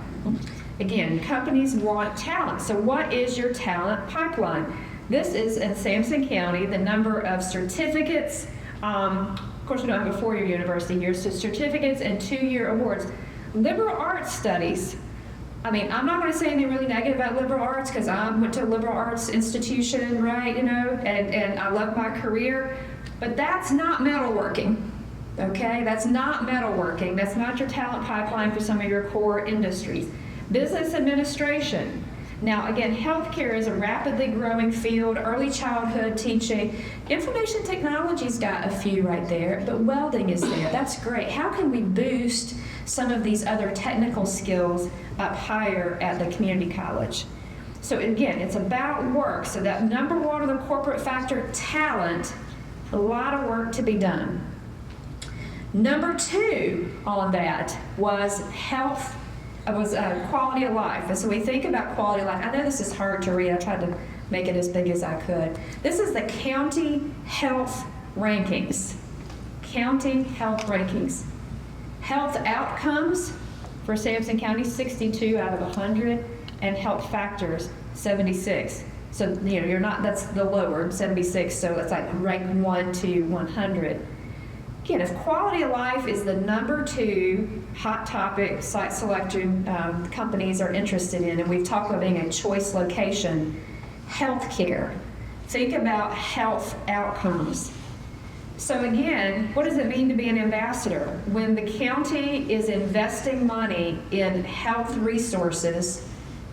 Again, companies want talent. So what is your talent pipeline? This is in Sampson County, the number of certificates. Of course, we don't have a 4-year university here, so certificates and 2-year awards. Liberal arts studies. I mean, I'm not going to say anything really negative about liberal arts because I went to a liberal arts institution, right, you know, and I love my career, but that's not metalworking, okay? That's not metalworking. That's not your talent pipeline for some of your core industries. Business administration. Now, again, healthcare is a rapidly growing field, early childhood teaching. Information technology's got a few right there, but welding is there. That's great. How can we boost some of these other technical skills up higher at the community college? So again, it's about work. So that number one on the corporate factor, talent, a lot of work to be done. Number 2 on that was health. Quality of life. And so we think about quality of life. I know this is hard to read. I tried to make it as big as I could. This is the county health rankings. County health rankings. Health outcomes for Sampson County, 62 out of 100, and health factors, 76. So, you know, you're not, that's the lower, 76, so it's like rank 1 to 100. Again, if quality of life is the number 2 hot topic site selection companies are interested in, and we've talked about being a choice location, healthcare. Think about health outcomes. So again, what does it mean to be an ambassador? When the county is investing money in health resources,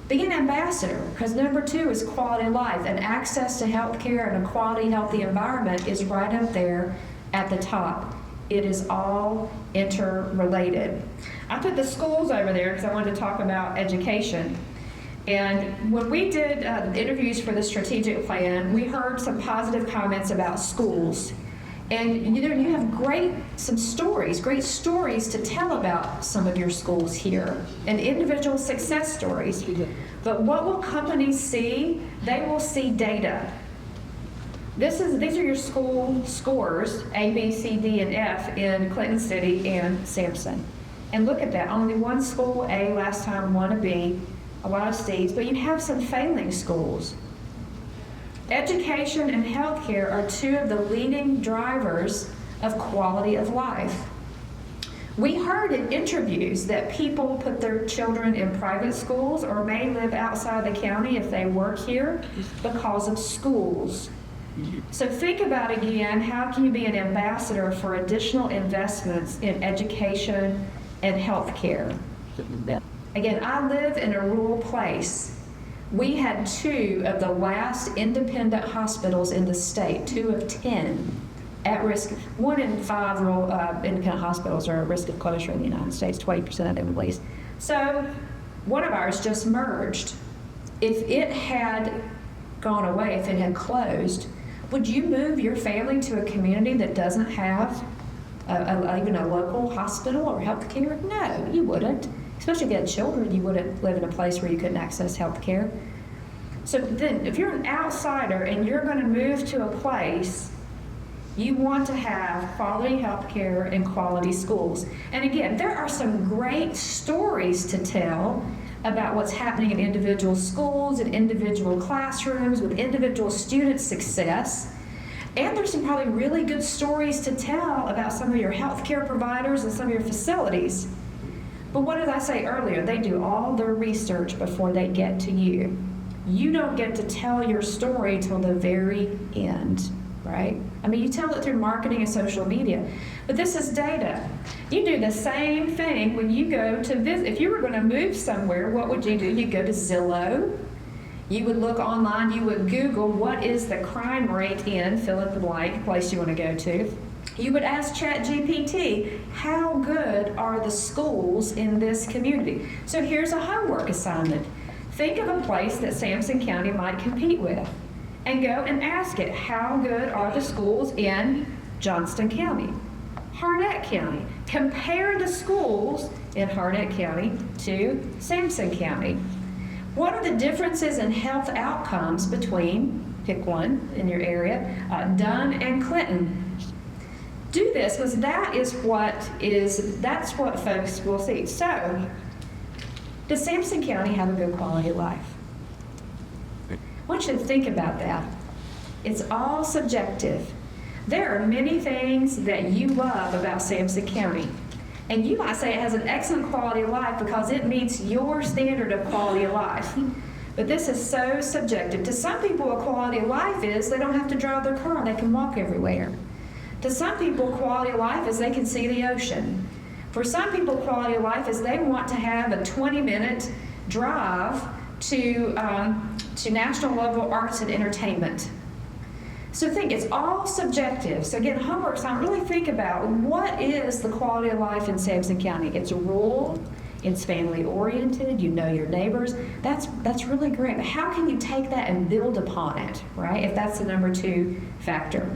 be an ambassador, because number 2 is quality of life, and access to health care and a quality, healthy environment is right up there at the top. It is all interrelated. I put the schools over there because I wanted to talk about education. And when we did interviews for the strategic plan, we heard some positive comments about schools. And you know, you have great stories to tell about some of your schools here, and individual success stories. But what will companies see? They will see data. These are your school scores, A, B, C, D, and F in Clinton City and Sampson. And look at that, only one school A last time, one a B, a lot of C's, but you have some failing schools. Education and healthcare are 2 of the leading drivers of quality of life. We heard in interviews that people put their children in private schools or may live outside the county if they work here because of schools. So think about again, how can you be an ambassador for additional investments in education and healthcare? Again, I live in a rural place. We had 2 of the last independent hospitals in the state, 2 of 10 at risk. 1 in 5 rural independent hospitals are at risk of closure in the United States, 20% of them at least. So one of ours just merged. If it had gone away, if it had closed, would you move your family to a community that doesn't have even a local hospital or health care? No, you wouldn't. Especially if you had children, you wouldn't live in a place where you couldn't access health care. So then, if you're an outsider and you're going to move to a place, you want to have quality health care and quality schools. And again, there are some great stories to tell about what's happening in individual schools and individual classrooms with individual student success. And there's some probably really good stories to tell about some of your healthcare providers and some of your facilities. But what did I say earlier? They do all their research before they get to you. You don't get to tell your story till the very end, right? I mean, you tell it through marketing and social media, but this is data. You do the same thing when you go to visit. If you were going to move somewhere, what would you do? You'd go to Zillow. You would look online. You would Google what is the crime rate in fill in the blank place you want to go to. You would ask ChatGPT, how good are the schools in this community? So here's a homework assignment. Think of a place that Sampson County might compete with and go and ask it, how good are the schools in Johnston County, Harnett County? Compare the schools in Harnett County to Sampson County. What are the differences in health outcomes between, pick one in your area, Dunn and Clinton? Do this, because that's what folks will see. So, does Sampson County have a good quality of life? I want you to think about that. It's all subjective. There are many things that you love about Sampson County. And you might say it has an excellent quality of life because it meets your standard of quality of life. But this is so subjective. To some people, a quality of life is they don't have to drive their car, they can walk everywhere. To some people, quality of life is they can see the ocean. For some people, quality of life is they want to have a 20-minute drive to national level arts and entertainment. So think, it's all subjective. So again, homework assignment, really think about what is the quality of life in Sampson County. It's rural, it's family oriented, you know your neighbors. That's really great. But how can you take that and build upon it, right? If that's the number 2 factor.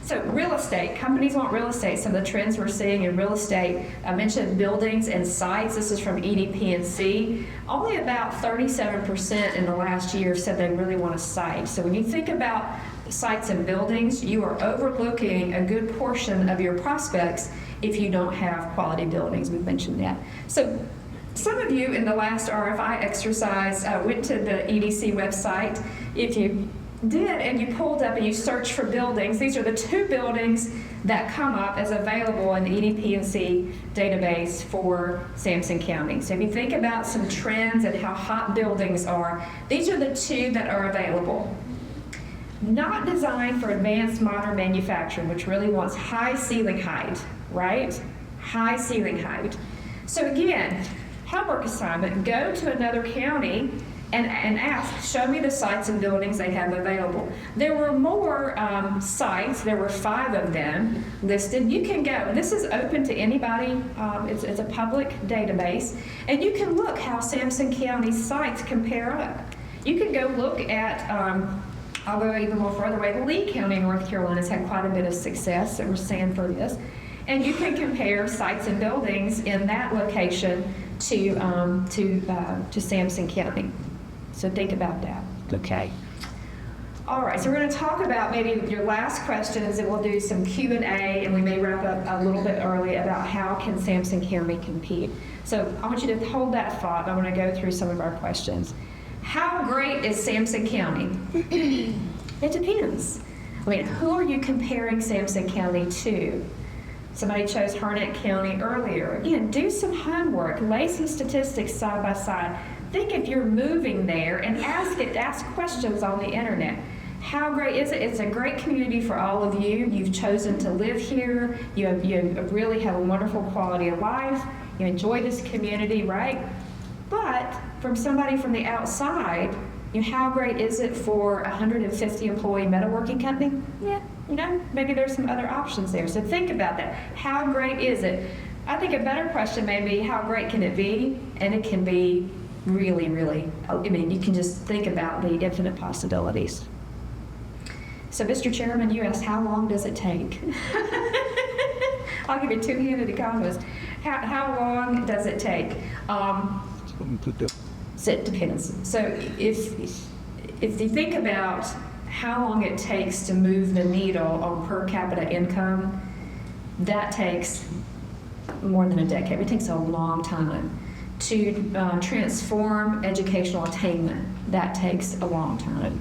So real estate, companies want real estate. Some of the trends we're seeing in real estate, I mentioned buildings and sites. This is from EDP&C. Only about 37% in the last year said they really want a site. So when you think about sites and buildings, you are overlooking a good portion of your prospects if you don't have quality buildings. We've mentioned that. So some of you in the last RFI exercise went to the EDC website. If you did and you pulled up and you searched for buildings, these are the 2 buildings that come up as available in the EDP&C database for Sampson County. So if you think about some trends and how hot buildings are, these are the 2 that are available. Not designed for advanced modern manufacturing, which really wants high ceiling height, right? High ceiling height. So again, homework assignment, go to another county and ask, show me the sites and buildings they have available. There were more sites, there were 5 of them listed. You can go, this is open to anybody, it's a public database, and you can look how Sampson County sites compare up. You can go look at, I'll go even more further away, Lee County, North Carolina has had quite a bit of success that we're seeing for this. And you can compare sites and buildings in that location to Sampson County. So think about that. Okay. All right, so we're going to talk about maybe your last questions, and we'll do some Q&A, and we may wrap up a little bit early about how can Sampson County compete. So I want you to hold that thought. I want to go through some of our questions. How great is Sampson County? It depends. I mean, who are you comparing Sampson County to? Somebody chose Harnett County earlier. Again, do some homework, lay some statistics side by side. Think if you're moving there and ask questions on the internet. How great is it? It's a great community for all of you. You've chosen to live here. You really have a wonderful quality of life. You enjoy this community, right? But from somebody from the outside, how great is it for a 150 employee metalworking company? Yeah, maybe there's some other options there. So think about that. How great is it? I think a better question may be, how great can it be? And it can be really, really, you can just think about the infinite possibilities. So, Mr. Chairman, you asked, how long does it take? I'll give you 2-handed economist. How long does it take? So it depends. So if you think about how long it takes to move the needle on per capita income, that takes more than a decade. It takes a long time. To transform educational attainment, that takes a long time.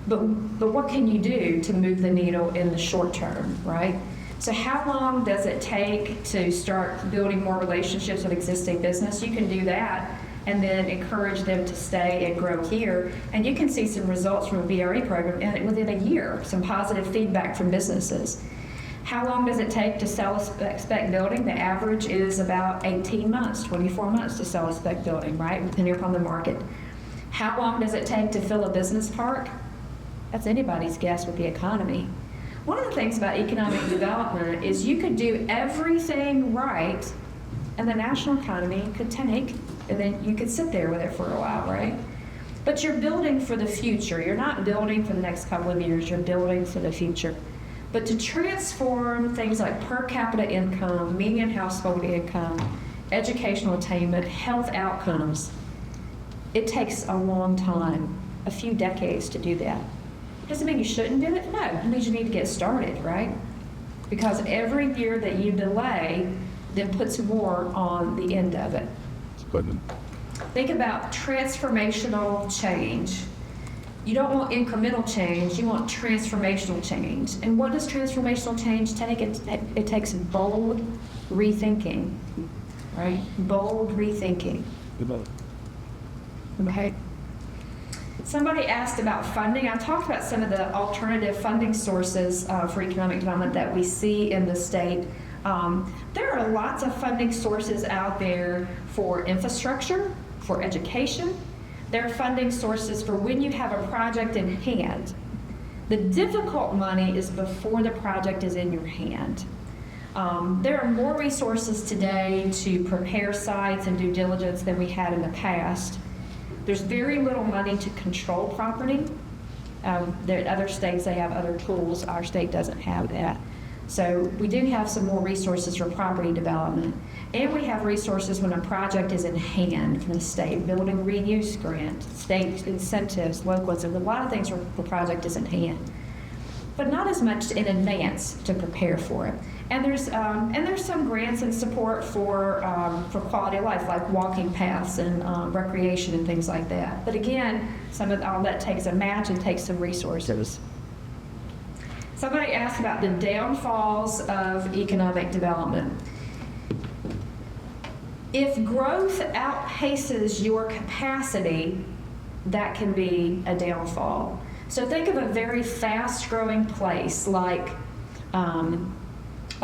But what can you do to move the needle in the short term, right? So how long does it take to start building more relationships with existing business? You can do that and then encourage them to stay and grow here. And you can see some results from a VRE program within a year, some positive feedback from businesses. How long does it take to sell a spec building? The average is about 18 months, 24 months to sell a spec building, right? Depending upon the market. How long does it take to fill a business park? That's anybody's guess with the economy. One of the things about economic development is you could do everything right and the national economy could tank, and then you could sit there with it for a while, right? But you're building for the future. You're not building for the next couple of years, you're building for the future. But to transform things like per capita income, median household income, educational attainment, health outcomes, it takes a long time, a few decades to do that. Doesn't mean you shouldn't do it, no, it means you need to get started, right? Because every year that you delay then puts more on the end of it. Think about transformational change. You don't want incremental change, you want transformational change. And what does transformational change take? It takes bold rethinking, right? Bold rethinking. Okay. Somebody asked about funding. I talked about some of the alternative funding sources for economic development that we see in the state. There are lots of funding sources out there for infrastructure, for education. There are funding sources for when you have a project in hand. The difficult money is before the project is in your hand. There are more resources today to prepare sites and due diligence than we had in the past. There's very little money to control property. There, other states, they have other tools. Our state doesn't have that. So we do have some more resources for property development. And we have resources when a project is in hand from the state, building reuse grant, state incentives, locals, and a lot of things where the project is in hand. But not as much in advance to prepare for it. And there's some grants and support for quality of life, like walking paths and recreation and things like that. But again, all that takes a match and takes some resources. Somebody asked about the downfalls of economic development. If growth outpaces your capacity, that can be a downfall. So think of a very fast-growing place like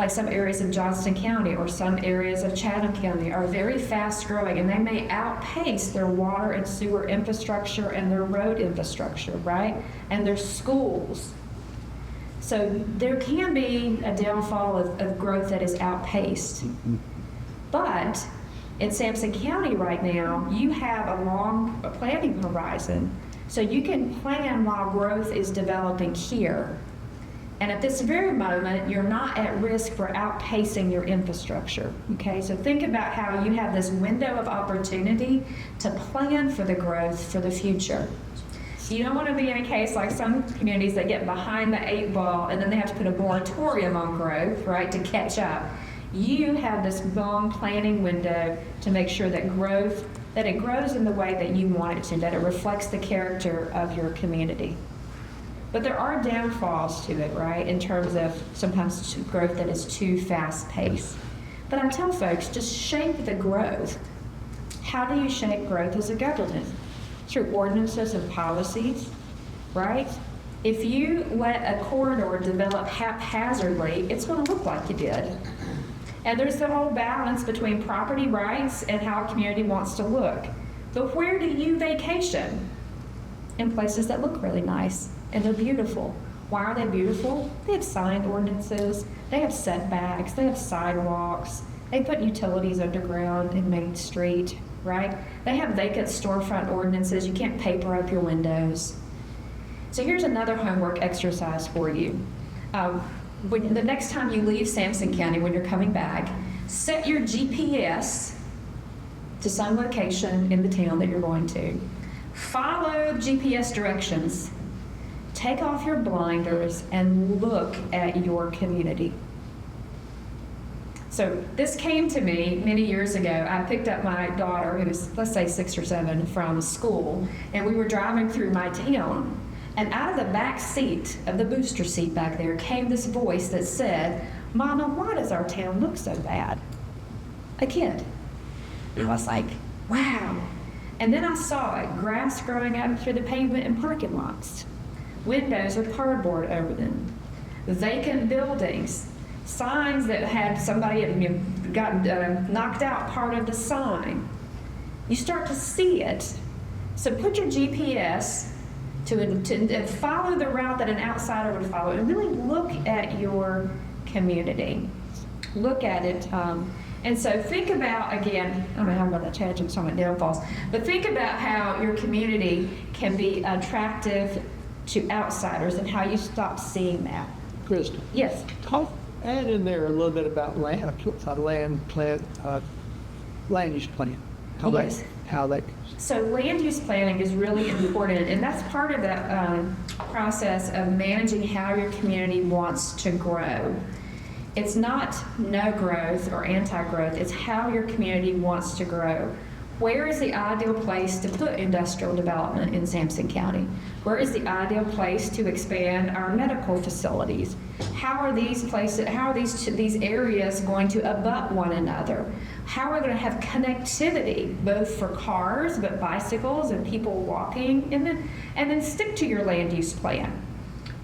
some areas of Johnston County or some areas of Chatham County are very fast-growing, and they may outpace their water and sewer infrastructure and their road infrastructure, right? And their schools. So there can be a downfall of growth that is outpaced. But in Sampson County right now, you have a long planning horizon. So you can plan while growth is developing here. And at this very moment, you're not at risk for outpacing your infrastructure, okay? So think about how you have this window of opportunity to plan for the growth for the future. You don't want to be in a case like some communities that get behind the 8 ball and then they have to put a moratorium on growth, right, to catch up. You have this long planning window to make sure that it grows in the way that you want it to, that it reflects the character of your community. But there are downfalls to it, right, in terms of sometimes growth that is too fast-paced. But I tell folks, just shape the growth. How do you shape growth as a government? Through ordinances and policies, right? If you let a corridor develop haphazardly, it's going to look like you did. And there's the whole balance between property rights and how a community wants to look. But where do you vacation? In places that look really nice and they're beautiful. Why are they beautiful? They have signed ordinances, they have setbacks, they have sidewalks, they put utilities underground in Main Street, right? They have vacant storefront ordinances. You can't paper up your windows. So here's another homework exercise for you. The next time you leave Sampson County, when you're coming back, set your GPS to some location in the town that you're going to. Follow GPS directions. Take off your blinders and look at your community. So this came to me many years ago. I picked up my daughter, who was, let's say, 6 or 7, from school, and we were driving through my town. And out of the back seat of the booster seat back there came this voice that said, "Mama, why does our town look so bad?" A kid. I was like, wow. And then I saw it, grass growing up through the pavement in parking lots, windows with cardboard over them, vacant buildings, signs that had somebody had gotten knocked out part of the sign. You start to see it. So put your GPS to follow the route that an outsider would follow, and really look at your community. Look at it. And so think about, again, I don't know how about that tangent, so I'm at downfalls, but think about how your community can be attractive to outsiders and how you stop seeing that. Krista. Yes. Add in there a little bit about land use plan. Yes. How that. So land use planning is really important, and that's part of the process of managing how your community wants to grow. It's not no growth or anti-growth, it's how your community wants to grow. Where is the ideal place to put industrial development in Sampson County? Where is the ideal place to expand our medical facilities? How are these places, how are these areas going to abut one another? How are we going to have connectivity, both for cars, but bicycles and people walking? And then stick to your land use plan.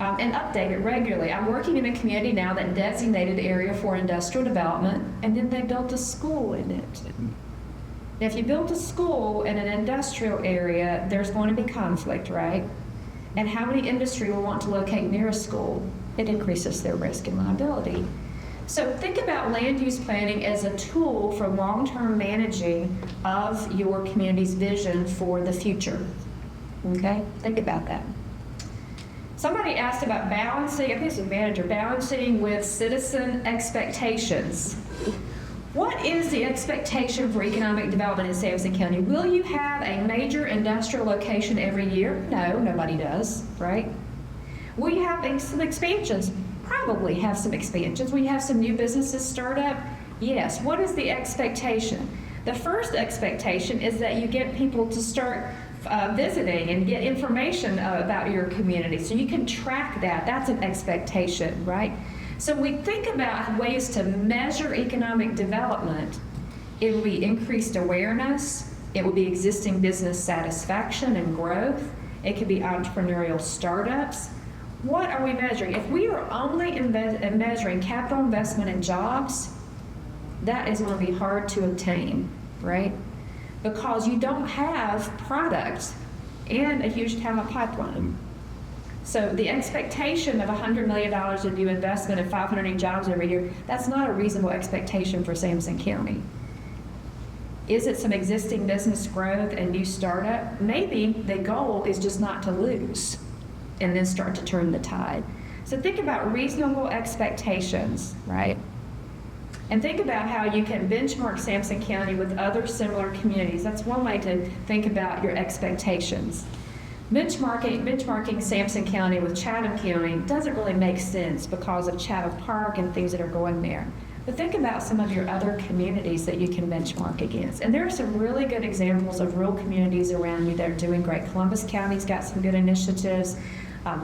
And update it regularly. I'm working in a community now that designated area for industrial development, and then they built a school in it. Now, if you build a school in an industrial area, there's going to be conflict, right? And how many industry will want to locate near a school? It increases their risk and liability. So think about land use planning as a tool for long-term managing of your community's vision for the future. Okay? Think about that. Somebody asked about balancing, I think it's a manager, balancing with citizen expectations. What is the expectation for economic development in Sampson County? Will you have a major industrial location every year? No, nobody does, right? Will you have some expansions? Probably have some expansions. Will you have some new businesses start up? Yes. What is the expectation? The first expectation is that you get people to start visiting and get information about your community so you can track that. That's an expectation, right? So we think about ways to measure economic development. It will be increased awareness. It will be existing business satisfaction and growth. It could be entrepreneurial startups. What are we measuring? If we are only measuring capital investment and jobs, that is going to be hard to obtain, right? Because you don't have products and a huge talent pipeline. So the expectation of $100 million in new investment and 500 new jobs every year, that's not a reasonable expectation for Sampson County. Is it some existing business growth and new startup? Maybe the goal is just not to lose and then start to turn the tide. So think about reasonable expectations, right? And think about how you can benchmark Sampson County with other similar communities. That's one way to think about your expectations. Benchmarking Sampson County with Chatham County doesn't really make sense because of Chatham Park and things that are going there. But think about some of your other communities that you can benchmark against. And there are some really good examples of rural communities around you that are doing great. Columbus County's got some good initiatives.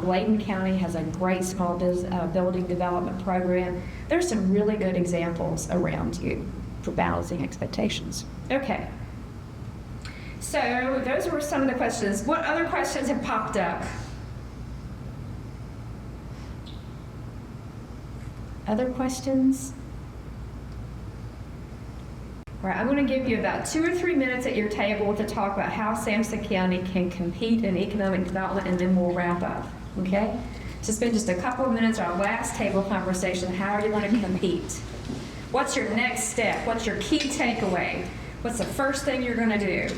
Bladen County has a great small building development program. There's some really good examples around you for balancing expectations. Okay. So those were some of the questions. What other questions have popped up? Other questions? All right, I'm going to give you about 2 or 3 minutes at your table to talk about how Sampson County can compete in economic development, and then we'll wrap up, okay? So spend just a couple of minutes, our last table conversation. How are you going to compete? What's your next step? What's your key takeaway? What's the first thing you're going to do?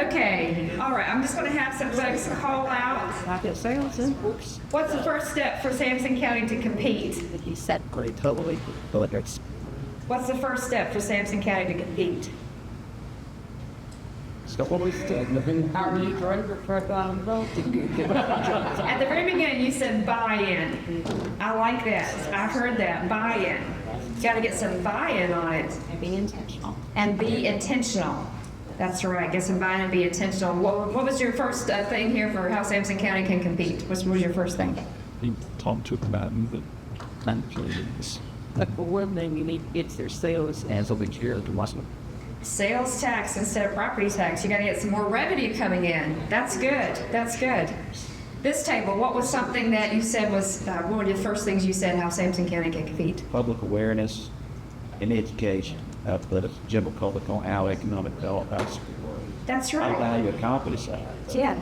Okay, all right, I'm just gonna have some folks call out. What's the first step for Sampson County to compete? He said pretty totally. What's the first step for Sampson County to compete? How are you trying to At the very beginning, you said buy-in. I like that. I've heard that, buy-in. Got to get some buy-in on it. And be intentional. And be intentional. That's right, get some buy-in and be intentional. What was your first thing here for how Sampson County can compete? What was your first thing? Tom took about it, but One thing you need to get their sales and something here to watch them. Sales tax instead of property tax. You got to get some more revenue coming in. That's good. That's good. This table, what was something that you said was one of the first things you said how Sampson County can compete? Public awareness and education, but general public on our economic development. That's How right. you accomplish that. Yeah.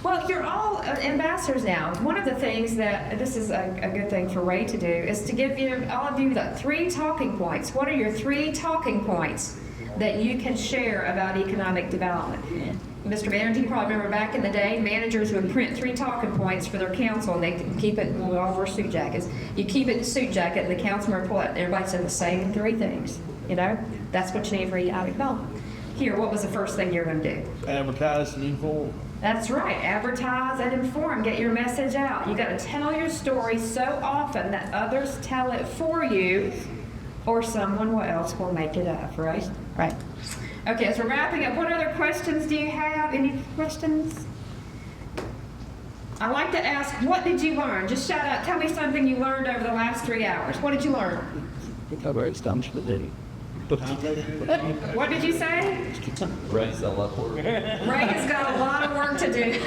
Well, you're all ambassadors now. One of the things that, this is a good thing for Ray to do, is to give all of you the 3 talking points. What are your 3 talking points that you can share about economic development? Mr. Manager, you probably remember back in the day, managers would print 3 talking points for their council, and they keep it, we all wear suit jackets. You keep it in the suit jacket, and the councilman would pull it, and everybody said the same 3 things. You know, that's what you need for economic development. Here, what was the first thing you're going to do? Advertise and inform. That's right. Advertise and inform. Get your message out. You got to tell your story so often that others tell it for you, or someone else will make it up. Right? Right. Okay. As we're wrapping up, what other questions do you have? Any questions? I like to ask, what did you learn? Just shout out. Tell me something you learned over the last 3 hours. What did you learn? What did you say? Ray's a lot more. Ray has got a lot of work to do.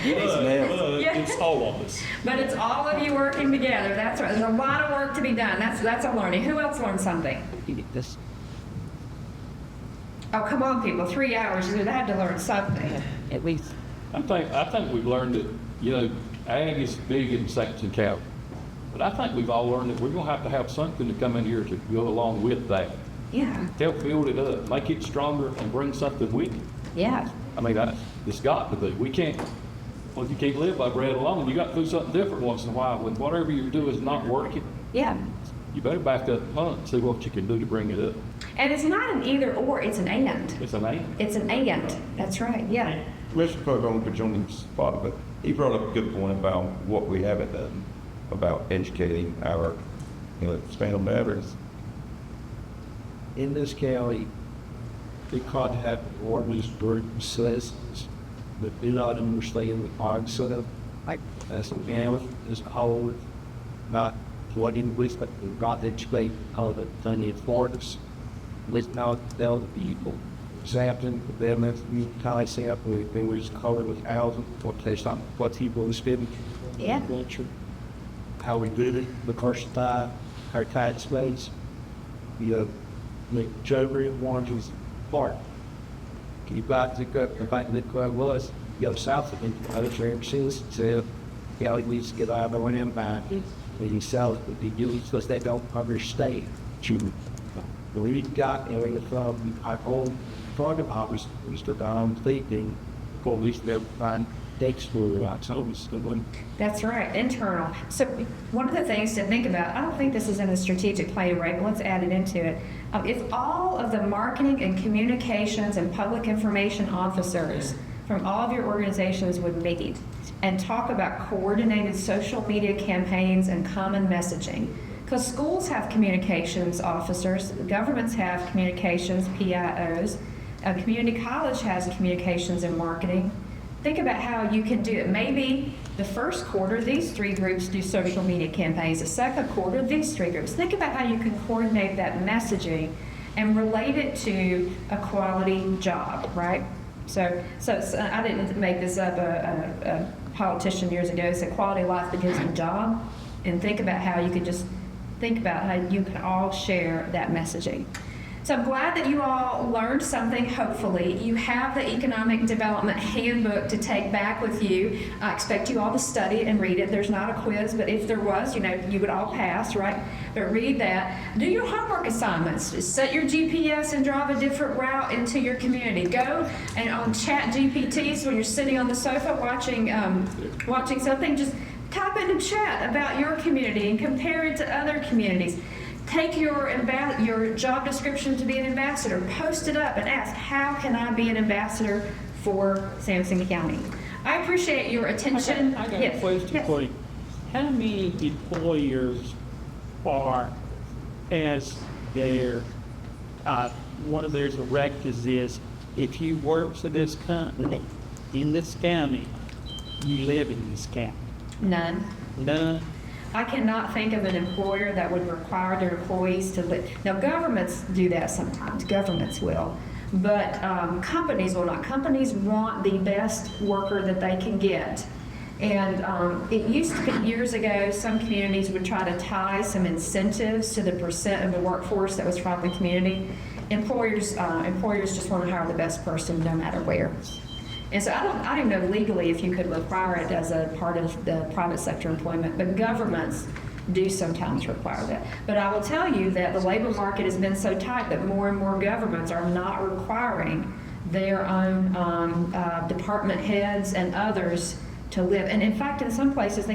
It's all of us. But it's all of you working together. That's right. There's a lot of work to be done. That's a learning. Who else learned something? Oh, come on, people. 3 hours. You had to learn something. At least. I think we've learned that, ag is big in Sampson County. But I think we've all learned that we're going to have something to come in here to go along with that. Yeah. Help build it up, make it stronger, and bring something with it. Yeah. I mean, it's got to be. We can't, well, you can't live by bread alone. You got to do something different once in a while. When whatever you do is not working, Yeah. you better back up and hunt and see what you can do to bring it up. And it's not an either or, it's an and. It's an and. It's an and. That's right. Yeah. Mr. Cook, I'm going to put you on the spot, but he brought up a good point about what we haven't done about educating our, expand on that, or In this county, they contact ordinance group citizens that do not understand the concept of like as a family as a whole, not what in which but not educate all the funny importance. Let's not tell the people. Sampson, them as you kind of say up with was covered with housing, what people are spending. Yeah. How we did it, the first time, our tax base, the majority of ones part. Can you back the fact that was, south of it, other churches said, we need to get out of an empire. And you sell it, but they do it because they don't understand. We got area from our old front office, Mr. Don thinking, at least they'll find That's right, internal. So one of the things to think about, I don't think this is in the strategic plan, right? But let's add it into it. If all of the marketing and communications and public information officers from all of your organizations would meet and talk about coordinated social media campaigns and common messaging. Because schools have communications officers, governments have communications, PIOs, a community college has communications and marketing. Think about how you can do it. Maybe the first quarter, these 3 groups do social media campaigns. The second quarter, these 3 groups. Think about how you can coordinate that messaging and relate it to a quality job, right? So I didn't make this up. A politician years ago said quality of life begins with a job. And think about how you could just think about how you can all share that messaging. So I'm glad that you all learned something, hopefully. You have the Economic Development Handbook to take back with you. I expect you all to study it and read it. There's not a quiz, but if there was, you would all pass, right? But read that. Do your homework assignments. Set your GPS and drive a different route into your community. Go and on Chat GPTs when you're sitting on the sofa watching something, just type into chat about your community and compare it to other communities. Take your job description to be an ambassador, post it up and ask, how can I be an ambassador for Sampson County? I appreciate your attention. I got a question for you. How many employers are as their, one of their directives is, if you work for this company in this county, you live in this county? None. None? I cannot think of an employer that would require their employees to live. Now, governments do that sometimes. Governments will. But companies will not. Companies want the best worker that they can get. And it used to be years ago, some communities would try to tie some incentives to the percent of the workforce that was from the community. Employers just want to hire the best person no matter where. And so I don't know legally if you could require it as a part of the private sector employment, but governments do sometimes require that. But I will tell you that the labor market has been so tight that more and more governments are not requiring their own department heads and others to live. And in fact, in some places,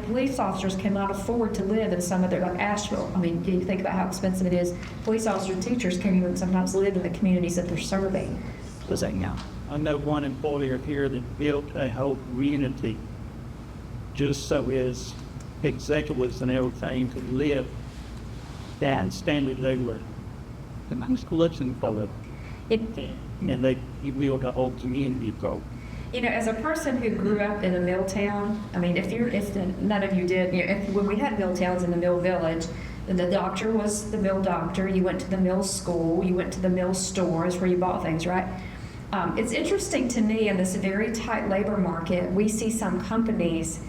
police officers cannot afford to live in some of their, like Asheville. I mean, you think about how expensive it is. Police officers and teachers can't even sometimes live in the communities that they're serving. I know one employer here that built a whole community just so his executives and everything could live that standard they were. And I was collecting for it. And he built a whole community for. As a person who grew up in a mill town, I mean, if none of you did, when we had mill towns in the mill village, the doctor was the mill doctor. You went to the mill school. You went to the mill stores where you bought things, right? It's interesting to me in this very tight labor market, we see some companies,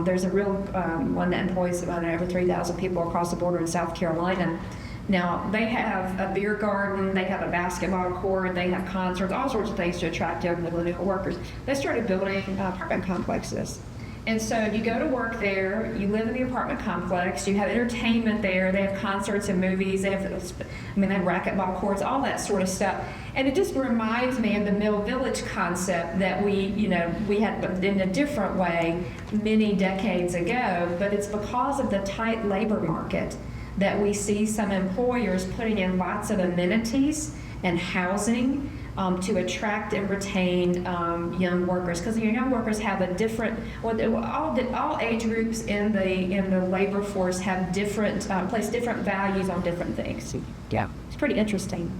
there's a real one that employs about over 3,000 people across the border in South Carolina. Now, they have a beer garden, they have a basketball court, they have concerts, all sorts of things to attract young millennial workers. They started building apartment complexes. And so you go to work there, you live in the apartment complex, you have entertainment there, they have concerts and movies, they have racquetball courts, all that sort of stuff. And it just reminds me of the Mill Village concept that we had in a different way many decades ago, but it's because of the tight labor market that we see some employers putting in lots of amenities and housing to attract and retain young workers, because young workers have a different. All age groups in the labor force have different place different values on different things. Yeah, it's pretty interesting.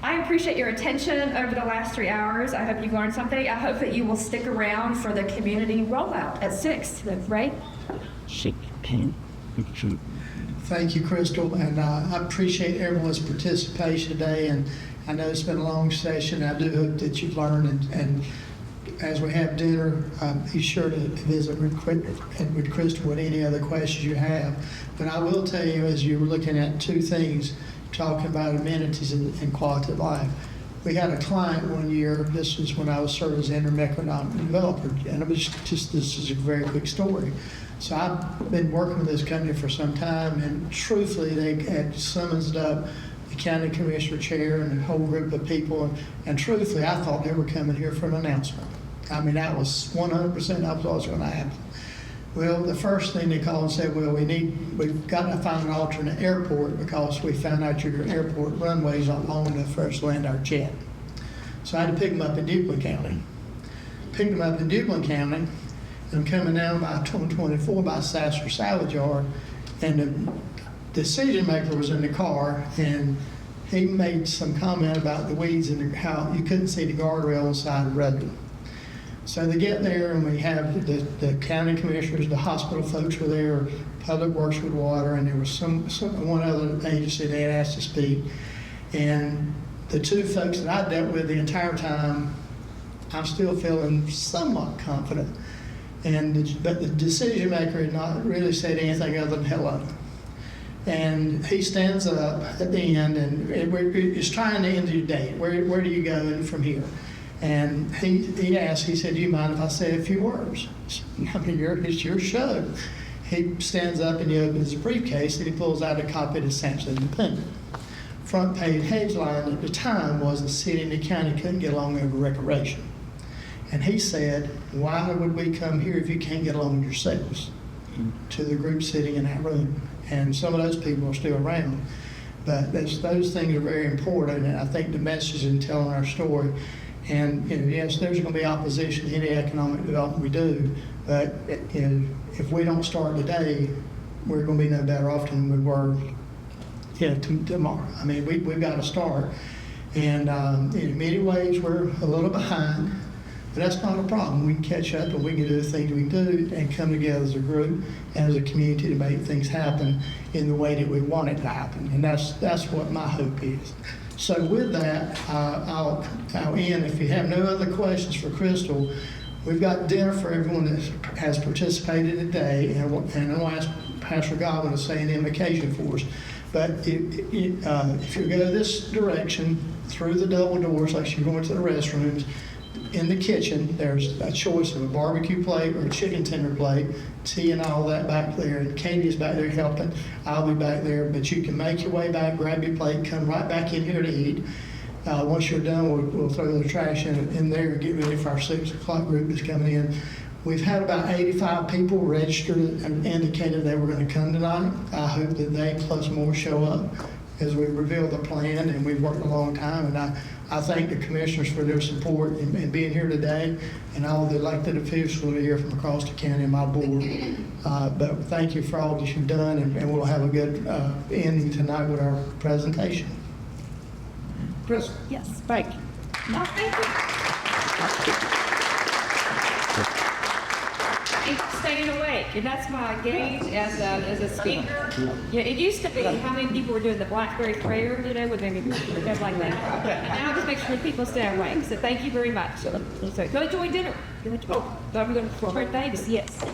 I appreciate your attention over the last 3 hours. I hope you've learned something. I hope that you will stick around for the community rollout at 6, right? Thank you, Crystal, and I appreciate everyone's participation today. And I know it's been a long session. I do hope that you've learned. And as we have dinner, be sure to visit with Crystal with any other questions you have. But I will tell you, as you were looking at two things, talking about amenities and quality of life. We had a client one year, this was when I was serving as interim economic developer, and it was this is a very quick story. So I've been working with this company for some time, and truthfully, they had summoned up the county commissioner chair and a whole group of people, and truthfully, I thought they were coming here for an announcement. I mean, that was 100% I thought was going to happen. Well, the first thing they called and said, well, we've got to find an alternate airport because we found out your airport runways aren't long enough for us to land our jet. So I had to pick them up in Duplin County. Picked them up in Duplin County, and I'm coming down by 2024 by Sasser Salvage Yard, and the decision maker was in the car, and he made some comment about the weeds and how you couldn't see the guardrail on the side of the road. So they get there, and we have the county commissioners, the hospital folks were there, Public Works with water, and there was one other agency they had asked to speak. And the two folks that I dealt with the entire time, I'm still feeling somewhat confident. But the decision maker had not really said anything other than hello. And he stands up at the end, and it's trying to end your date. Where do you go from here? And he asked, he said, do you mind if I say a few words? I mean, it's your show. He stands up and he opens his briefcase and he pulls out a copy of the Sampson Independent. Front page headline at the time was the city and the county couldn't get along over recreation. And he said, why would we come here if you can't get along yourselves? To the group sitting in that room. And some of those people are still around. But those things are very important, and I think the message in telling our story. And yes, there's going to be opposition to any economic development we do, but if we don't start today, we're going to be no better off than we were tomorrow. I mean, we've got to start. And in many ways, we're a little behind, but that's not a problem. We can catch up and we can do the things we can do and come together as a group and as a community to make things happen in the way that we want it to happen. And that's what my hope is. So with that, I'll end. If you have no other questions for Crystal, we've got dinner for everyone that has participated today, and I'll ask Pastor Godwin to say an invocation for us. But if you go this direction through the double doors, like you're going to the restrooms, in the kitchen, there's a choice of a barbecue plate or a chicken tender plate, tea and all that back there, and Katie's back there helping. I'll be back there, but you can make your way back, grab your plate, come right back in here to eat. Once you're done, we'll throw the trash in there and get ready for our 6 o'clock group that's coming in. We've had about 85 people registered and indicated they were going to come tonight. I hope that they plus more show up as we reveal the plan, and we've worked a long time, and I thank the commissioners for their support and being here today, and all the elected officials that are here from across the county and my board. But thank you for all that you've done, and we'll have a good ending tonight with our presentation. Chris? Yes, thank you. No, thank you. It's staying awake, and that's my gauge as a speaker. Yeah, it used to be how many people were doing the Blackberry prayer, with maybe stuff like that. Now just make sure people stay awake. So thank you very much. So go enjoy dinner. Oh, I'm going to Davis. Yes.